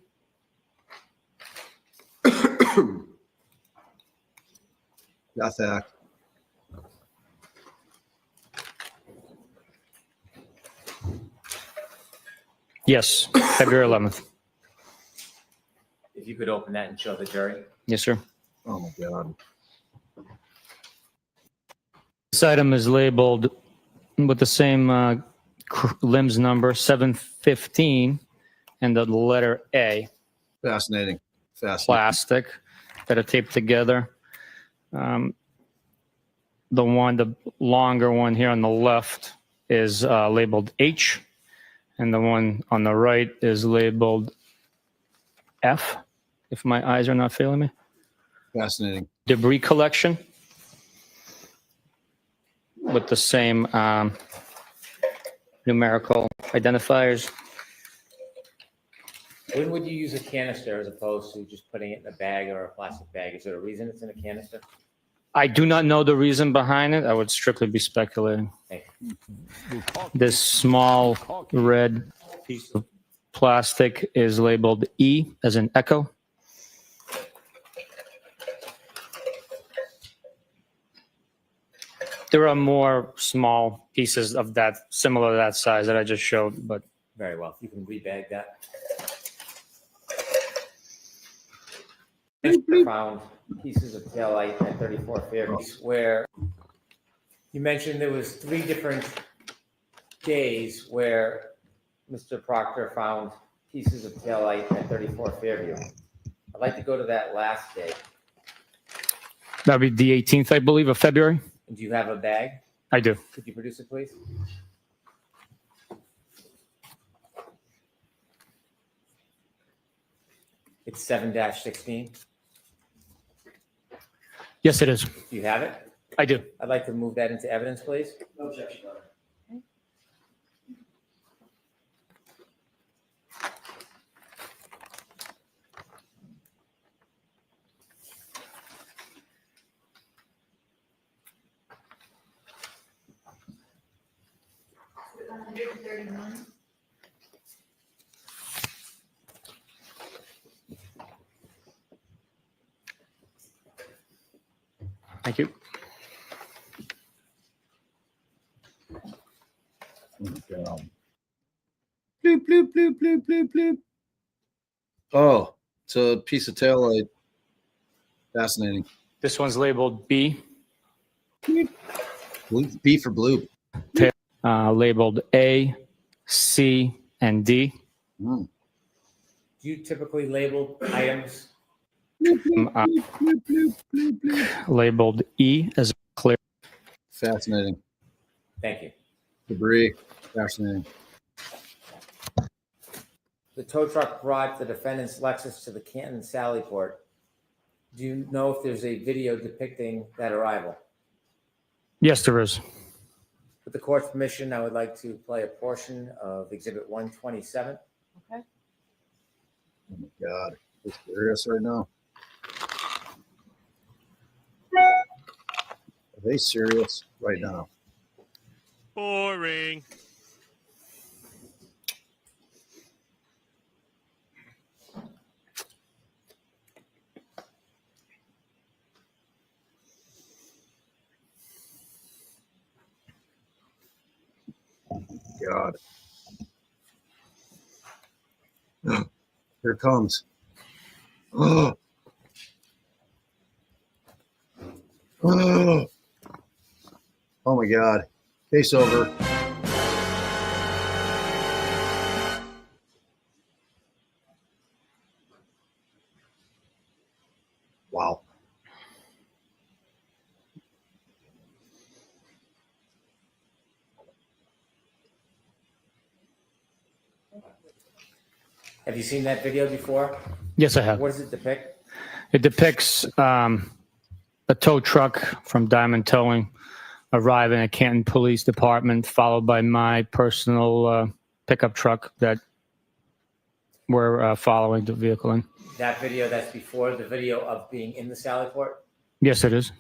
Got that. Yes, February 11th. If you could open that and show the jury. Yes, sir. Oh my God. This item is labeled with the same limbs number, 7-15, and the letter A, Fascinating. Fascinating. plastic, that are taped together. The longer one here on the left is labeled H, and the one on the right is labeled F, if my eyes are not failing me. Fascinating. Debris collection with the same numerical identifiers. When would you use a canister as opposed to just putting it in a bag or a plastic bag? Is there a reason it's in a canister? I do not know the reason behind it. I would strictly be speculating. Thank This small red piece of plastic is labeled E as in echo. There are more small pieces of that, similar to that size that I just showed, but Very well. If you can rebag that. Found pieces of taillight at 34 Fairview, where you mentioned there was 3 different days where Mr. Proctor found pieces of taillight at 34 Fairview. I'd like to go to that last day. that would be the 18th, I believe, of February. Do you have a bag? I do. Could you produce it, please? It's 7-16. Yes, it is. Do you have it? I do. I'd like to move that into evidence, please. No objection, Your Honor. Thank you. Bloop, bloop, bloop, bloop, bloop, bloop. Oh, it's a piece of taillight. Fascinating. This one's labeled B, Bloop, B for bloop. labeled A, C, and D. Mm. Do you typically label items? Labeled E as clear. Fascinating. Thank you. Debris. Fascinating. The tow truck brought the defendant's Lexus to the Canton Sallyport. Do you know if there's a video depicting that arrival? Yes, there is. With the court's permission, I would like to play a portion of Exhibit 127. Okay. Oh my God. Are you serious right now? Are they serious right now? Boring. God. Here it comes. Oh. Oh. Oh my God. Case over. Wow. Have you seen that video before? Yes, I have. What does it depict? It depicts a tow truck from Diamond Towing arriving at Canton Police Department, followed by my personal pickup truck that we're following the vehicle in. That video, that's before the video of being in the Sallyport? Yes, it is.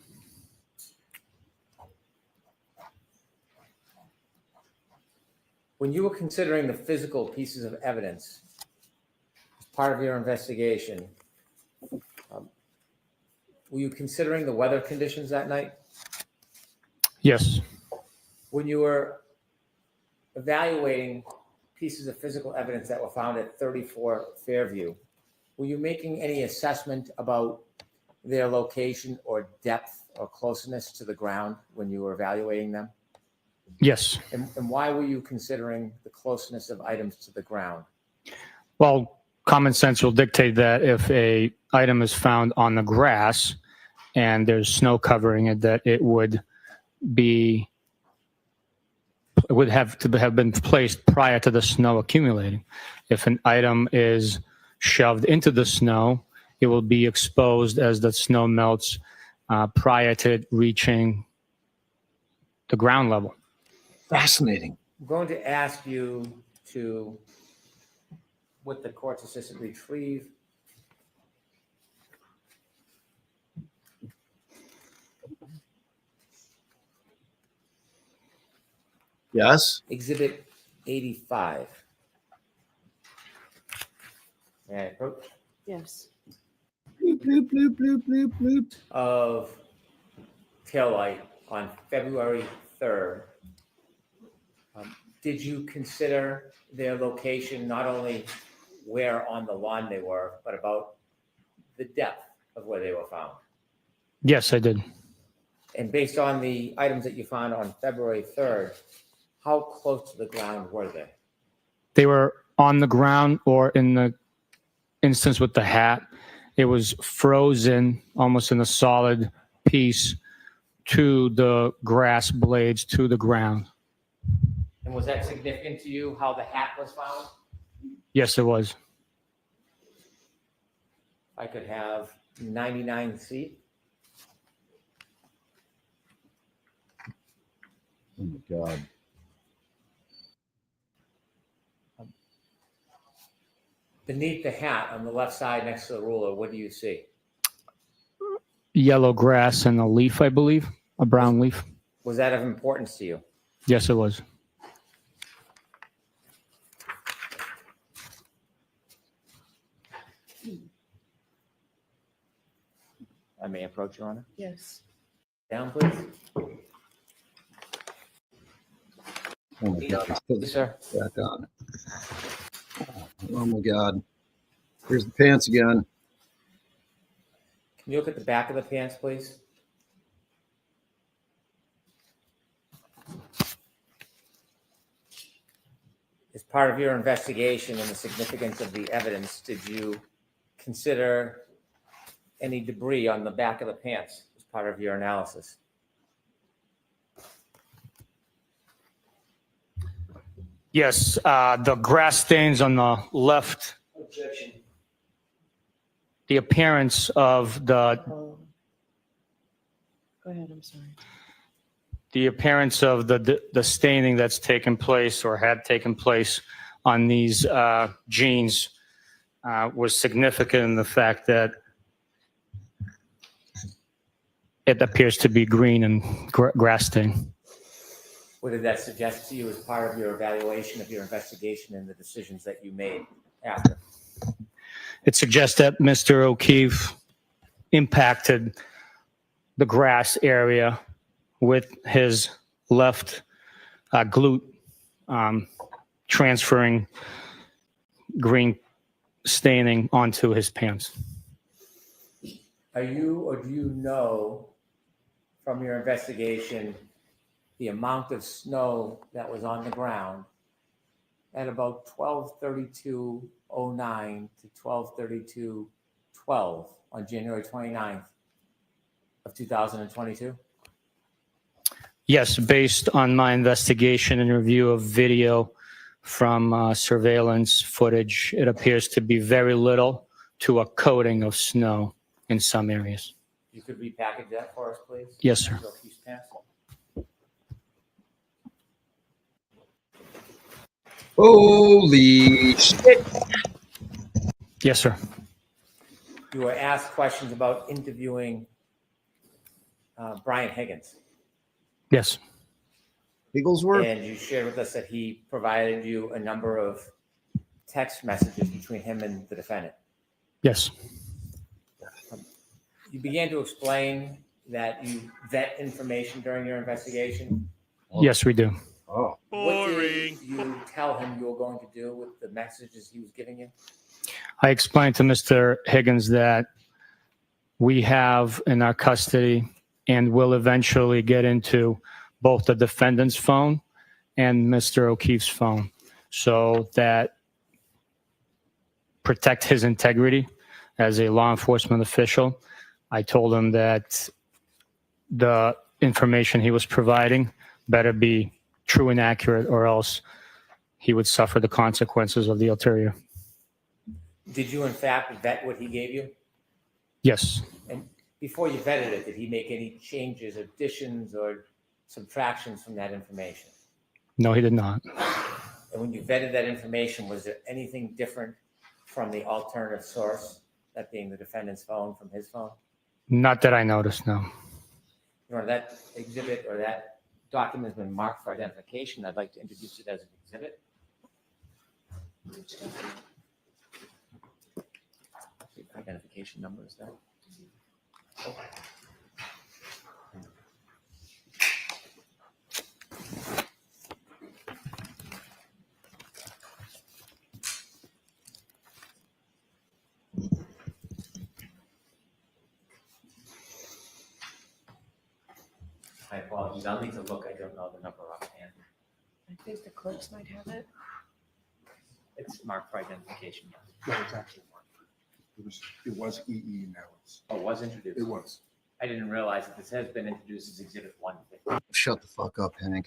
When you were considering the physical pieces of evidence as part of your investigation, were you considering the weather conditions that night? Yes. When you were evaluating pieces of physical evidence that were found at 34 Fairview, were you making any assessment about their location or depth or closeness to the ground when you were evaluating them? Yes. And why were you considering the closeness of items to the ground? Well, common sense will dictate that if a item is found on the grass and there's snow covering it, that it would have to have been placed prior to the snow accumulating. If an item is shoved into the snow, it will be exposed as the snow melts prior to it reaching the ground level. Fascinating. I'm going to ask you to, with the court's assistant, retrieve Yes. Exhibit 85. May I approach? Yes. Bloop, bloop, bloop, bloop, bloop, bloop. Of taillight on February 3rd. Did you consider their location, not only where on the lawn they were, but about the depth of where they were found? Yes, I did. And based on the items that you found on February 3rd, how close to the ground were they? They were on the ground, or in the instance with the hat, it was frozen almost in a solid piece to the grass blades, to the ground. And was that significant to you, how the hat was found? Yes, it was. I could have 99 feet. Oh my God. Beneath the hat on the left side next to the ruler, what do you see? Yellow grass and a leaf, I believe, a brown leaf. Was that of importance to you? Yes, it was. I may approach, Your Honor. Yes. Down, please. Oh my God. Let's put Yes, this sir. back on. Oh my God. Here's the pants again. Can you look at the back of the pants, please? As part of your investigation and the significance of the evidence, did you consider any debris on the back of the pants as part of your analysis? Yes, the grass stains on the left, Objection. the appearance of the Go ahead, I'm sorry. the staining that's taken place or had taken place on these jeans was significant in the fact that it appears to be green and grass stain. What did that suggest to you as part of your evaluation of your investigation and the decisions that you made after? It suggests that Mr. O'Keefe impacted the grass area with his left glute, transferring green staining onto his pants. Are you, or do you know from your investigation the amount of snow that was on the ground at about 12:32:09 to 12:32:12 on January 29th of 2022? Yes, based on my investigation and review of video from surveillance footage, it appears to be very little to a coating of snow in some areas. You could repackage that for us, please? Yes, sir. So O'Keefe's pants. Holy shit. Yes, sir. You were asked questions about interviewing Brian Higgins, Yes. Bigglesworth? and you shared with us that he provided you a number of text messages between him and the defendant. Yes. You began to explain that you vet information during your investigation. Yes, we do. Oh. What did you tell him you were going to do with the messages he was giving you? I explained to Mr. Higgins that we have in our custody and will eventually get into both the defendant's phone and Mr. O'Keefe's phone, so that protect his integrity as a law enforcement official. I told him that the information he was providing better be true and accurate, or else he would suffer the consequences of the ulterior. Did you in fact vet what he gave you? Yes. And before you vetted it, did he make any changes, additions, or subtractions from that information? No, he did not. And when you vetted that information, was there anything different from the alternative source, that being the defendant's phone, from his phone? Not that I noticed, no. You know, that exhibit or that document has been marked for identification. I'd like to introduce it as an exhibit. Identification number is that? My apologies. I'll need to look. I don't know the number offhand. I think the clerks might have it. It's marked for identification. No, it's actually one. It was EE now. Oh, it was introduced. It was. I didn't realize that this has been introduced as Exhibit 1. Shut the fuck up, Hennig.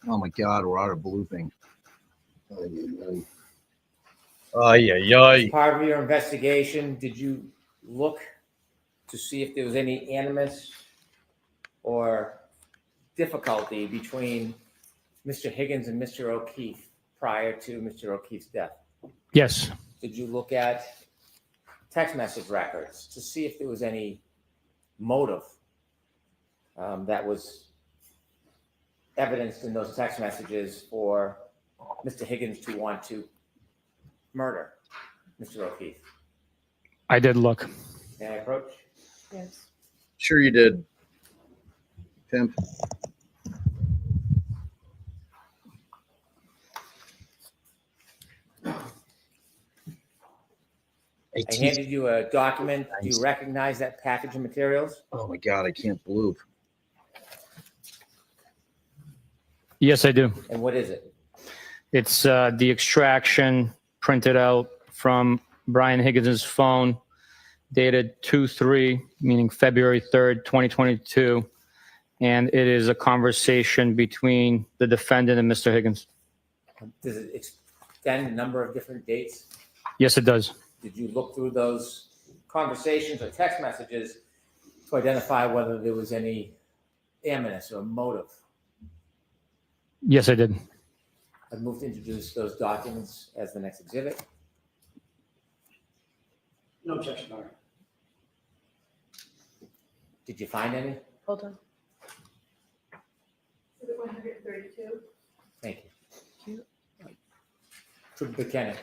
Oh my God, we're out of blooping. Ay, ay, ay. Part of your investigation, did you look to see if there was any animus or difficulty between Mr. Higgins and Mr. O'Keefe prior to Mr. O'Keefe's death? Yes. Did you look at text message records to see if there was any motive that was evidenced in those text messages for Mr. Higgins to want to murder Mr. O'Keefe? I did look. May I approach? Yes. Sure you did. Pimp. I handed you a document. Do you recognize that package of materials? Oh my God, I can't bloop. Yes, I do. And what is it? It's the extraction printed out from Brian Higgins' phone, dated 2/3, meaning February 3rd, 2022. And it is a conversation between the defendant and Mr. Higgins. Does it extend a number of different dates? Yes, it does. Did you look through those conversations or text messages to identify whether there was any animus or motive? Yes, I did. I'd move to introduce those documents as the next exhibit. No objection, Your Honor. Did you find any? Hold on. Is it 132? Thank you. Trooper Buchanan,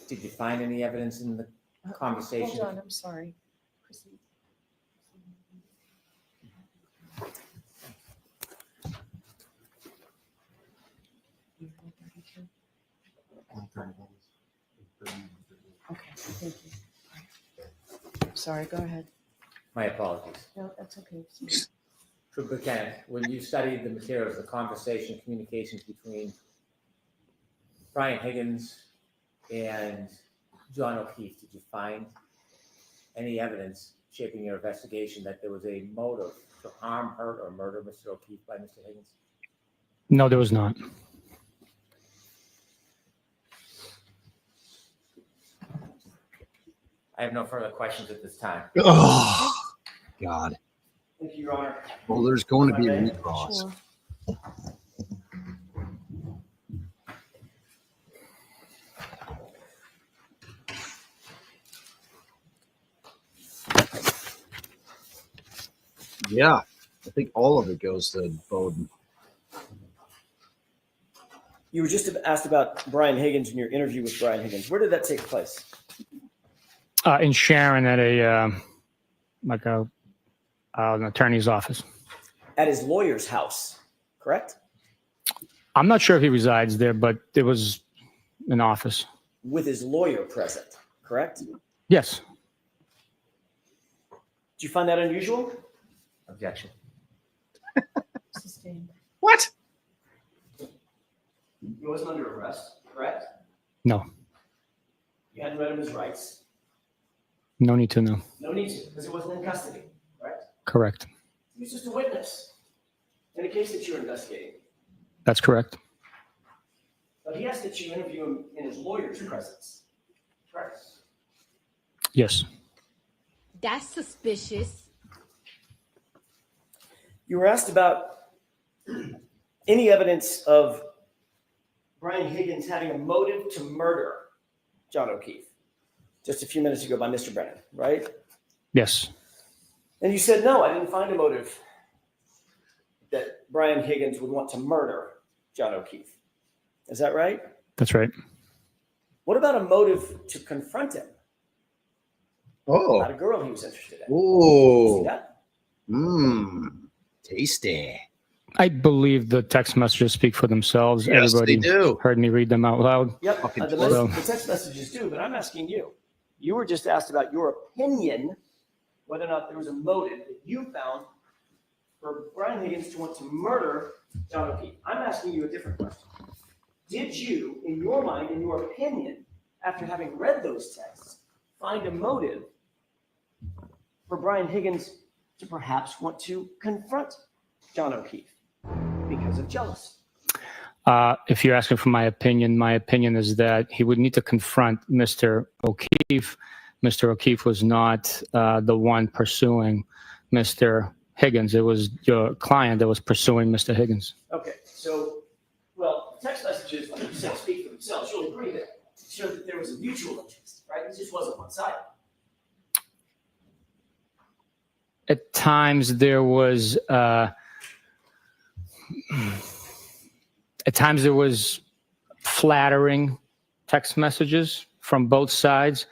did you find any evidence in the conversation? Hold on, I'm sorry. Proceed. Okay, thank you. Sorry, go ahead. My apologies. No, that's okay. Trooper Buchanan, when you studied the materials, the conversation, communications between Brian Higgins and John O'Keefe, did you find any evidence shaping your investigation that there was a motive to harm, hurt, or murder Mr. O'Keefe by Mr. Higgins? No, there was not. I have no further questions at this time. Oh, God. Thank you, Your Honor. Well, there's going to be a recross. Sure. Yeah, I think all of it goes to Bowden. You were just asked about Brian Higgins in your interview with Brian Higgins. Where did that take place? In Sharon at an attorney's office. At his lawyer's house, correct? I'm not sure if he resides there, but it was an office. With his lawyer present, correct? Did Yes. you find that unusual? Objection. Sustained. What? He wasn't under arrest, correct? No. You hadn't read him his rights. No need to know. No need to, because he wasn't in custody, right? Correct. He was just a witness in a case that you're investigating. That's correct. But he asked that you interview him in his lawyer's presence. Correct. Yes. That's suspicious. You were asked about any evidence of Brian Higgins having a motive to murder John O'Keefe just a few minutes ago by Mr. Brennan, right? Yes. And you said, no, I didn't find a motive that Brian Higgins would want to murder John O'Keefe. Is that right? That's right. What about a motive to confront him? Oh. About a girl he was interested in. See Oh. that? Tasty. I believe the text messages speak for themselves. Yes, Everybody they do. heard me read them out loud. Yep, Fucking the text messages do, but I'm asking you. You were just asked about your opinion, whether or not there was a motive that you found for Brian Higgins to want to murder John O'Keefe. I'm asking you a different question. Did you, in your mind, in your opinion, after having read those texts, find a motive for Brian Higgins to perhaps want to confront John O'Keefe because of jealousy? If you're asking for my opinion is that he would need to confront Mr. O'Keefe. Mr. O'Keefe was not the one pursuing Mr. Higgins. It was your client that was pursuing Mr. Higgins. Okay, so, well, text messages, like you said, speak for themselves. You'll agree that it showed that there was a mutual interest, right? It just wasn't one-sided. At times there was flattering text messages from both sides,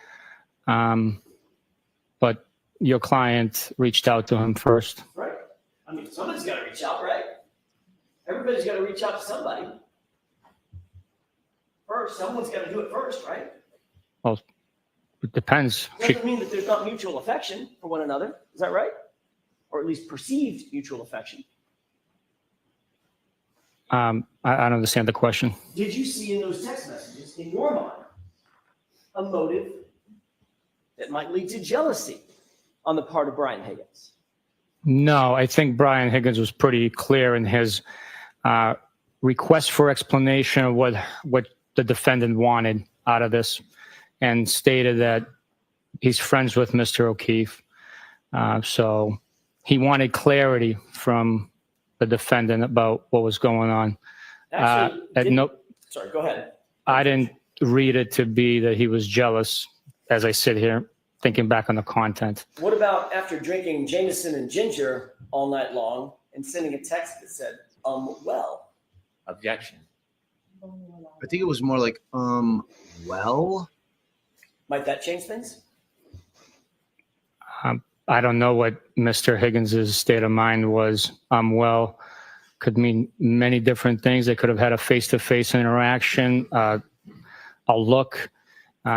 but your client reached out to him first. Right. I mean, somebody's got to reach out, right? Everybody's got to reach out to somebody. First, someone's got to do it first, right? Well, it depends. Doesn't mean that there's not mutual affection for one another. Is that right? Or at least perceived mutual affection. I don't understand the question. Did you see in those text messages, in your mind, a motive that might lead to jealousy on the part of Brian Higgins? No, I think Brian Higgins was pretty clear in his request for explanation of what the defendant wanted out of this, and stated that he's friends with Mr. O'Keefe. So he wanted clarity from the defendant about what was going on. Actually, sorry, go ahead. I didn't read it to be that he was jealous as I sit here thinking back on the content. What about after drinking Jameson and ginger all night long and sending a text that said, well? Objection. I think it was more like, well. Might that change things? I don't know what Mr. Higgins' state of mind was. Well, could mean many different things. They could have had a face-to-face interaction, a look.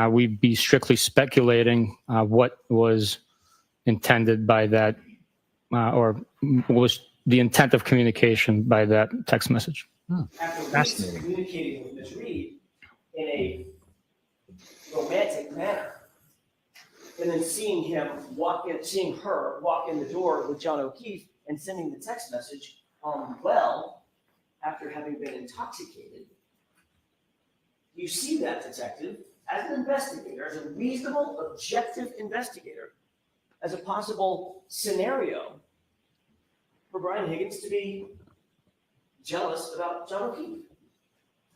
We'd be strictly speculating what was intended by that, or what was the intent of communication by that text message. After weeks of communicating with Ms. Reed in a romantic manner, and then seeing her walk in the door with John O'Keefe and sending the text message, well, after having been intoxicated, you see that, detective, as an investigator, as a reasonable, objective investigator, as a possible scenario for Brian Higgins to be jealous about John O'Keefe.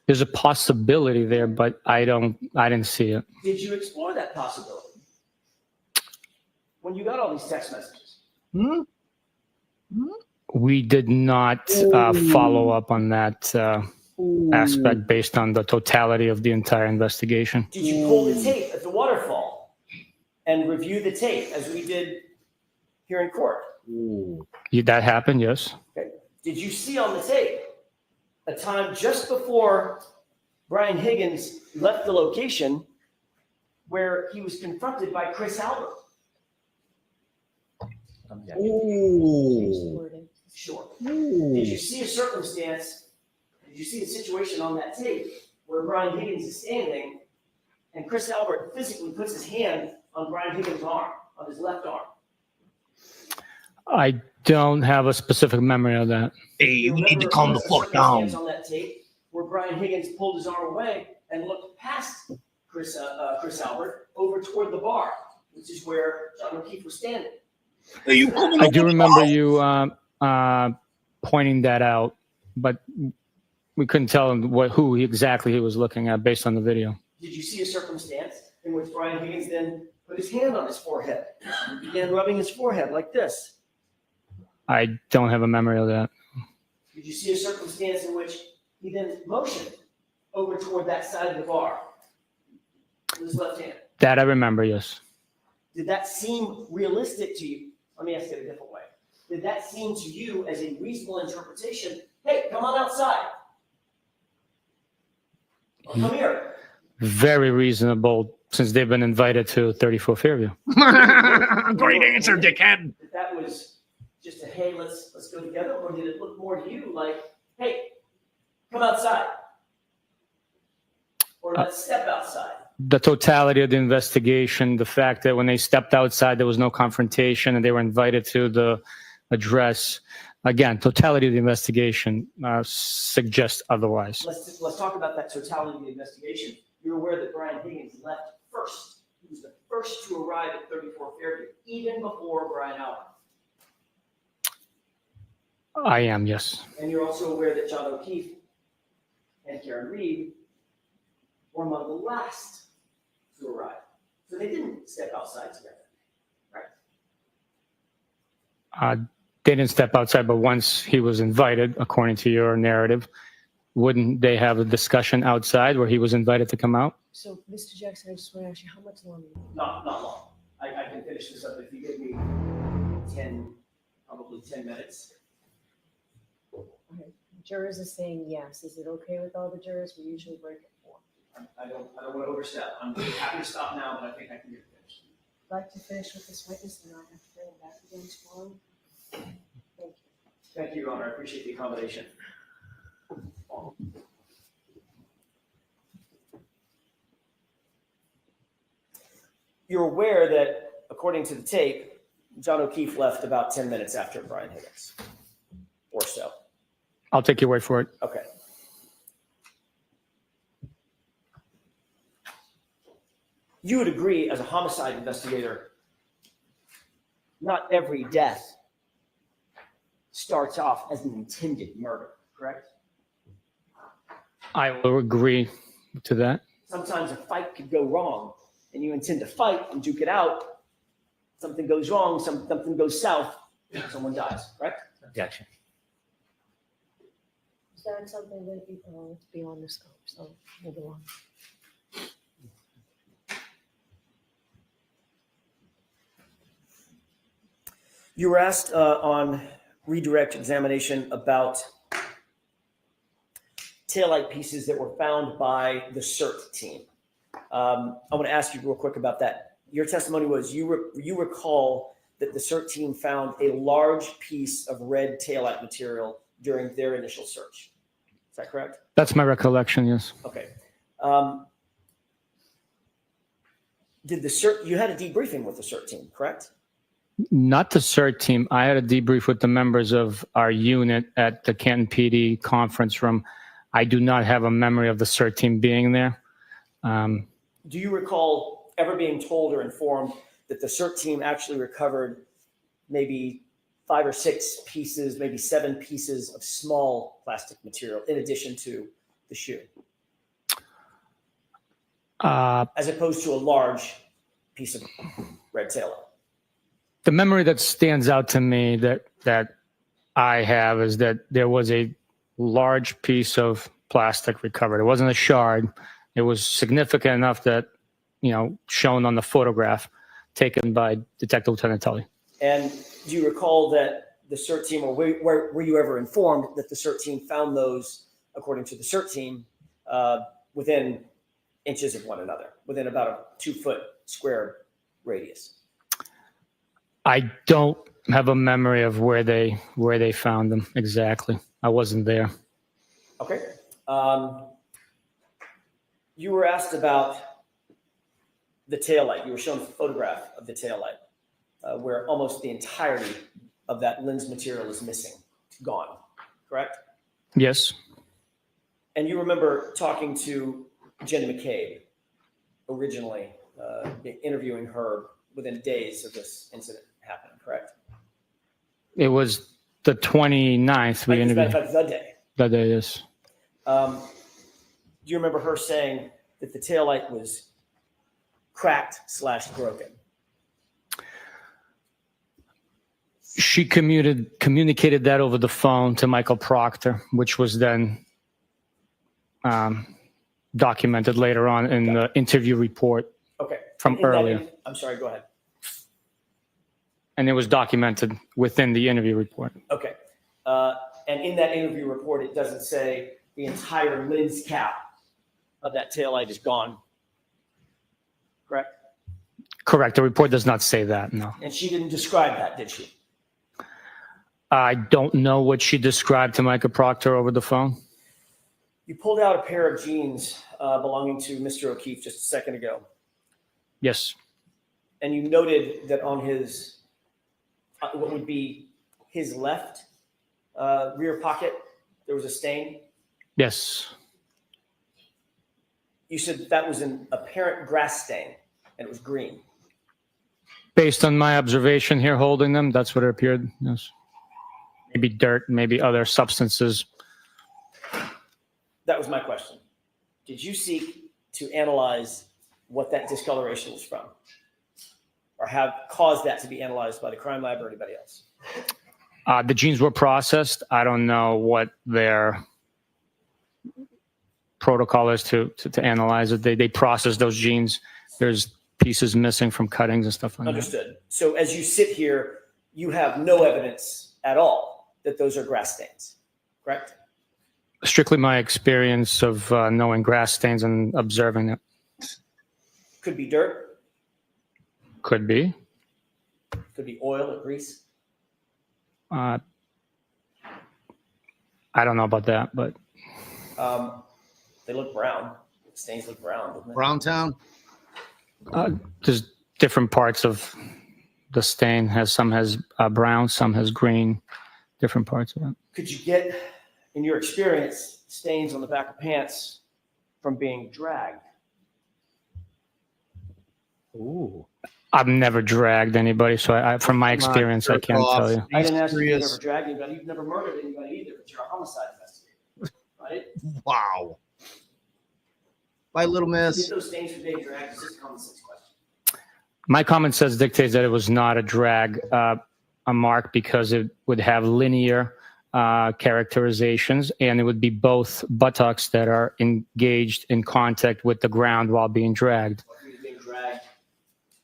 There's a possibility there, but I didn't see it. Did you explore that possibility when you got all these text messages? We did not follow up on that aspect based on the totality of the entire investigation. Did you pull the tape at the waterfall and review the tape as we did here in court? That happened, yes. Okay. Did you see on the tape a time just before Brian Higgins left the location where he was confronted by Chris Albert? Sure. Did you see a circumstance, did you see a situation on that tape where Brian Higgins is standing and Chris Albert physically puts his hand on Brian Higgins' arm, on his left arm. I don't have a specific memory of that. Hey, you need to calm the fuck down. On that tape where Brian Higgins pulled his arm away and looked past Chris Albert over toward the bar, which is where John O'Keefe was standing. Hey, I do remember you pointing that out, but we couldn't tell him who exactly he was looking at based on the video. Did you see a circumstance in which Brian Higgins then put his hand on his forehead and began rubbing his forehead like this? I don't have a memory of that. Did you see a circumstance in which he then motioned over toward that side of the bar with his left hand? That I remember, yes. Did that seem realistic to you? Let me ask it a different way. Did that seem to you as a reasonable interpretation? Hey, come on outside. Or come here. Very reasonable, since they've been invited to 34 Fairview. Great answer, dickhead. That was just a, hey, let's go together, or did it look more to you like, hey, come outside, or let's step outside? The totality of the investigation, the fact that when they stepped outside, there was no confrontation and they were invited to the address. Again, totality of the investigation suggests otherwise. Let's talk about that totality of the investigation. You're aware that Brian Higgins left first. He was the first to arrive at 34 Fairview, even before Brian Albert. I am, yes. And you're also aware that John O'Keefe and Karen Reed were among the last to arrive. So they didn't step outside together, right? They didn't step outside, but once he was invited, according to your narrative, wouldn't they have a discussion outside where he was invited to come out? So, Mr. Jackson, I just want to ask you, how much longer? Not long. I can finish this up if you give me 10, probably 10 minutes. Okay. Jurors are saying yes. Is it okay with all the jurors? We usually break at 4. I don't want to overstep. I'm happy to stop now, but I think I can get it finished. I'd like to finish with this witness and not have to bring him back again tomorrow. Thank you. Thank you, Your Honor. I appreciate the accommodation. You're aware that, according to the tape, John O'Keefe left about 10 minutes after Brian Higgins, or so. I'll take your word for it. Okay. You would agree, as a homicide investigator, not every death starts off as an intended murder, correct? I will agree to that. Sometimes a fight could go wrong, and you intend to fight and duke it out. Something goes wrong, something goes south, someone dies, correct? Objection. Is that something that it's beyond the scope? So move along. You were asked on redirect examination about taillight pieces that were found by the CERT team. I want to ask you real quick about that. Your testimony was you recall that the CERT team found a large piece of red taillight material during their initial search. Is that correct? That's my recollection, yes. Okay. Did the CERT, you had a debriefing with the CERT team, correct? Not the CERT team. I had a debrief with the members of our unit at the Canton PD conference room. I do not have a memory of the CERT team being there. Do you recall ever being told or informed that the CERT team actually recovered maybe 5 or 6 pieces, maybe 7 pieces of small plastic material in addition to the shoe? As opposed to a large piece of red taillight? The memory that stands out to me that I have is that there was a large piece of plastic recovered. It wasn't a shard. It was significant enough that, shown on the photograph taken by Detective Lieutenant Tully. And do you recall that the CERT team, or were you ever informed that the CERT team found those, according to the CERT team, within inches of one another, within about a 2-foot square radius? I don't have a memory of where they found them exactly. I wasn't there. Okay. You were asked about the taillight. You were shown a photograph of the taillight where almost the entirety of that lens material is missing, gone, correct? Yes. And you remember talking to Jenny McCabe originally, interviewing her within days of this incident happening, correct? It was the 29th we As a matter interviewed. of fact, the day. That day, yes. Do you remember her saying that the taillight was cracked/broken? She communicated that over the phone to Michael Proctor, which was then documented later on in the interview report Okay. from In that earlier. I'm sorry, go ahead. And it was documented within the interview report. Okay. And in that interview report, it doesn't say the entire lens cap of that taillight is gone, correct? Correct. The report does not say that, no. And she didn't describe that, did she? I don't know what she described to Michael Proctor over the phone. You pulled out a pair of jeans belonging to Mr. O'Keefe just a second ago, Yes. and you noted that on his, what would be his left rear pocket, there was a stain. Yes. You said that was an apparent grass stain, and it was green. Based on my observation here holding them, that's what it appeared. Yes. Maybe dirt, maybe other substances. That was my question. Did you seek to analyze what that discoloration was from, or have caused that to be analyzed by the crime lab or anybody else? The genes were processed. I don't know what their protocol is to analyze it. They process those genes. There's pieces missing from cuttings and stuff like that. Understood. So as you sit here, you have no evidence at all that those are grass stains, correct? Strictly my experience of knowing grass stains and observing it. Could be dirt, Could be. could be oil or grease. I don't know about that, but They look brown. Stains look brown, doesn't it? Browntown? there's different parts of the stain. Some has brown, some has green, different parts of it. Could you get, in your experience, stains on the back of pants from being dragged? Ooh. I've never dragged anybody, so from my experience, I jerk can't off. tell you. I didn't ask you if you've Serious. ever dragged anybody. You've never murdered anybody either, but you're a homicide investigator, right? Wow. Bye, little Get miss. those stains from being dragged. It's just a common sense question. My common sense dictates that it was not a drag, a mark, because it would have linear characterizations, and it would be both buttocks that are engaged in contact with the ground while being dragged. Or if he was being dragged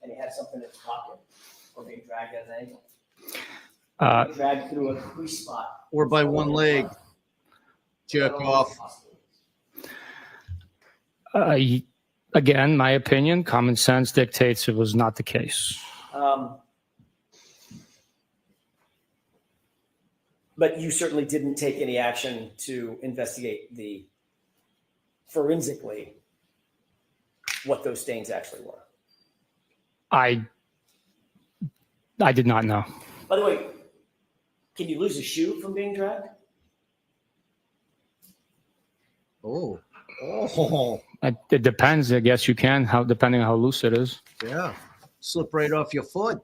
and he had something in his pocket, or being dragged at an angle. Being dragged through a crease spot. Or by one leg. Jerk off. Again, my opinion, common sense dictates it was not the case. But you certainly didn't take any action to investigate forensically what those stains actually were. I did not know. By the way, can you lose a shoe from being dragged? Oh. Oh. It depends. I guess you can, depending on how loose it is. Yeah. Slip right off your foot.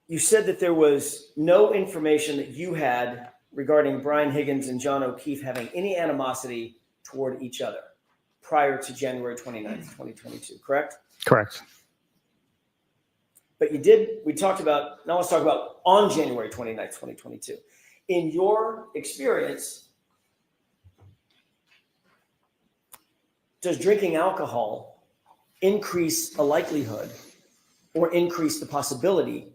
You said that there was no information that you had regarding Brian Higgins and John O'Keefe having any animosity toward each other prior to January 29th, 2022, correct? Correct. But you did, now let's talk about on January 29th, 2022. In your experience, does drinking alcohol increase a likelihood or increase the possibility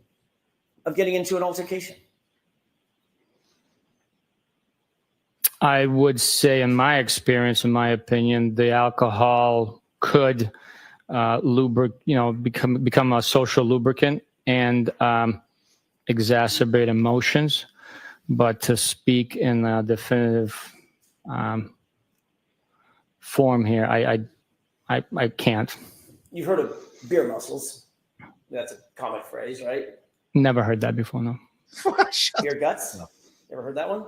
of getting into an altercation? I would say, in my experience, in my opinion, the alcohol could become a social lubricant and exacerbate emotions. But to speak in a definitive form here. I can't. You've heard of beer muscles. That's a common phrase, right? Never heard that before. No. Beer guts. Ever heard that one?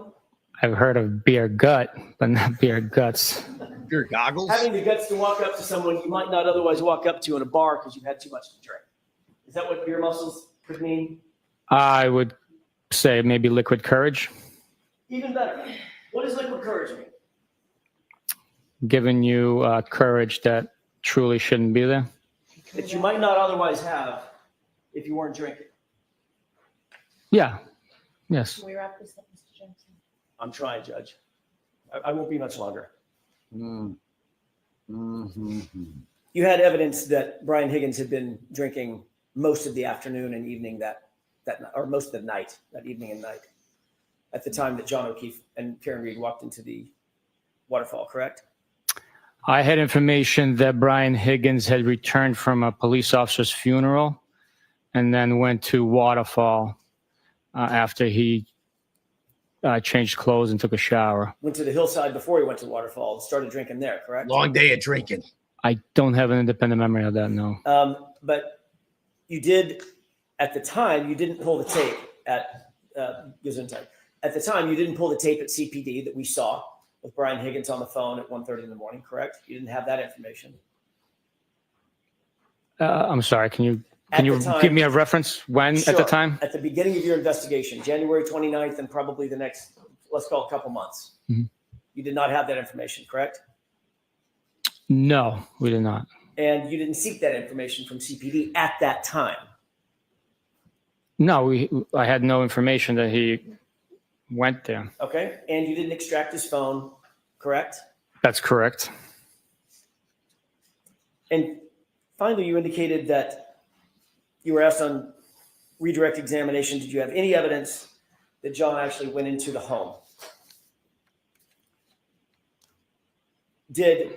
I've heard of beer gut, but not beer guts. Beer goggles. Having the guts to walk up to someone you might not otherwise walk up to in a bar because you've had too much to drink. Is that what beer muscles could mean? I would say maybe liquid courage, Even better. What does liquid courage mean? giving you courage that truly shouldn't be there. That you might not otherwise have if you weren't drinking. Yeah. Yes. Can we wrap this up, Mr. Jackson? I'm trying, Judge. I won't be much longer. Mm. Mm-hmm. You had evidence that Brian Higgins had been drinking most of the afternoon and evening that or most of the night, that evening and night, at the time that John O'Keefe and Karen Reed walked into the waterfall, correct? I had information that Brian Higgins had returned from a police officer's funeral and then went to Waterfall after he changed clothes and took a shower. Went to the hillside before he went to Waterfall and started drinking there, correct? Long day of drinking. I don't have an independent memory of that, no. But you did, at the time, you didn't pull the tape at Gesundheit. At the time, you didn't pull the tape at CPD that we saw with Brian Higgins on the phone at 1:30 in the morning, correct? You didn't have that information. I'm sorry, can you At the time- give me a reference when at the Sure. time? At the beginning of your investigation, January 29th, and probably the next, let's call it a couple months. Mhm. You did not have that information, correct? No, we did not. And you didn't seek that information from CPD at that time. No, I had no information that he went there. Okay? And you didn't extract his phone, correct? That's correct. And finally, you indicated that you were asked on redirect examination, did you have any evidence that John actually went into the home? Did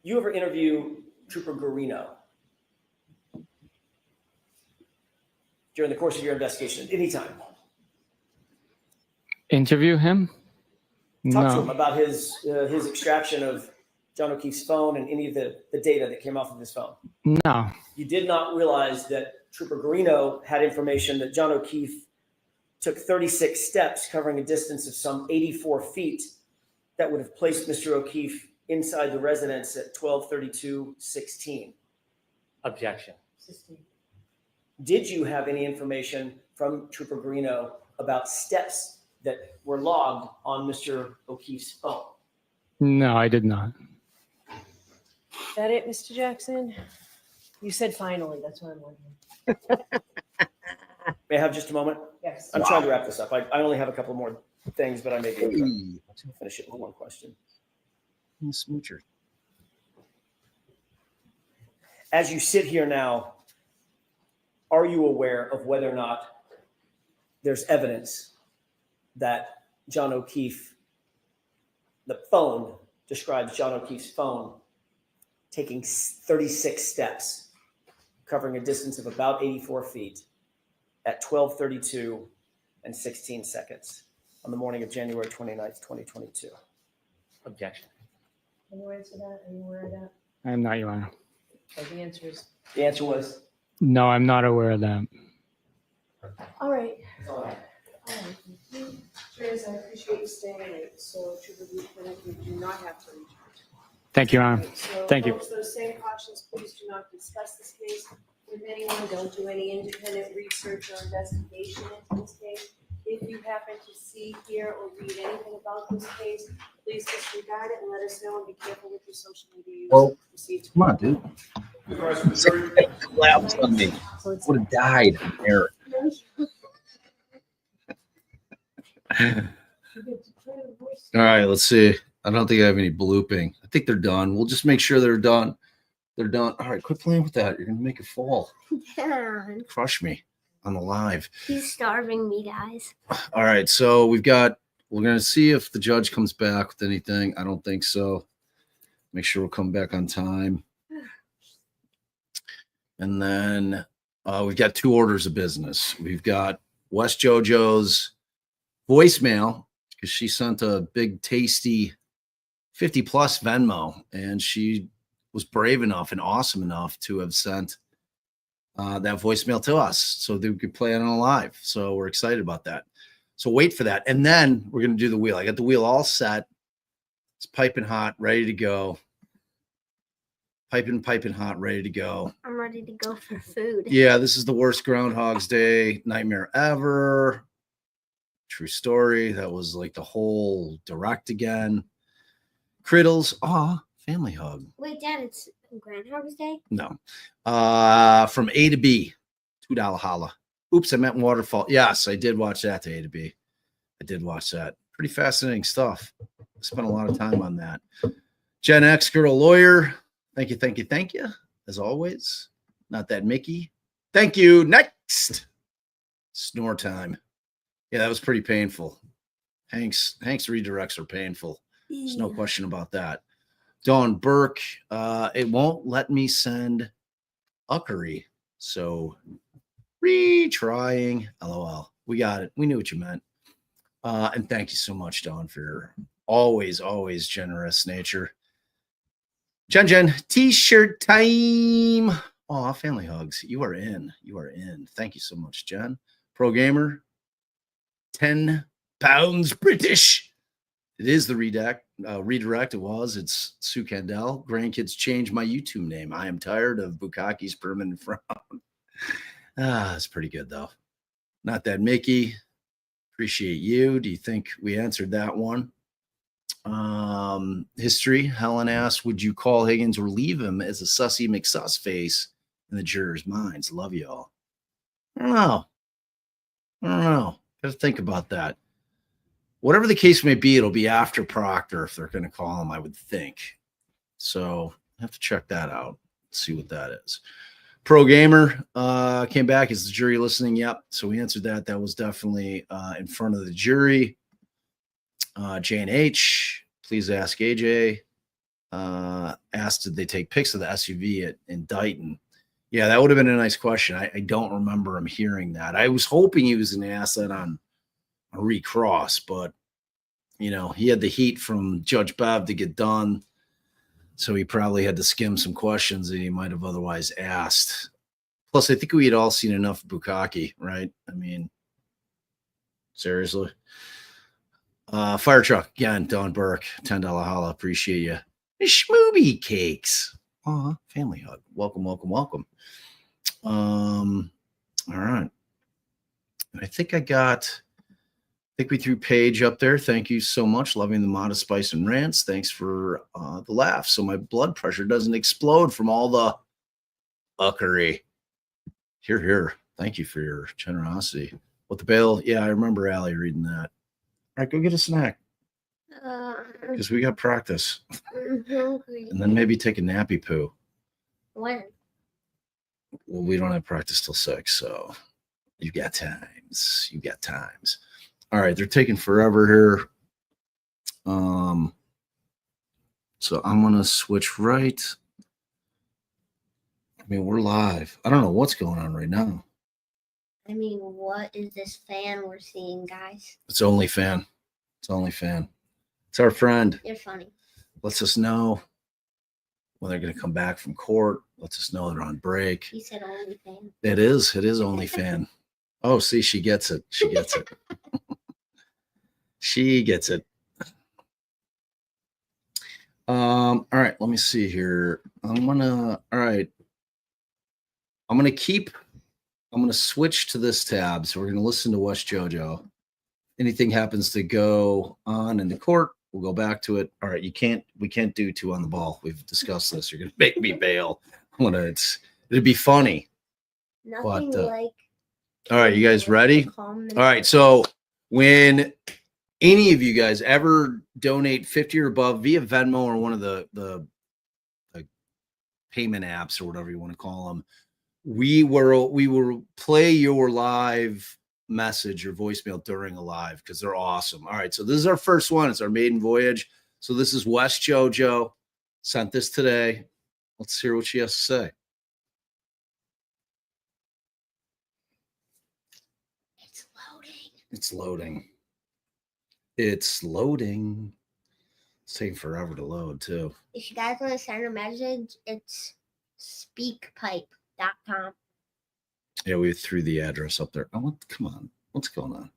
you ever interview Trooper Guarino during the course of your investigation at any time? Interview him? Talk to him No. about his extraction of John O'Keefe's phone and any of the data that came off of his phone. No. You did not realize that Trooper Guarino had information that John O'Keefe took 36 steps covering a distance of some 84 feet that would have placed Mr. O'Keefe inside the residence at 12:32:16. Objection. Did you have any information from Trooper Guarino about steps that were logged on Mr. O'Keefe's phone? No, I did not. Is that it, Mr. Jackson? You said finally, that's what I'm wondering. May I have just a moment? Yes. I'm trying to wrap this up. I only have a couple more things, but I may be able to finish it with one question. Smoocher. As you sit here now, are you aware of whether or not there's evidence that John O'Keefe, the phone describes John O'Keefe's phone taking 36 steps, covering a distance of about 84 feet at 12:32:16 on the morning of January 29th, 2022? Objection. Can you answer that? Are you aware of that? I am not, Your Honor. So the answer is, The answer was, No, I'm not aware of that. all right. All right. Trace, I appreciate you staying late. So Trooper Lieutenant, you do not have to reach out. Thank you, Your Honor. So Thank you. folks, those same cautions, please do not discuss this case with anyone. Don't do any independent research or investigation into this case. If you happen to see, hear, or read anything about this case, please disregard it and let us know, and be careful with your social media use. Well, Proceed to- come on, dude. Collapsed on me. So it's- Would have died, Eric. All right, let's see. I don't think I have any blooping. I think they're done. We'll just make sure they're done. They're done. All right, quit playing with that. You're gonna make it fall. Crush me on the live. He's starving me, guys. All right, so we're gonna see if the judge comes back with anything. I don't think so. Make sure we'll come back on time. And then we've got two orders of business. We've got West JoJo's voicemail, because she sent a big tasty 50 plus Venmo, and she was brave enough and awesome enough to have sent that voicemail to us so that we could play it on live. So we're excited about that. So wait for that. And then we're going to do the wheel. I got the wheel all set. It's piping hot, ready to go. Piping hot, ready to go. I'm ready to go for food. Yeah, this is the worst Groundhog's Day nightmare ever. True story. That was like the whole direct again. Criddles. Aw, family hug. Wait, Dad, it's Groundhog's Day? No. From A to B. $2 holla. Oops, I meant Waterfall. Yes, I did watch that to A to B. I did watch that. Pretty fascinating stuff. I spent a lot of time on that. Gen X girl lawyer. Thank you. As always. Not that Mickey. Thank you. Next. Snore time. Yeah, that was pretty painful. Hank's redirects are painful. There's no question about that. Dawn Burke. It won't let me send Uckery. So retrying. LOL. We got it. We knew what you meant. And thank you so much, Dawn, for your always generous nature. Jen, t-shirt time. Aw, family hugs. You are in. Thank you so much, Jen. Pro Gamer, 10 pounds British. It is the redirect. It's Sue Candell. Grandkids changed my YouTube name. I am tired of Bukhaki's permanent frown. It's pretty good, though. Not that Mickey. Appreciate you. Do you think we answered that one? History. Helen asks, would you call Higgins or leave him as a sussy McSuss face in the jurors' minds? Love y'all. I don't know. Got to think about that. Whatever the case may be, it'll be after Proctor if they're going to call him, I would think. So I have to check that out. See what that is. Pro Gamer came back. Is the jury listening? Yep. So we answered that. That was definitely in front of the jury. Jane H, please ask AJ. Asked, did they take pics of the SUV in Dighton? Yeah, that would have been a nice question. I don't remember him hearing that. I was hoping he was going to ask that on a recross, but, he had the heat from Judge Bev to get done. So he probably had to skim some questions that he might have otherwise asked. Plus, I think we had all seen enough Bukkake, right? I mean, seriously. Fire truck again, Don Burke, $10 holla. Appreciate you. Schmooby cakes. Aw, family hug. Welcome. All right. I think we threw Paige up there. Thank you so much. Loving the modest spice and rants. Thanks for the laugh. So my blood pressure doesn't explode from all the uckery. Here. Thank you for your generosity. What the bail? Yeah, I remember Allie reading that. All right, go get a snack. Because we got practice. I'm hungry. And then maybe take a nappy poo. When? Well, we don't have practice till 6, so you got times. All right, they're taking forever here. So I'm gonna switch right. I mean, we're live. I don't know what's going on right now. I mean, what is this fan we're seeing, guys? It's only fan. It's our friend. You're funny. Lets us know when they're going to come back from court. Lets us know they're on break. You said only fan. It is only fan. Oh, see, she gets it. She gets it. All right, let me see here. I'm gonna switch to this tab. So we're gonna listen to West JoJo. Anything happens to go on in the court, we'll go back to it. All right, we can't do 2 on the ball. We've discussed this. You're gonna make me bail. It'd be funny. Nothing But, like. All right, you guys ready? All All right, so when any of you guys ever donate 50 or above via Venmo or one of the payment apps or whatever you want to call them, we will play your live message or voicemail during a live because they're awesome. All right, so this is our first one. It's our maiden voyage. So this is West JoJo. Sent this today. Let's hear what she has to say. It's loading. It's taking forever to load too. If you guys want to send a message, it's speakpipe.com. Yeah, we threw the address up there. Oh, come on. What's going on?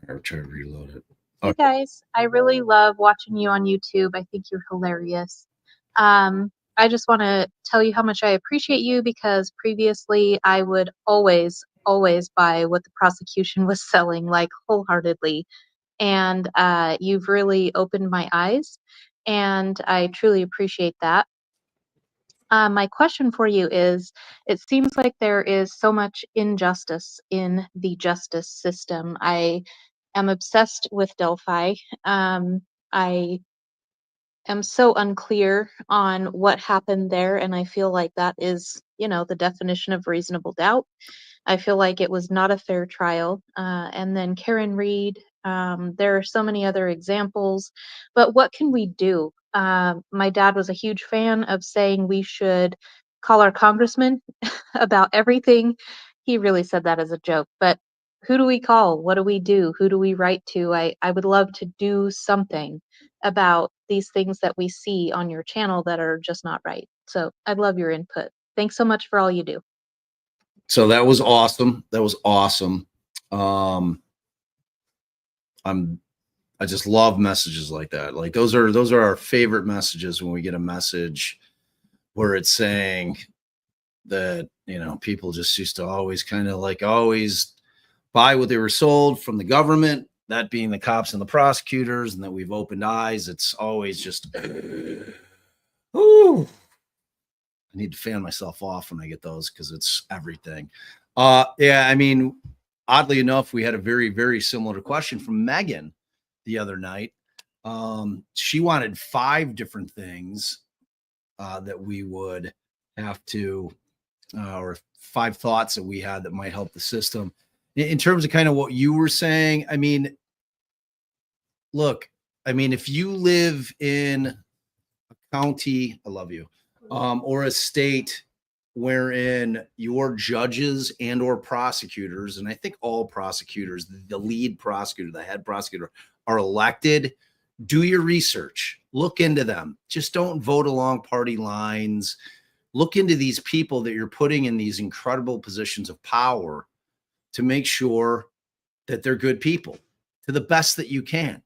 I'll try to reload it. Hey guys, I really love watching you on YouTube. I think you're hilarious. I just want to tell you how much I appreciate you because previously I would always buy what the prosecution was selling, like wholeheartedly. And you've really opened my eyes, and I truly appreciate that. My question for you is, it seems like there is so much injustice in the justice system. I am obsessed with Delphi. I am so unclear on what happened there, and I feel like that is, the definition of reasonable doubt. I feel like it was not a fair trial. And then Karen Reed, there are so many other examples, but what can we do? My dad was a huge fan of saying we should call our congressman about everything. He really said that as a joke, but who do we call? What do we do? Who do we write to? I would love to do something about these things that we see on your channel that are just not right. So I'd love your input. Thanks so much for all you do. So that was awesome. That was awesome. I just love messages like that. Like those are our favorite messages when we get a message where it's saying that, people just used to always kind of like always buy what they were sold from the government, that being the cops and the prosecutors, and that we've opened eyes. It's always just, ooh. I need to fan myself off when I get those because it's everything. Yeah, I mean, oddly enough, we had a very, very similar question from Megan the other night. She wanted 5 different things that we would have to, or 5 thoughts that we had that might help the system. In terms of kind of what you were saying, I mean, look, if you live in a county, I love you, or a state wherein your judges and or prosecutors, and I think all prosecutors, the lead prosecutor, the head prosecutor, are elected, do your research, look into them. Just don't vote along party lines. Look into these people that you're putting in these incredible positions of power to make sure that they're good people to the best that you can.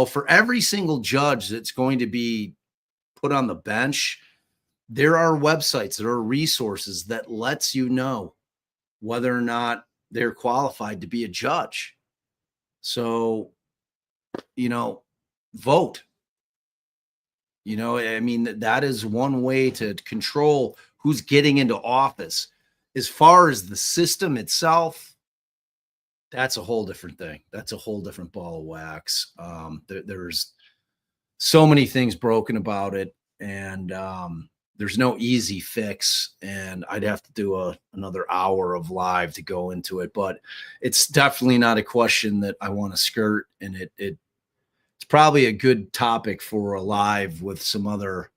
For every single judge that's going to be put on the bench, there are websites, there are resources that lets you know whether or not they're qualified to be a judge. So, vote. That is one way to control who's getting into office. As far as the system itself, that's a whole different thing. That's a whole different ball of wax. There's so many things broken about it, and there's no easy fix. And I'd have to do another hour of live to go into it, but it's definitely not a question that I want to skirt. And it's probably a good topic for a live with some other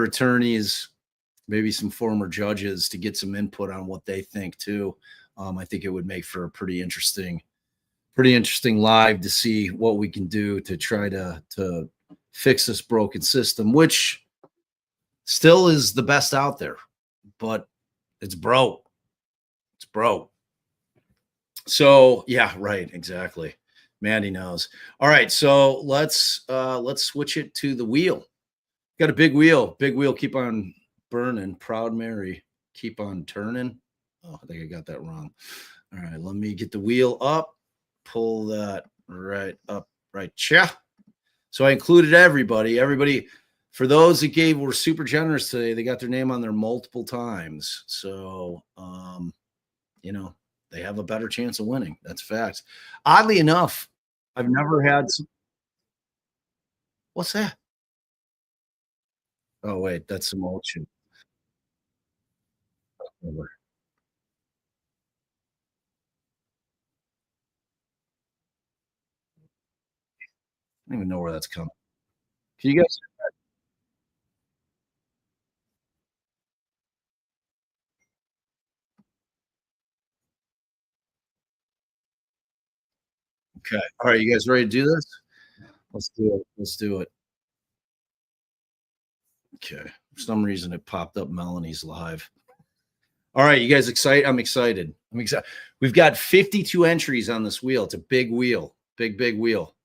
attorneys, maybe some former judges, to get some input on what they think too. I think it would make for a pretty interesting live to see what we can do to try to fix this broken system, which still is the best out there, but it's broke. It's broke. So yeah, right. Exactly. Mandy knows. All right. So let's switch it to the wheel. Got a big wheel, keep on burning. Proud Mary, keep on turning. Oh, I think I got that wrong. All right, let me get the wheel up, pull that right up, right. Yeah. So I included everybody. For those that were super generous today, they got their name on there multiple times. So, they have a better chance of winning. That's facts. Oddly enough, I've never had what's that? Oh, wait, that's some old shit. Over. I don't even know where that's coming. Can you guys? Okay. All right. You guys ready to do this? Let's do it. Let's do it. Okay. For some reason, it popped up Melanie's live. All right, you guys excited? I'm excited. I'm excited. We've got 52 entries on this wheel. It's a big wheel. Big wheel.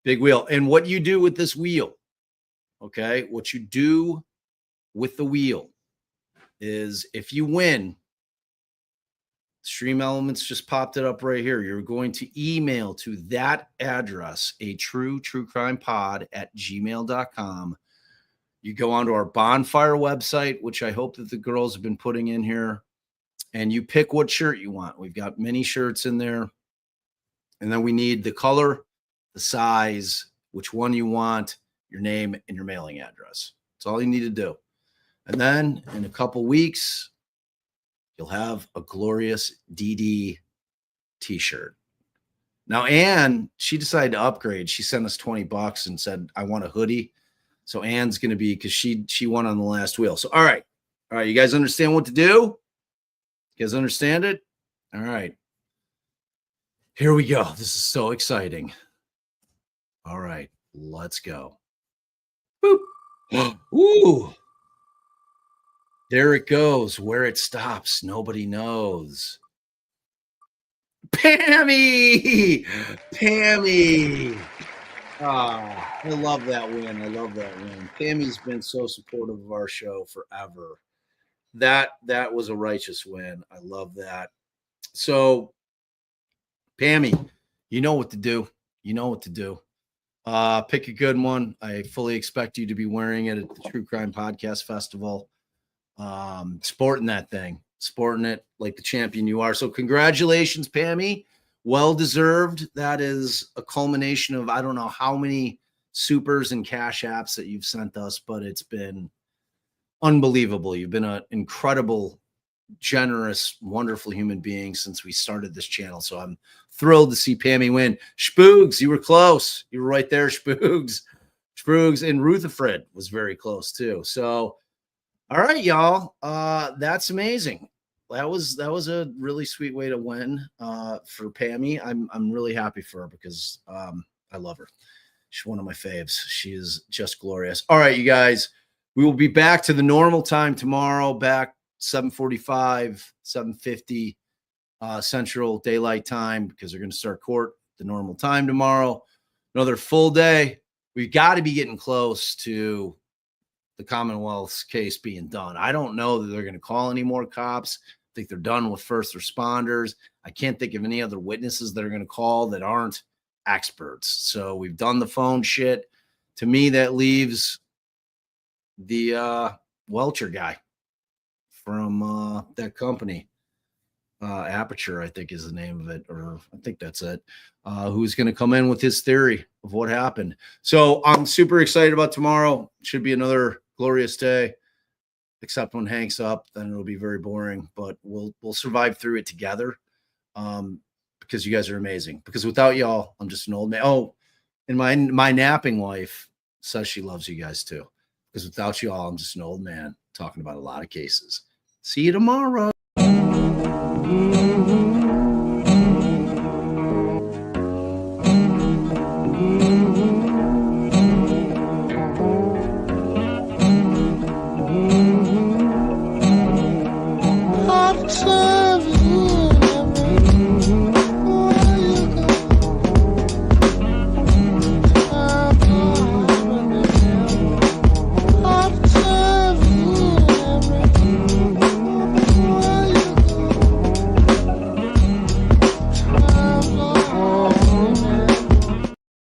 Big wheel. And what you do with this wheel, okay, what you do with the wheel is if you win, Stream Elements just popped it up right here. You're going to email to that address, a truecrimepod@gmail.com. You go onto our bonfire website, which I hope that the girls have been putting in here, and you pick what shirt you want. We've got many shirts in there. And then we need the color, the size, which one you want, your name, and your mailing address. That's all you need to do. And then in a couple weeks, you'll have a glorious DD t-shirt. Now, Ann, she decided to upgrade. She sent us $20 and said, I want a hoodie. So Ann's going to be, because she won on the last wheel. So, all right. All right. You guys understand what to do? You guys understand it? All right. Here we go. This is so exciting. All right. Let's go. Boop. Ooh. There it goes. Where it stops, nobody knows. Pammy! Pammy! Ah, I love that win. I love that win. Pammy's been so supportive of our show forever. That was a righteous win. I love that. So, Pammy, you know what to do. You know what to do. Pick a good one. I fully expect you to be wearing it at the True Crime Podcast Festival. Sporting that thing, sporting it like the champion you are. So congratulations, Pammy. Well deserved. That is a culmination of, I don't know how many supers and cash apps that you've sent us, but it's been unbelievable. You've been an incredible, generous, wonderful human being since we started this channel. So I'm thrilled to see Pammy win. Spoogs, you were close. You were right there, Spoogs. Spoogs, and Rutherford was very close too. So all right, y'all. That's amazing. That was a really sweet way to win for Pammy. I'm really happy for her because I love her. She's one of my faves. She is just glorious. All right, you guys. We will be back to the normal time tomorrow. Back 7:45, 7:50 Central Daylight Time because they're going to start court the normal time tomorrow. Another full day. We've got to be getting close to the Commonwealth's case being done. I don't know that they're going to call any more cops. I think they're done with first responders. I can't think of any other witnesses that are going to call that aren't experts. So we've done the phone shit. To me, that leaves the Welcher guy from that company. Aperture, I think is the name of it, or I think that's it, who's going to come in with his theory of what happened. So I'm super excited about tomorrow. Should be another glorious day, except when Hank's up, then it'll be very boring, but we'll survive through it together because you guys are amazing. Because without y'all, I'm just an old man. Oh, and my napping wife says she loves you guys too. Because without y'all, I'm just an old man talking about a lot of cases. See you tomorrow.